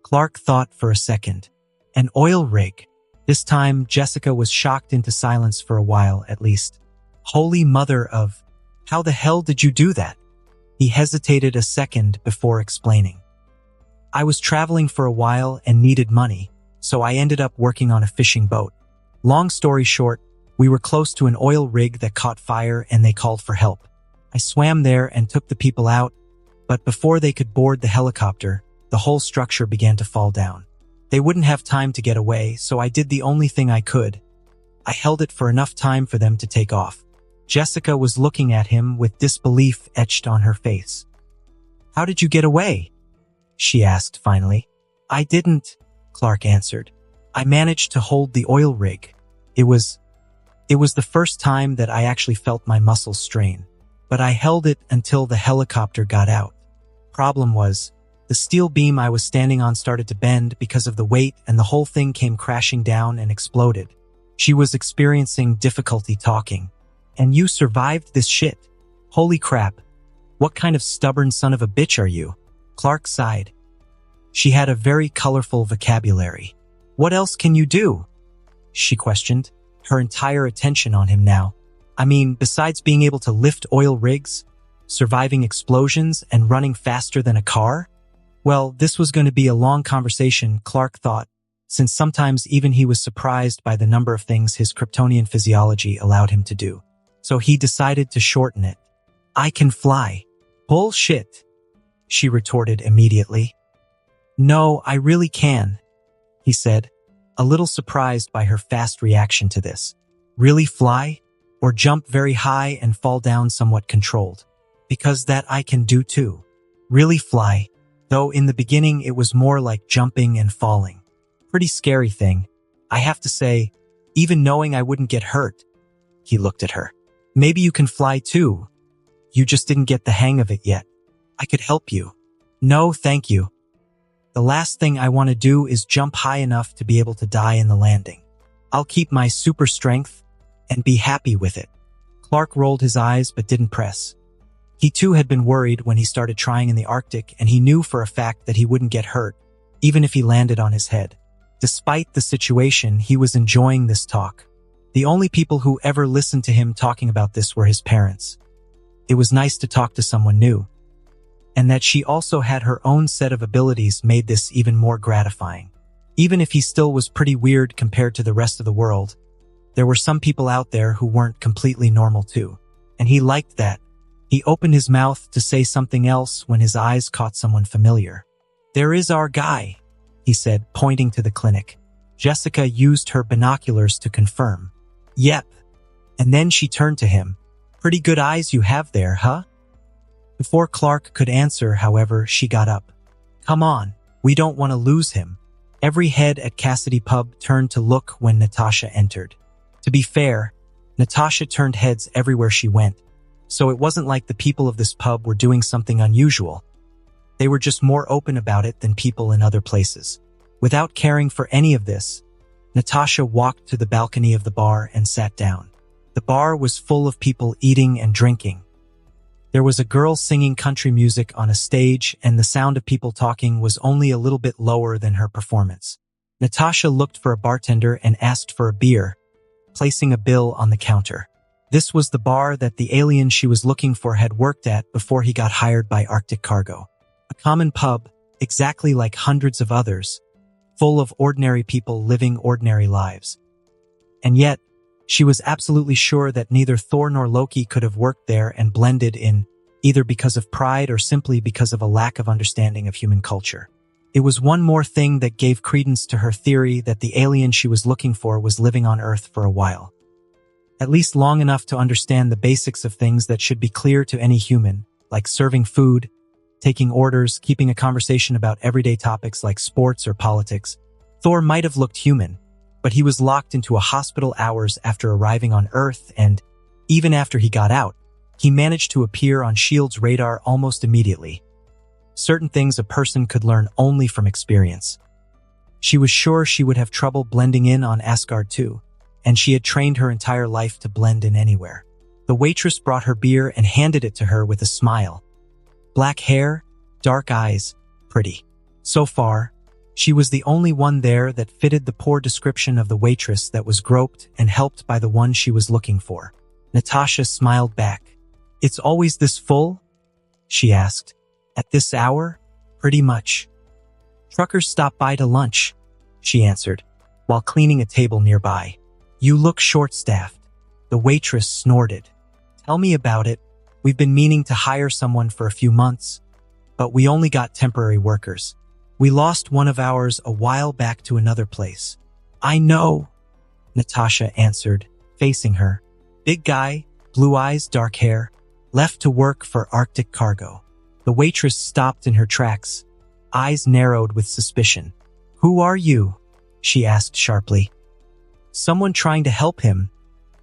Clark thought for a second. "An oil rig." This time, Jessica was shocked into silence for a while, at least. "Holy mother of... How the hell did you do that?" He hesitated a second before explaining. "I was traveling for a while and needed money, so I ended up working on a fishing boat. Long story short, we were close to an oil rig that caught fire and they called for help. I swam there and took the people out, but before they could board the helicopter, the whole structure began to fall down. They wouldn't have time to get away, so I did the only thing I could. I held it for enough time for them to take off." Jessica was looking at him with disbelief etched on her face. "How did you get away?" she asked finally. "I didn't," Clark answered. "I managed to hold the oil rig. It was the first time that I actually felt my muscles strain, but I held it until the helicopter got out. Problem was, the steel beam I was standing on started to bend because of the weight and the whole thing came crashing down and exploded." She was experiencing difficulty talking. "And you survived this shit? Holy crap. What kind of stubborn son of a bitch are you?" Clark sighed. She had a very colorful vocabulary. "What else can you do?" she questioned, her entire attention on him now. "I mean, besides being able to lift oil rigs, surviving explosions, and running faster than a car?" Well, this was going to be a long conversation, Clark thought, since sometimes even he was surprised by the number of things his kryptonian physiology allowed him to do. So he decided to shorten it. "I can fly." "Bullshit," she retorted immediately. "No, I really can," he said, a little surprised by her fast reaction to this. "Really fly? Or jump very high and fall down somewhat controlled?" "Because that I can do too. Really fly. Though in the beginning it was more like jumping and falling. Pretty scary thing. I have to say, even knowing I wouldn't get hurt." He looked at her. "Maybe you can fly too. You just didn't get the hang of it yet. I could help you." "No, thank you. The last thing I want to do is jump high enough to be able to die in the landing. I'll keep my super strength and be happy with it." Clark rolled his eyes but didn't press. He too had been worried when he started trying in the Arctic, and he knew for a fact that he wouldn't get hurt, even if he landed on his head. Despite the situation, he was enjoying this talk. The only people who ever listened to him talking about this were his parents. It was nice to talk to someone new. And that she also had her own set of abilities made this even more gratifying. Even if he still was pretty weird compared to the rest of the world, there were some people out there who weren't completely normal too. And he liked that. He opened his mouth to say something else when his eyes caught someone familiar. "There is our guy," he said, pointing to the clinic. Jessica used her binoculars to confirm. "Yep." And then she turned to him. "Pretty good eyes you have there, huh?" Before Clark could answer, however, she got up. "Come on, we don't want to lose him." Every head at Cassidy Pub turned to look when Natasha entered. To be fair, Natasha turned heads everywhere she went, so it wasn't like the people of this pub were doing something unusual. They were just more open about it than people in other places. Without caring for any of this, Natasha walked to the balcony of the bar and sat down. The bar was full of people eating and drinking. There was a girl singing country music on a stage, and the sound of people talking was only a little bit lower than her performance. Natasha looked for a bartender and asked for a beer, placing a bill on the counter. This was the bar that the alien she was looking for had worked at before he got hired by Arctic Cargo. A common pub, exactly like hundreds of others, full of ordinary people living ordinary lives. And yet, she was absolutely sure that neither Thor nor Loki could have worked there and blended in, either because of pride or simply because of a lack of understanding of human culture. It was one more thing that gave credence to her theory that the alien she was looking for was living on Earth for a while. At least long enough to understand the basics of things that should be clear to any human, like serving food, taking orders, keeping a conversation about everyday topics like sports or politics. Thor might have looked human, but he was locked into a hospital hours after arriving on Earth, and even after he got out, he managed to appear on S.H.I.E.L.D.'s radar almost immediately. Certain things a person could learn only from experience. She was sure she would have trouble blending in on Asgard too, and she had trained her entire life to blend in anywhere. The waitress brought her beer and handed it to her with a smile. Black hair, dark eyes, pretty. So far, she was the only one there that fitted the poor description of the waitress that was groped and helped by the one she was looking for. Natasha smiled back. "It's always this full?" she asked. "At this hour? Pretty much." "Truckers stop by to lunch," she answered, while cleaning a table nearby. "You look short-staffed." The waitress snorted. "Tell me about it. We've been meaning to hire someone for a few months, but we only got temporary workers. We lost one of ours a while back to another place." "I know," Natasha answered, facing her. Big guy, blue eyes, dark hair, left to work for Arctic Cargo. The waitress stopped in her tracks, eyes narrowed with suspicion. "Who are you?" she asked sharply. "Someone trying to help him,"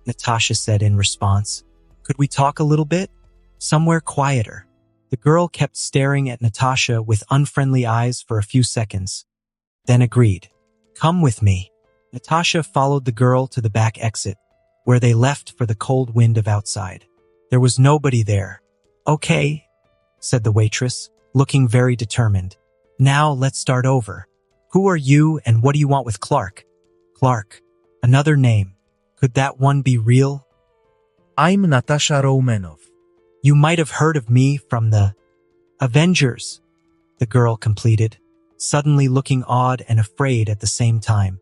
Natasha said in response. "Could we talk a little bit? Somewhere quieter." The girl kept staring at Natasha with unfriendly eyes for a few seconds, then agreed. "Come with me." Natasha followed the girl to the back exit, where they left for the cold wind of outside. There was nobody there. "Okay," said the waitress, looking very determined. "Now let's start over. Who are you and what do you want with Clark?" "Clark. Another name. Could that one be real?" I'm Natasha Romanov. "You might have heard of me from the Avengers," the girl completed, suddenly looking odd and afraid at the same time.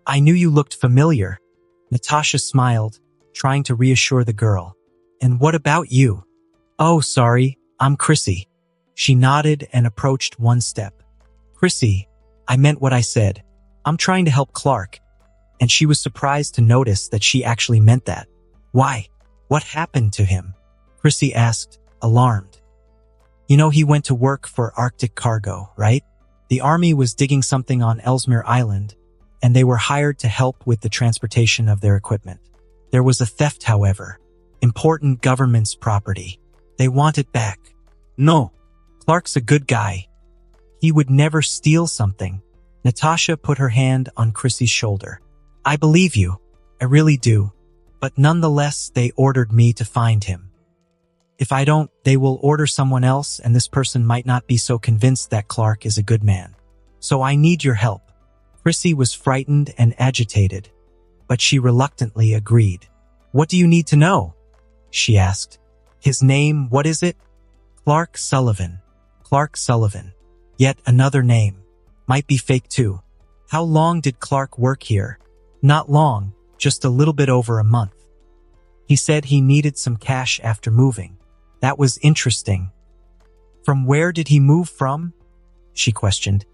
"I knew you looked familiar." Natasha smiled, trying to reassure the girl. "And what about you?" "Oh, sorry, I'm Chrissy." She nodded and approached one step. "Chrissy, I meant what I said. I'm trying to help Clark." And she was surprised to notice that she actually meant that. "Why? What happened to him?" Chrissy asked, alarmed. "You know he went to work for Arctic Cargo, right? The army was digging something on Ellesmere Island, and they were hired to help with the transportation of their equipment. There was a theft, however. Important government's property. They want it back." "No. Clark's a good guy. He would never steal something." Natasha put her hand on Chrissy's shoulder. "I believe you. I really do. But nonetheless, they ordered me to find him. If I don't, they will order someone else, and this person might not be so convinced that Clark is a good man. So I need your help." Chrissy was frightened and agitated, but she reluctantly agreed. "What do you need to know?" she asked. "His name, what is it?" "Clark Sullivan." "Clark Sullivan. Yet another name. Might be fake too. How long did Clark work here?" "Not long, just a little bit over a month. He said he needed some cash after moving." "That was interesting." "From where did he move from?" she questioned.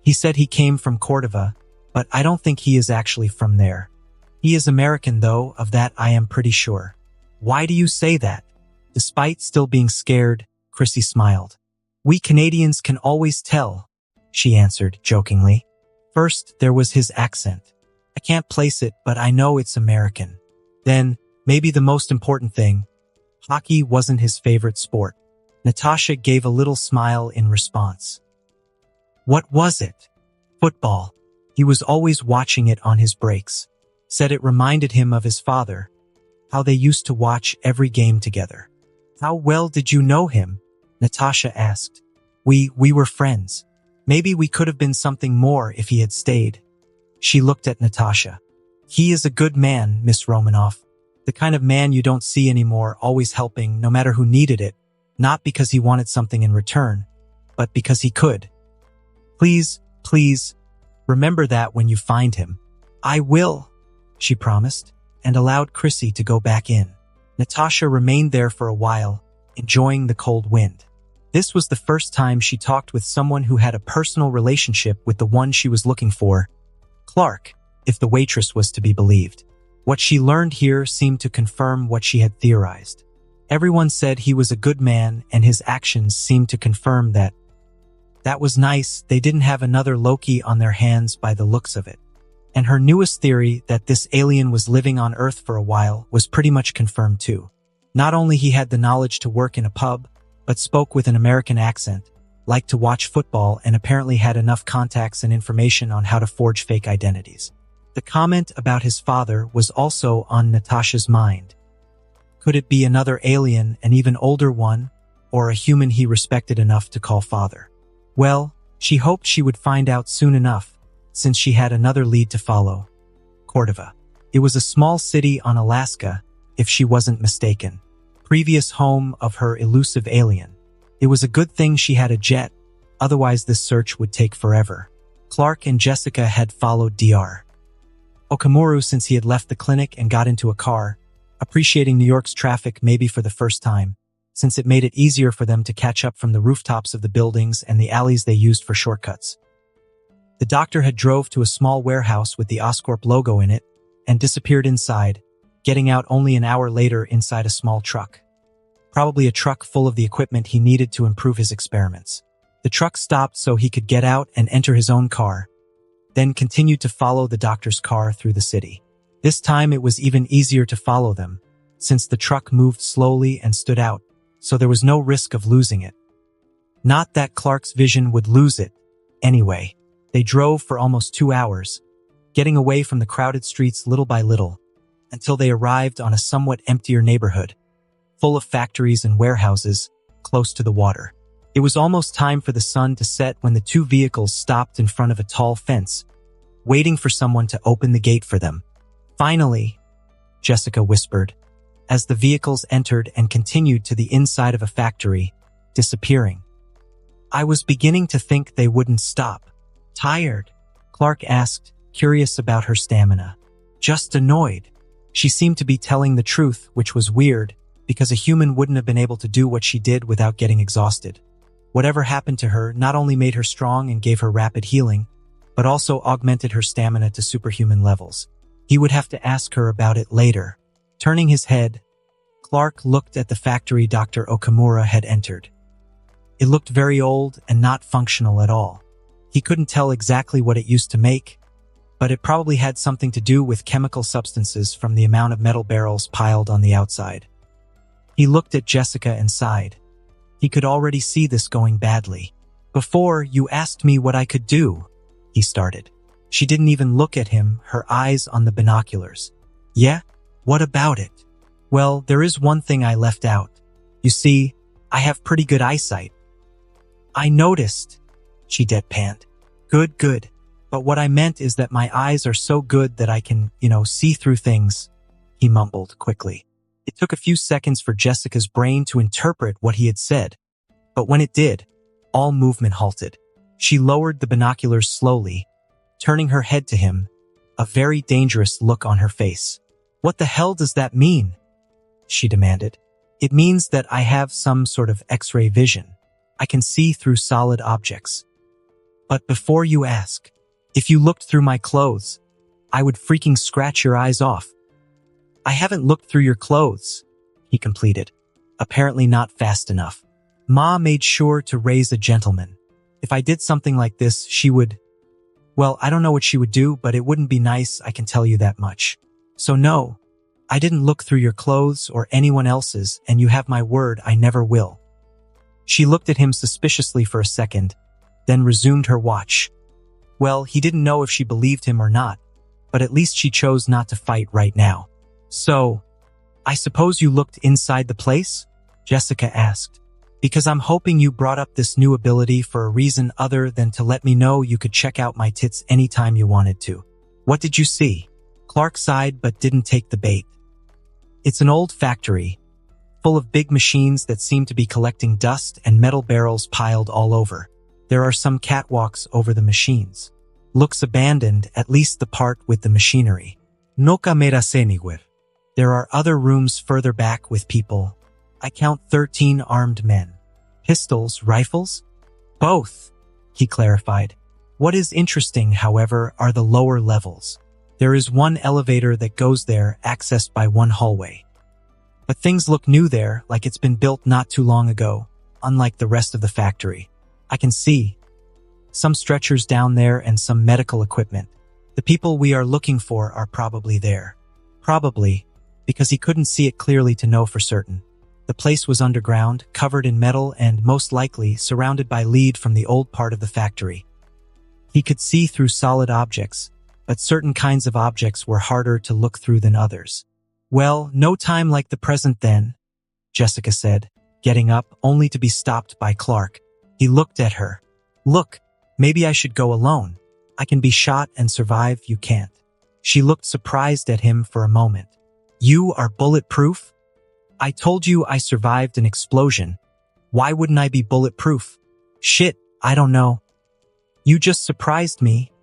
"He said he came from Cordova, but I don't think he is actually from there. He is American though, of that I am pretty sure." "Why do you say that?" Despite still being scared, Chrissy smiled. "We Canadians can always tell," she answered jokingly. "First, there was his accent. I can't place it, but I know it's American. Then, maybe the most important thing, hockey wasn't his favorite sport." Natasha gave a little smile in response. "What was it?" "Football. He was always watching it on his breaks. Said it reminded him of his father, how they used to watch every game together." "How well did you know him?" Natasha asked. We were friends. Maybe we could have been something more if he had stayed." She looked at Natasha. He is a good man, Miss Romanoff. The kind of man you don't see anymore, always helping, no matter who needed it, not because he wanted something in return, but because he could. Please, please, remember that when you find him. I will, she promised, and allowed Chrissy to go back in. Natasha remained there for a while, enjoying the cold wind. This was the first time she talked with someone who had a personal relationship with the one she was looking for, Clark, if the waitress was to be believed. What she learned here seemed to confirm what she had theorized. Everyone said he was a good man, and his actions seemed to confirm that. That was nice, they didn't have another Loki on their hands by the looks of it. And her newest theory that this alien was living on Earth for a while was pretty much confirmed too. Not only he had the knowledge to work in a pub, but spoke with an American accent, liked to watch football, and apparently had enough contacts and information on how to forge fake identities. The comment about his father was also on Natasha's mind. Could it be another alien, an even older one, or a human he respected enough to call father? Well, she hoped she would find out soon enough, since she had another lead to follow. Cordova. It was a small city on Alaska, if she wasn't mistaken. Previous home of her elusive alien. It was a good thing she had a jet, otherwise this search would take forever. Clark and Jessica had followed Dr. Okamura since he had left the clinic and got into a car, appreciating New York's traffic maybe for the first time, since it made it easier for them to catch up from the rooftops of the buildings and the alleys they used for shortcuts. The doctor had drove to a small warehouse with the Oscorp logo in it and disappeared inside, getting out only an hour later inside a small truck. Probably a truck full of the equipment he needed to improve his experiments. The truck stopped so he could get out and enter his own car, then continued to follow the doctor's car through the city. This time it was even easier to follow them, since the truck moved slowly and stood out, so there was no risk of losing it. Not that Clark's vision would lose it. Anyway, they drove for almost 2 hours, getting away from the crowded streets little by little, until they arrived on a somewhat emptier neighborhood, full of factories and warehouses, close to the water. It was almost time for the sun to set when the two vehicles stopped in front of a tall fence, waiting for someone to open the gate for them. Finally, Jessica whispered, as the vehicles entered and continued to the inside of a factory, disappearing. I was beginning to think they wouldn't stop. Tired? Clark asked, curious about her stamina. Just annoyed. She seemed to be telling the truth, which was weird, because a human wouldn't have been able to do what she did without getting exhausted. Whatever happened to her not only made her strong and gave her rapid healing, but also augmented her stamina to superhuman levels. He would have to ask her about it later. Turning his head, Clark looked at the factory Dr. Okamura had entered. It looked very old and not functional at all. He couldn't tell exactly what it used to make, but it probably had something to do with chemical substances from the amount of metal barrels piled on the outside. He looked at Jessica and sighed. He could already see this going badly. Before, you asked me what I could do, he started. She didn't even look at him, her eyes on the binoculars. Yeah? What about it? Well, there is one thing I left out. You see, I have pretty good eyesight. I noticed, she deadpanned. Good. But what I meant is that my eyes are so good that I can, see through things, he mumbled quickly. It took a few seconds for Jessica's brain to interpret what he had said, but when it did, all movement halted. She lowered the binoculars slowly, turning her head to him, a very dangerous look on her face. What the hell does that mean? She demanded. It means that I have some sort of X-ray vision. I can see through solid objects. But before you ask, if you looked through my clothes, I would freaking scratch your eyes off. I haven't looked through your clothes, he completed, apparently not fast enough. Ma made sure to raise a gentleman. If I did something like this, she would... Well, I don't know what she would do, but it wouldn't be nice, I can tell you that much. So no, I didn't look through your clothes or anyone else's, and you have my word I never will. She looked at him suspiciously for a second, then resumed her watch. Well, he didn't know if she believed him or not, but at least she chose not to fight right now. So, I suppose you looked inside the place? Jessica asked. Because I'm hoping you brought up this new ability for a reason other than to let me know you could check out my tits anytime you wanted to. What did you see? Clark sighed but didn't take the bait. It's an old factory, full of big machines that seem to be collecting dust and metal barrels piled all over. There are some catwalks over the machines. Looks abandoned, at least the part with the machinery. No cameras anywhere. There are other rooms further back with people. I count 13 armed men. Pistols, rifles? Both, he clarified. What is interesting, however, are the lower levels. There is one elevator that goes there, accessed by one hallway. But things look new there, like it's been built not too long ago, unlike the rest of the factory. I can see some stretchers down there and some medical equipment. The people we are looking for are probably there. Probably, because he couldn't see it clearly to know for certain. The place was underground, covered in metal and, most likely, surrounded by lead from the old part of the factory. He could see through solid objects, but certain kinds of objects were harder to look through than others. Well, no time like the present then, Jessica said, getting up only to be stopped by Clark. He looked at her. Look, maybe I should go alone. I can be shot and survive, you can't. She looked surprised at him for a moment. You are bulletproof? I told you I survived an explosion. Why wouldn't I be bulletproof? Shit, I don't know. You just surprised me,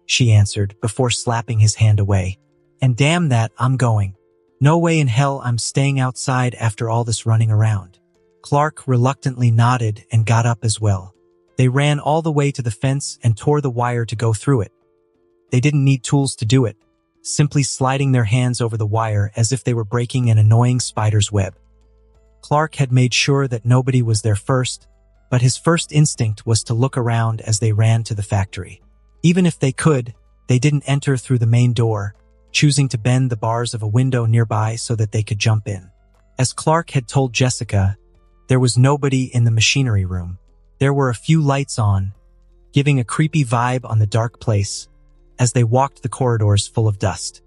she answered before slapping his hand away. And damn that, I'm going. No way in hell I'm staying outside after all this running around. Clark reluctantly nodded and got up as well. They ran all the way to the fence and tore the wire to go through it. They didn't need tools to do it, simply sliding their hands over the wire as if they were breaking an annoying spider's web. Clark had made sure that nobody was there first, but his first instinct was to look around as they ran to the factory. Even if they could, they didn't enter through the main door, choosing to bend the bars of a window nearby so that they could jump in. As Clark had told Jessica, there was nobody in the machinery room. There were a few lights on, giving a creepy vibe on the dark place as they walked the corridors full of dust.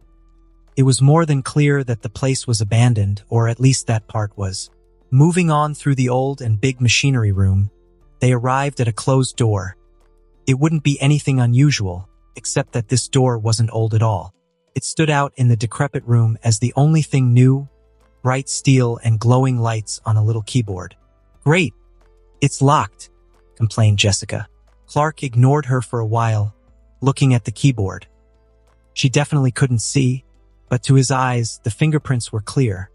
It was more than clear that the place was abandoned, or at least that part was. Moving on through the old and big machinery room, they arrived at a closed door. It wouldn't be anything unusual, except that this door wasn't old at all. It stood out in the decrepit room as the only thing new, bright steel and glowing lights on a little keyboard. Great! It's locked, complained Jessica. Clark ignored her for a while, looking at the keyboard. She definitely couldn't see, but to his eyes, the fingerprints were clear.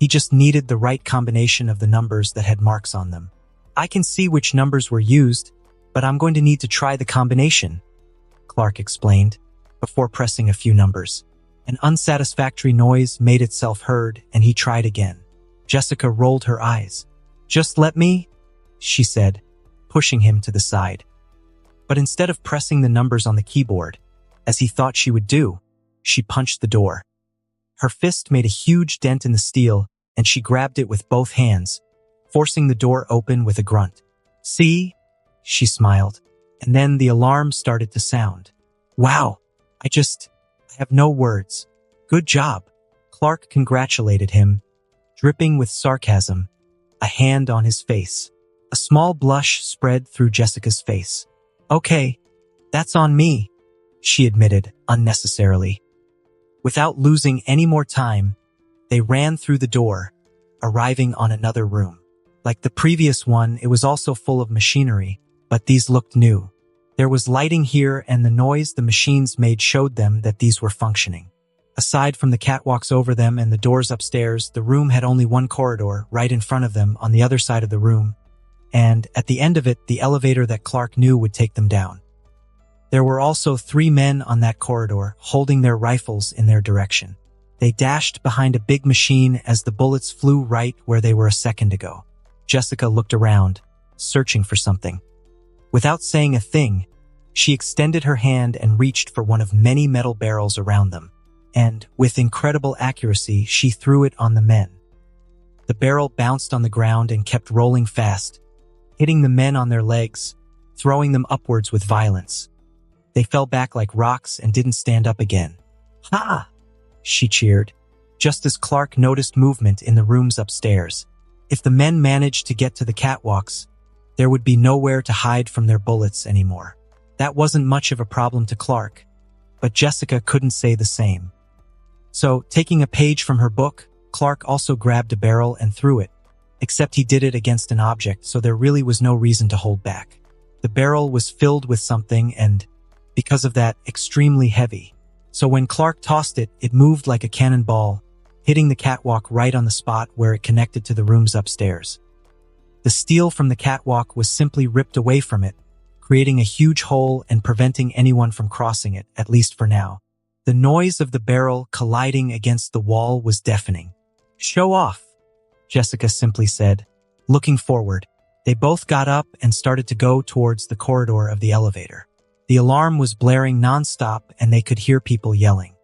He just needed the right combination of the numbers that had marks on them. I can see which numbers were used, but I'm going to need to try the combination, Clark explained, before pressing a few numbers. An unsatisfactory noise made itself heard, and he tried again. Jessica rolled her eyes. Just let me, she said, pushing him to the side. But instead of pressing the numbers on the keyboard, as he thought she would do, she punched the door. Her fist made a huge dent in the steel, and she grabbed it with both hands, forcing the door open with a grunt. See? She smiled, and then the alarm started to sound. Wow, I have no words. Good job. Clark congratulated him, dripping with sarcasm, a hand on his face. A small blush spread through Jessica's face. Okay, that's on me, she admitted unnecessarily. Without losing any more time, they ran through the door, arriving on another room. Like the previous one, it was also full of machinery, but these looked new. There was lighting here, and the noise the machines made showed them that these were functioning. Aside from the catwalks over them and the doors upstairs, the room had only one corridor right in front of them on the other side of the room, and at the end of it, the elevator that Clark knew would take them down. There were also 3 men on that corridor, holding their rifles in their direction. They dashed behind a big machine as the bullets flew right where they were a second ago. Jessica looked around, searching for something. Without saying a thing, she extended her hand and reached for one of many metal barrels around them, and, with incredible accuracy, she threw it on the men. The barrel bounced on the ground and kept rolling fast, hitting the men on their legs, throwing them upwards with violence. They fell back like rocks and didn't stand up again. Ha! She cheered, just as Clark noticed movement in the rooms upstairs. If the men managed to get to the catwalks, there would be nowhere to hide from their bullets anymore. That wasn't much of a problem to Clark. but Jessica couldn't say the same. So, taking a page from her book, Clark also grabbed a barrel and threw it, except he did it against an object, so there really was no reason to hold back. The barrel was filled with something and, because of that, extremely heavy. So when Clark tossed it, it moved like a cannonball, hitting the catwalk right on the spot where it connected to the rooms upstairs. The steel from the catwalk was simply ripped away from it, creating a huge hole and preventing anyone from crossing it, at least for now. The noise of the barrel colliding against the wall was deafening. "Show off," Jessica simply said. Looking forward, they both got up and started to go towards the corridor of the elevator. The alarm was blaring nonstop and they could hear people yelling.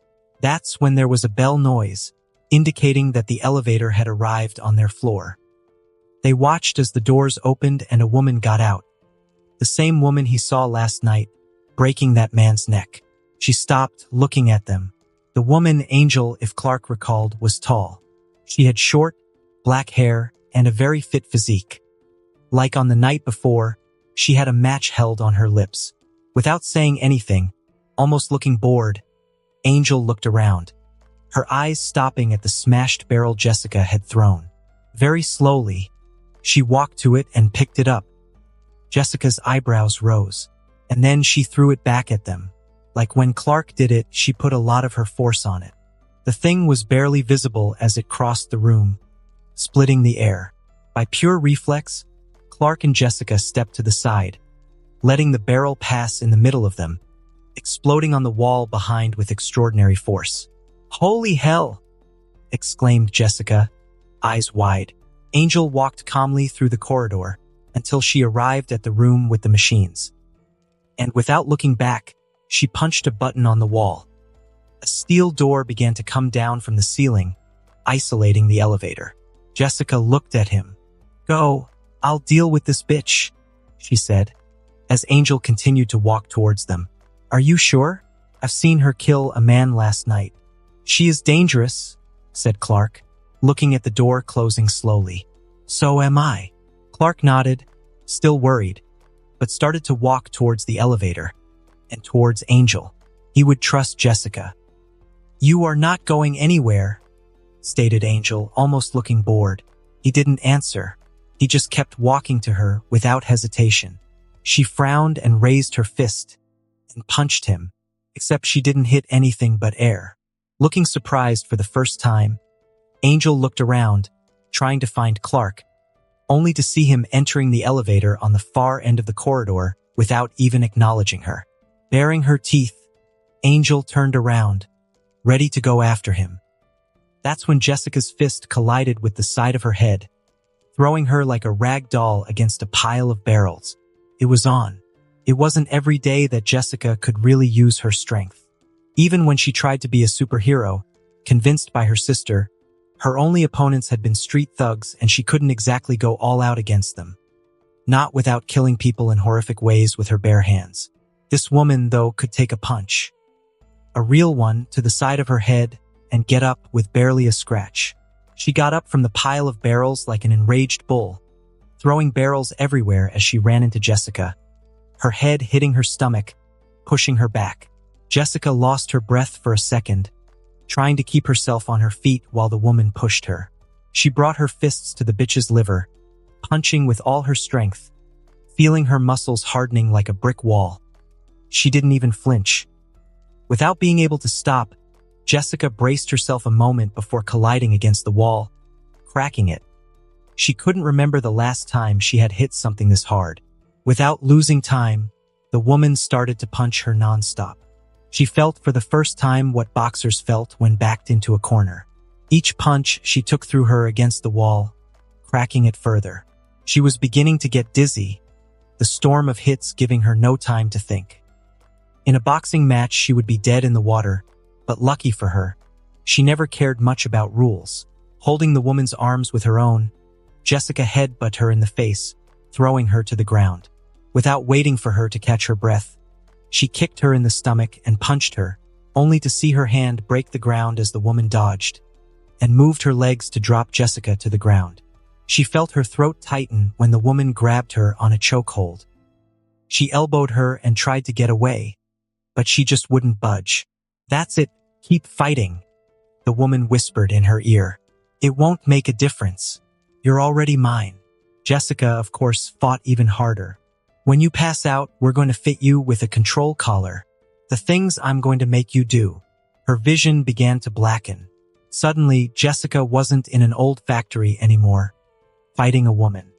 That's when there was a bell noise, indicating that the elevator had arrived on their floor. They watched as the doors opened and a woman got out. The same woman he saw last night, breaking that man's neck. She stopped, looking at them. The woman, Angel, if Clark recalled, was tall. She had short, black hair and a very fit physique. Like on the night before, she had a match held on her lips. Without saying anything, almost looking bored, Angel looked around, her eyes stopping at the smashed barrel Jessica had thrown. Very slowly, she walked to it and picked it up. Jessica's eyebrows rose, and then she threw it back at them. Like when Clark did it, she put a lot of her force on it. The thing was barely visible as it crossed the room, splitting the air. By pure reflex, Clark and Jessica stepped to the side, letting the barrel pass in the middle of them, exploding on the wall behind with extraordinary force. "Holy hell!" exclaimed Jessica, eyes wide. Angel walked calmly through the corridor until she arrived at the room with the machines. And without looking back, she punched a button on the wall. A steel door began to come down from the ceiling, isolating the elevator. Jessica looked at him. "Go, I'll deal with this bitch," she said, as Angel continued to walk towards them. "Are you sure? I've seen her kill a man last night." "She is dangerous," said Clark, looking at the door closing slowly. "So am I." Clark nodded, still worried, but started to walk towards the elevator and towards Angel. He would trust Jessica. "You are not going anywhere," stated Angel, almost looking bored. He didn't answer. He just kept walking to her without hesitation. She frowned and raised her fist and punched him, except she didn't hit anything but air. Looking surprised for the first time, Angel looked around, trying to find Clark, only to see him entering the elevator on the far end of the corridor without even acknowledging her. Baring her teeth, Angel turned around, ready to go after him. That's when Jessica's fist collided with the side of her head, throwing her like a rag doll against a pile of barrels. It was on. It wasn't every day that Jessica could really use her strength. Even when she tried to be a superhero, convinced by her sister, her only opponents had been street thugs and she couldn't exactly go all out against them. Not without killing people in horrific ways with her bare hands. This woman, though, could take a punch. A real one to the side of her head and get up with barely a scratch. She got up from the pile of barrels like an enraged bull, throwing barrels everywhere as she ran into Jessica, her head hitting her stomach, pushing her back. Jessica lost her breath for a second, trying to keep herself on her feet while the woman pushed her. She brought her fists to the bitch's liver, punching with all her strength, feeling her muscles hardening like a brick wall. She didn't even flinch. Without being able to stop, Jessica braced herself a moment before colliding against the wall, cracking it. She couldn't remember the last time she had hit something this hard. Without losing time, the woman started to punch her nonstop. She felt for the first time what boxers felt when backed into a corner. Each punch she took threw her against the wall, cracking it further. She was beginning to get dizzy, the storm of hits giving her no time to think. In a boxing match, she would be dead in the water, but lucky for her, she never cared much about rules. Holding the woman's arms with her own, Jessica headbutted her in the face, throwing her to the ground. Without waiting for her to catch her breath, she kicked her in the stomach and punched her, only to see her hand break the ground as the woman dodged and moved her legs to drop Jessica to the ground. She felt her throat tighten when the woman grabbed her on a chokehold. She elbowed her and tried to get away, but she just wouldn't budge. "That's it, keep fighting," the woman whispered in her ear. "It won't make a difference. You're already mine." Jessica, of course, fought even harder. "When you pass out, we're going to fit you with a control collar. The things I'm going to make you do." Her vision began to blacken. Suddenly, Jessica wasn't in an old factory anymore, fighting a woman.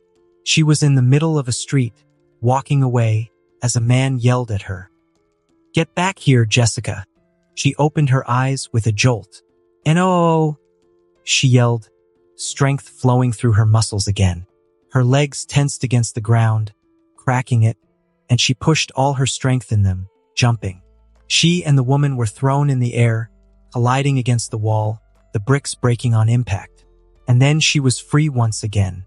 She was in the middle of a street, walking away, as a man yelled at her. "Get back here, Jessica." She opened her eyes with a jolt. "No!" she yelled, strength flowing through her muscles again. Her legs tensed against the ground, cracking it, and she pushed all her strength in them, jumping. She and the woman were thrown in the air, colliding against the wall, the bricks breaking on impact. And then she was free once again.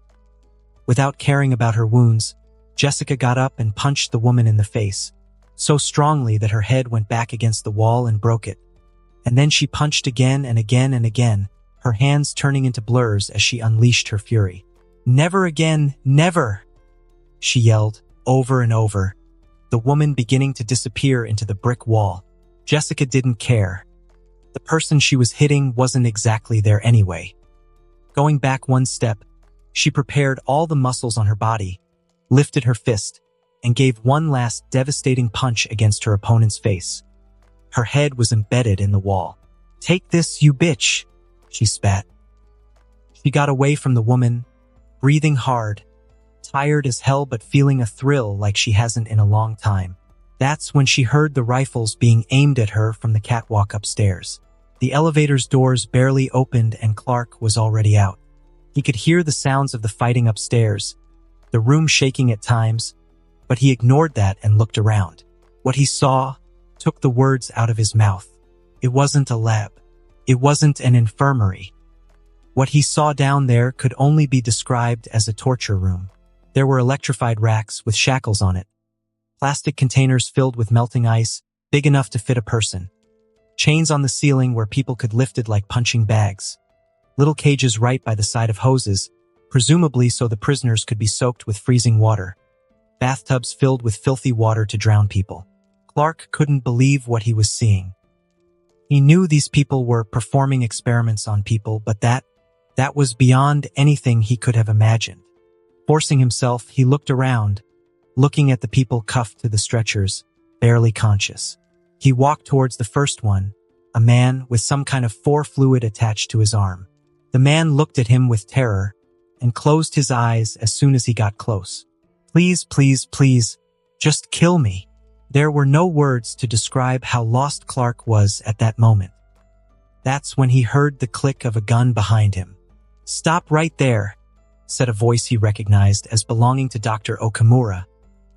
Without caring about her wounds, Jessica got up and punched the woman in the face, so strongly that her head went back against the wall and broke it. And then she punched again and again and again, her hands turning into blurs as she unleashed her fury. "Never again, never!" she yelled, over and over, the woman beginning to disappear into the brick wall. Jessica didn't care. The person she was hitting wasn't exactly there anyway. Going back one step, she prepared all the muscles on her body, lifted her fist, and gave one last devastating punch against her opponent's face. Her head was embedded in the wall. "Take this, you bitch," she spat. She got away from the woman, breathing hard, tired as hell but feeling a thrill like she hasn't in a long time. That's when she heard the rifles being aimed at her from the catwalk upstairs. The elevator's doors barely opened and Clark was already out. He could hear the sounds of the fighting upstairs, the room shaking at times, but he ignored that and looked around. What he saw took the words out of his mouth. It wasn't a lab. It wasn't an infirmary. What he saw down there could only be described as a torture room. There were electrified racks with shackles on it, plastic containers filled with melting ice, big enough to fit a person, chains on the ceiling where people could lift it like punching bags, little cages right by the side of hoses, presumably so the prisoners could be soaked with freezing water, bathtubs filled with filthy water to drown people. Clark couldn't believe what he was seeing. He knew these people were performing experiments on people, but that was beyond anything he could have imagined. Forcing himself, he looked around, looking at the people cuffed to the stretchers, barely conscious. He walked towards the first one, a man with some kind of fluid attached to his arm. The man looked at him with terror and closed his eyes as soon as he got close. "Please, please, please, just kill me." There were no words to describe how lost Clark was at that moment. That's when he heard the click of a gun behind him. "Stop right there," said a voice he recognized as belonging to Dr. Okamura,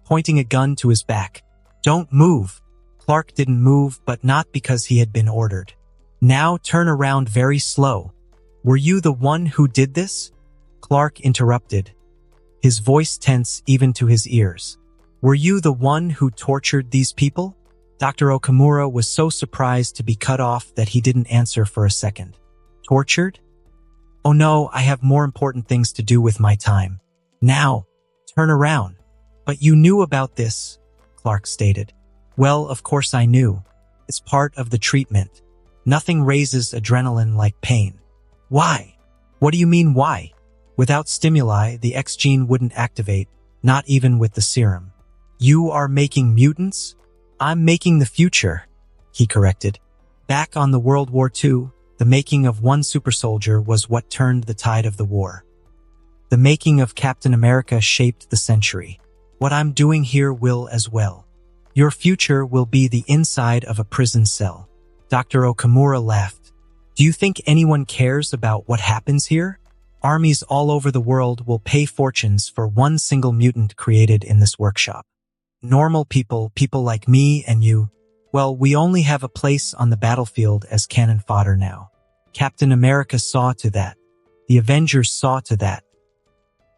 pointing a gun to his back. "Don't move." Clark didn't move, but not because he had been ordered. "Now turn around very slow." "Were you the one who did this?" Clark interrupted, his voice tense even to his ears. "Were you the one who tortured these people?" Dr. Okamura was so surprised to be cut off that he didn't answer for a second. "Tortured? Oh no, I have more important things to do with my time. Now, turn around." "But you knew about this," Clark stated. "Well, of course I knew. It's part of the treatment. Nothing raises adrenaline like pain." "Why?" "What do you mean why? Without stimuli, the X gene wouldn't activate, not even with the serum." "You are making mutants?" "I'm making the future," he corrected. Back on the World War II, the making of one super soldier was what turned the tide of the war. The making of Captain America shaped the century. What I'm doing here will as well. Your future will be the inside of a prison cell. Dr. Okamura laughed. "Do you think anyone cares about what happens here? Armies all over the world will pay fortunes for one single mutant created in this workshop. Normal people like me and you, well, we only have a place on the battlefield as cannon fodder now. Captain America saw to that. The Avengers saw to that.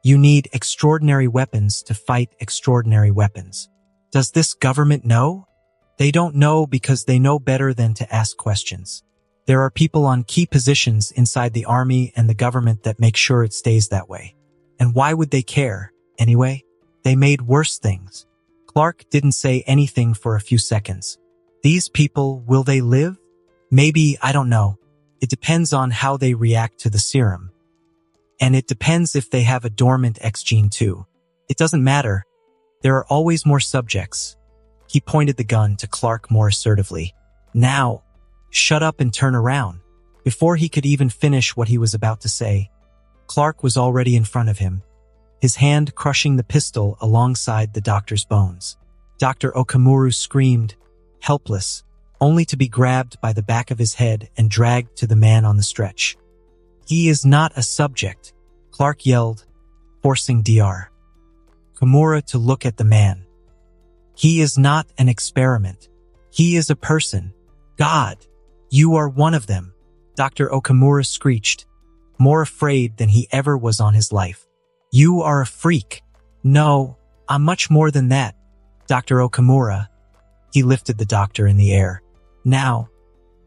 You need extraordinary weapons to fight extraordinary weapons. Does this government know? They don't know because they know better than to ask questions. There are people on key positions inside the army and the government that make sure it stays that way. And why would they care, anyway? They made worse things." Clark didn't say anything for a few seconds. These people, will they live? Maybe, I don't know. It depends on how they react to the serum. And it depends if they have a dormant X gene too. It doesn't matter. There are always more subjects. He pointed the gun to Clark more assertively. Now, shut up and turn around. Before he could even finish what he was about to say, Clark was already in front of him, his hand crushing the pistol alongside the doctor's bones. Dr. Okamura screamed, helpless, only to be grabbed by the back of his head and dragged to the man on the stretch. He is not a subject, Clark yelled, forcing Dr. Okamura to look at the man. He is not an experiment. He is a person. God, you are one of them, Dr. Okamura screeched, more afraid than he ever was on his life. You are a freak. No, I'm much more than that, Dr. Okamura. He lifted the doctor in the air. Now,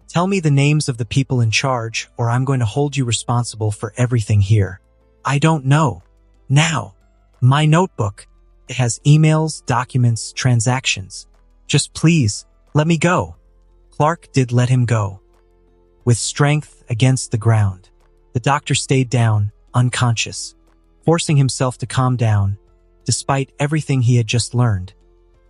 tell me the names of the people in charge, or I'm going to hold you responsible for everything here. I don't know. Now, my notebook. It has emails, documents, transactions. Just please, let me go. Clark did let him go. With strength against the ground, the doctor stayed down, unconscious, forcing himself to calm down. Despite everything he had just learned,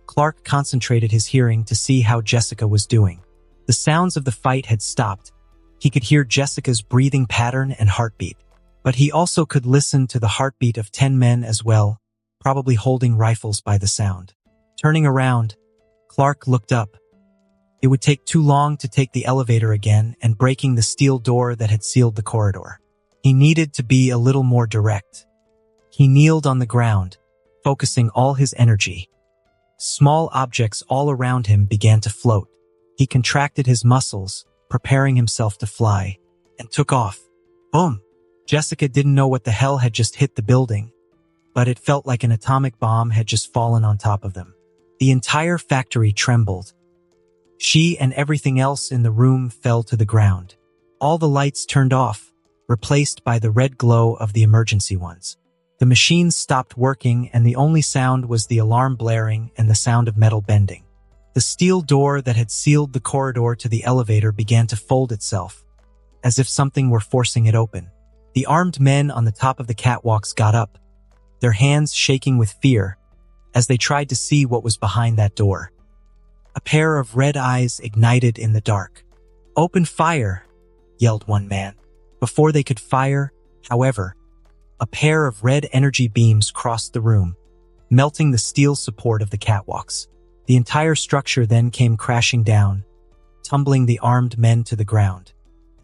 Clark concentrated his hearing to see how Jessica was doing. The sounds of the fight had stopped. He could hear Jessica's breathing pattern and heartbeat, but he also could listen to the heartbeat of 10 men as well, probably holding rifles by the sound. Turning around, Clark looked up. It would take too long to take the elevator again and breaking the steel door that had sealed the corridor. He needed to be a little more direct. He kneeled on the ground, focusing all his energy. Small objects all around him began to float. He contracted his muscles, preparing himself to fly, and took off. Boom! Jessica didn't know what the hell had just hit the building, but it felt like an atomic bomb had just fallen on top of them. The entire factory trembled. She and everything else in the room fell to the ground. All the lights turned off, replaced by the red glow of the emergency ones. The machines stopped working and the only sound was the alarm blaring and the sound of metal bending. The steel door that had sealed the corridor to the elevator began to fold itself, as if something were forcing it open. The armed men on the top of the catwalks got up, their hands shaking with fear, as they tried to see what was behind that door. A pair of red eyes ignited in the dark. Open fire, yelled one man. Before they could fire, however, a pair of red energy beams crossed the room, melting the steel support of the catwalks. The entire structure then came crashing down, tumbling the armed men to the ground.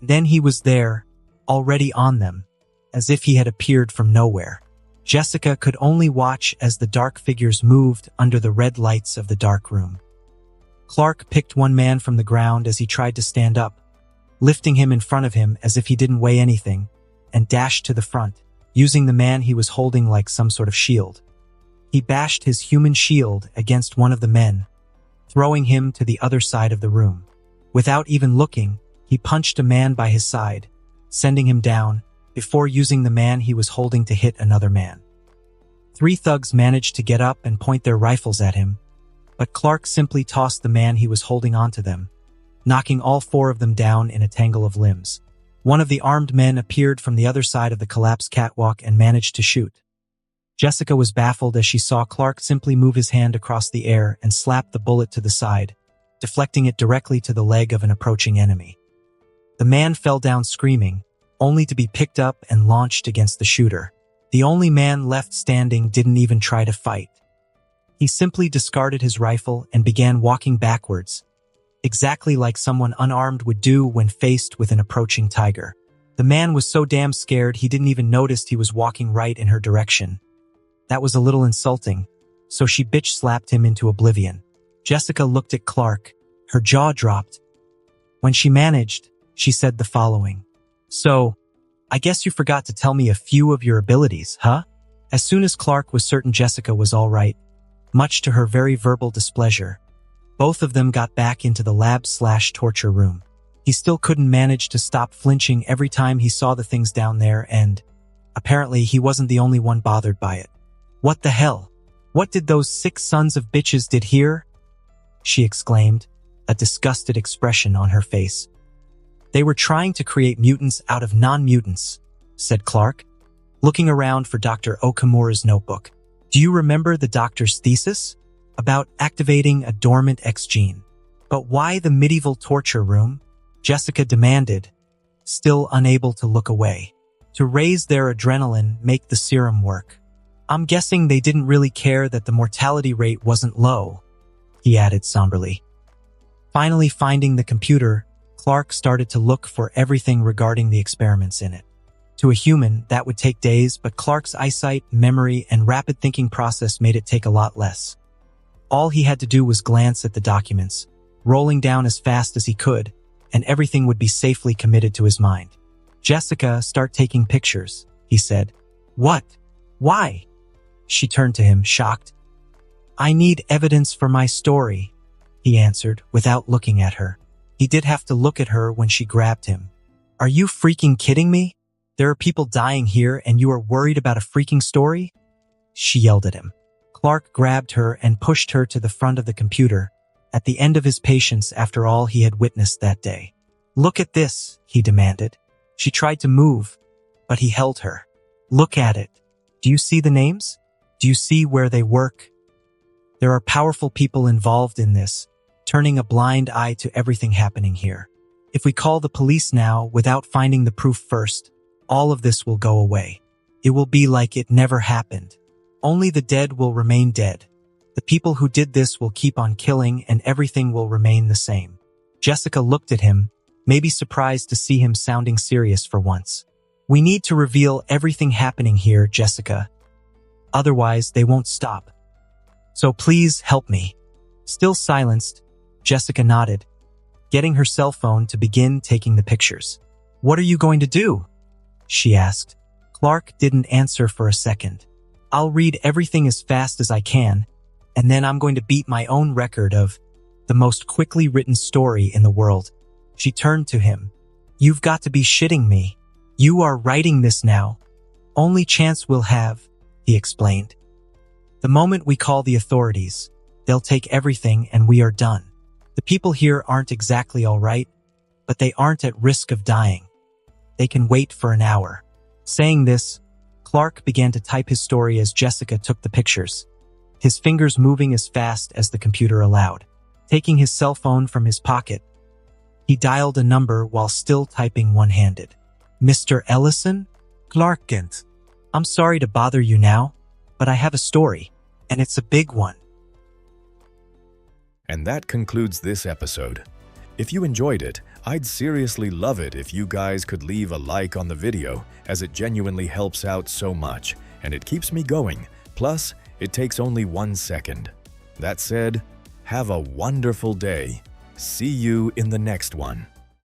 Then he was there, already on them, as if he had appeared from nowhere. Jessica could only watch as the dark figures moved under the red lights of the dark room. Clark picked one man from the ground as he tried to stand up, lifting him in front of him as if he didn't weigh anything, and dashed to the front, using the man he was holding like some sort of shield. He bashed his human shield against one of the men, throwing him to the other side of the room. Without even looking, he punched a man by his side, sending him down, before using the man he was holding to hit another man. 3 thugs managed to get up and point their rifles at him, but Clark simply tossed the man he was holding onto them, knocking all 4 of them down in a tangle of limbs. One of the armed men appeared from the other side of the collapsed catwalk and managed to shoot. Jessica was baffled as she saw Clark simply move his hand across the air and slap the bullet to the side, deflecting it directly to the leg of an approaching enemy. The man fell down screaming, only to be picked up and launched against the shooter. The only man left standing didn't even try to fight. He simply discarded his rifle and began walking backwards, exactly like someone unarmed would do when faced with an approaching tiger. The man was so damn scared he didn't even notice he was walking right in her direction. That was a little insulting, so she bitch-slapped him into oblivion. Jessica looked at Clark, her jaw dropped. When she managed, she said the following. So, I guess you forgot to tell me a few of your abilities, huh? As soon as Clark was certain Jessica was all right, much to her very verbal displeasure, both of them got back into the lab/torture room. He still couldn't manage to stop flinching every time he saw the things down there and, apparently, he wasn't the only one bothered by it. What the hell? What did those 6 sons of bitches did here? She exclaimed, a disgusted expression on her face. "They were trying to create mutants out of non-mutants," said Clark, looking around for Dr. Okamura's notebook. "Do you remember the doctor's thesis? About activating a dormant X gene. But why the medieval torture room?" Jessica demanded, still unable to look away. "To raise their adrenaline, make the serum work. I'm guessing they didn't really care that the mortality rate wasn't low," he added somberly. Finally finding the computer, Clark started to look for everything regarding the experiments in it. To a human, that would take days, but Clark's eyesight, memory, and rapid thinking process made it take a lot less. All he had to do was glance at the documents, rolling down as fast as he could, and everything would be safely committed to his mind. "Jessica, start taking pictures," he said. "What? Why?" She turned to him, shocked. "I need evidence for my story," he answered, without looking at her. He did have to look at her when she grabbed him. "Are you freaking kidding me? There are people dying here and you are worried about a freaking story?" She yelled at him. Clark grabbed her and pushed her to the front of the computer, at the end of his patience after all he had witnessed that day. "Look at this," he demanded. She tried to move, but he held her. "Look at it. Do you see the names? Do you see where they work? There are powerful people involved in this, turning a blind eye to everything happening here. If we call the police now without finding the proof first, all of this will go away. It will be like it never happened. Only the dead will remain dead. The people who did this will keep on killing and everything will remain the same." Jessica looked at him, maybe surprised to see him sounding serious for once. "We need to reveal everything happening here, Jessica. Otherwise, they won't stop. So please help me." Still silenced, Jessica nodded, getting her cell phone to begin taking the pictures. "What are you going to do?" she asked. Clark didn't answer for a second. "I'll read everything as fast as I can, and then I'm going to beat my own record of the most quickly written story in the world." She turned to him. "You've got to be shitting me. You are writing this now. Only chance we'll have," he explained. "The moment we call the authorities, they'll take everything and we are done. The people here aren't exactly all right, but they aren't at risk of dying. They can wait for an hour." Saying this, Clark began to type his story as Jessica took the pictures, his fingers moving as fast as the computer allowed. Taking his cell phone from his pocket, he dialed a number while still typing one-handed. "Mr. Ellison? Clark Kent. I'm sorry to bother you now, but I have a story, and it's a big one." And that concludes this episode. If you enjoyed it, I'd seriously love it if you guys could leave a like on the video, as it genuinely helps out so much, and it keeps me going. Plus, it takes only 1 second. That said, have a wonderful day. See you in the next one.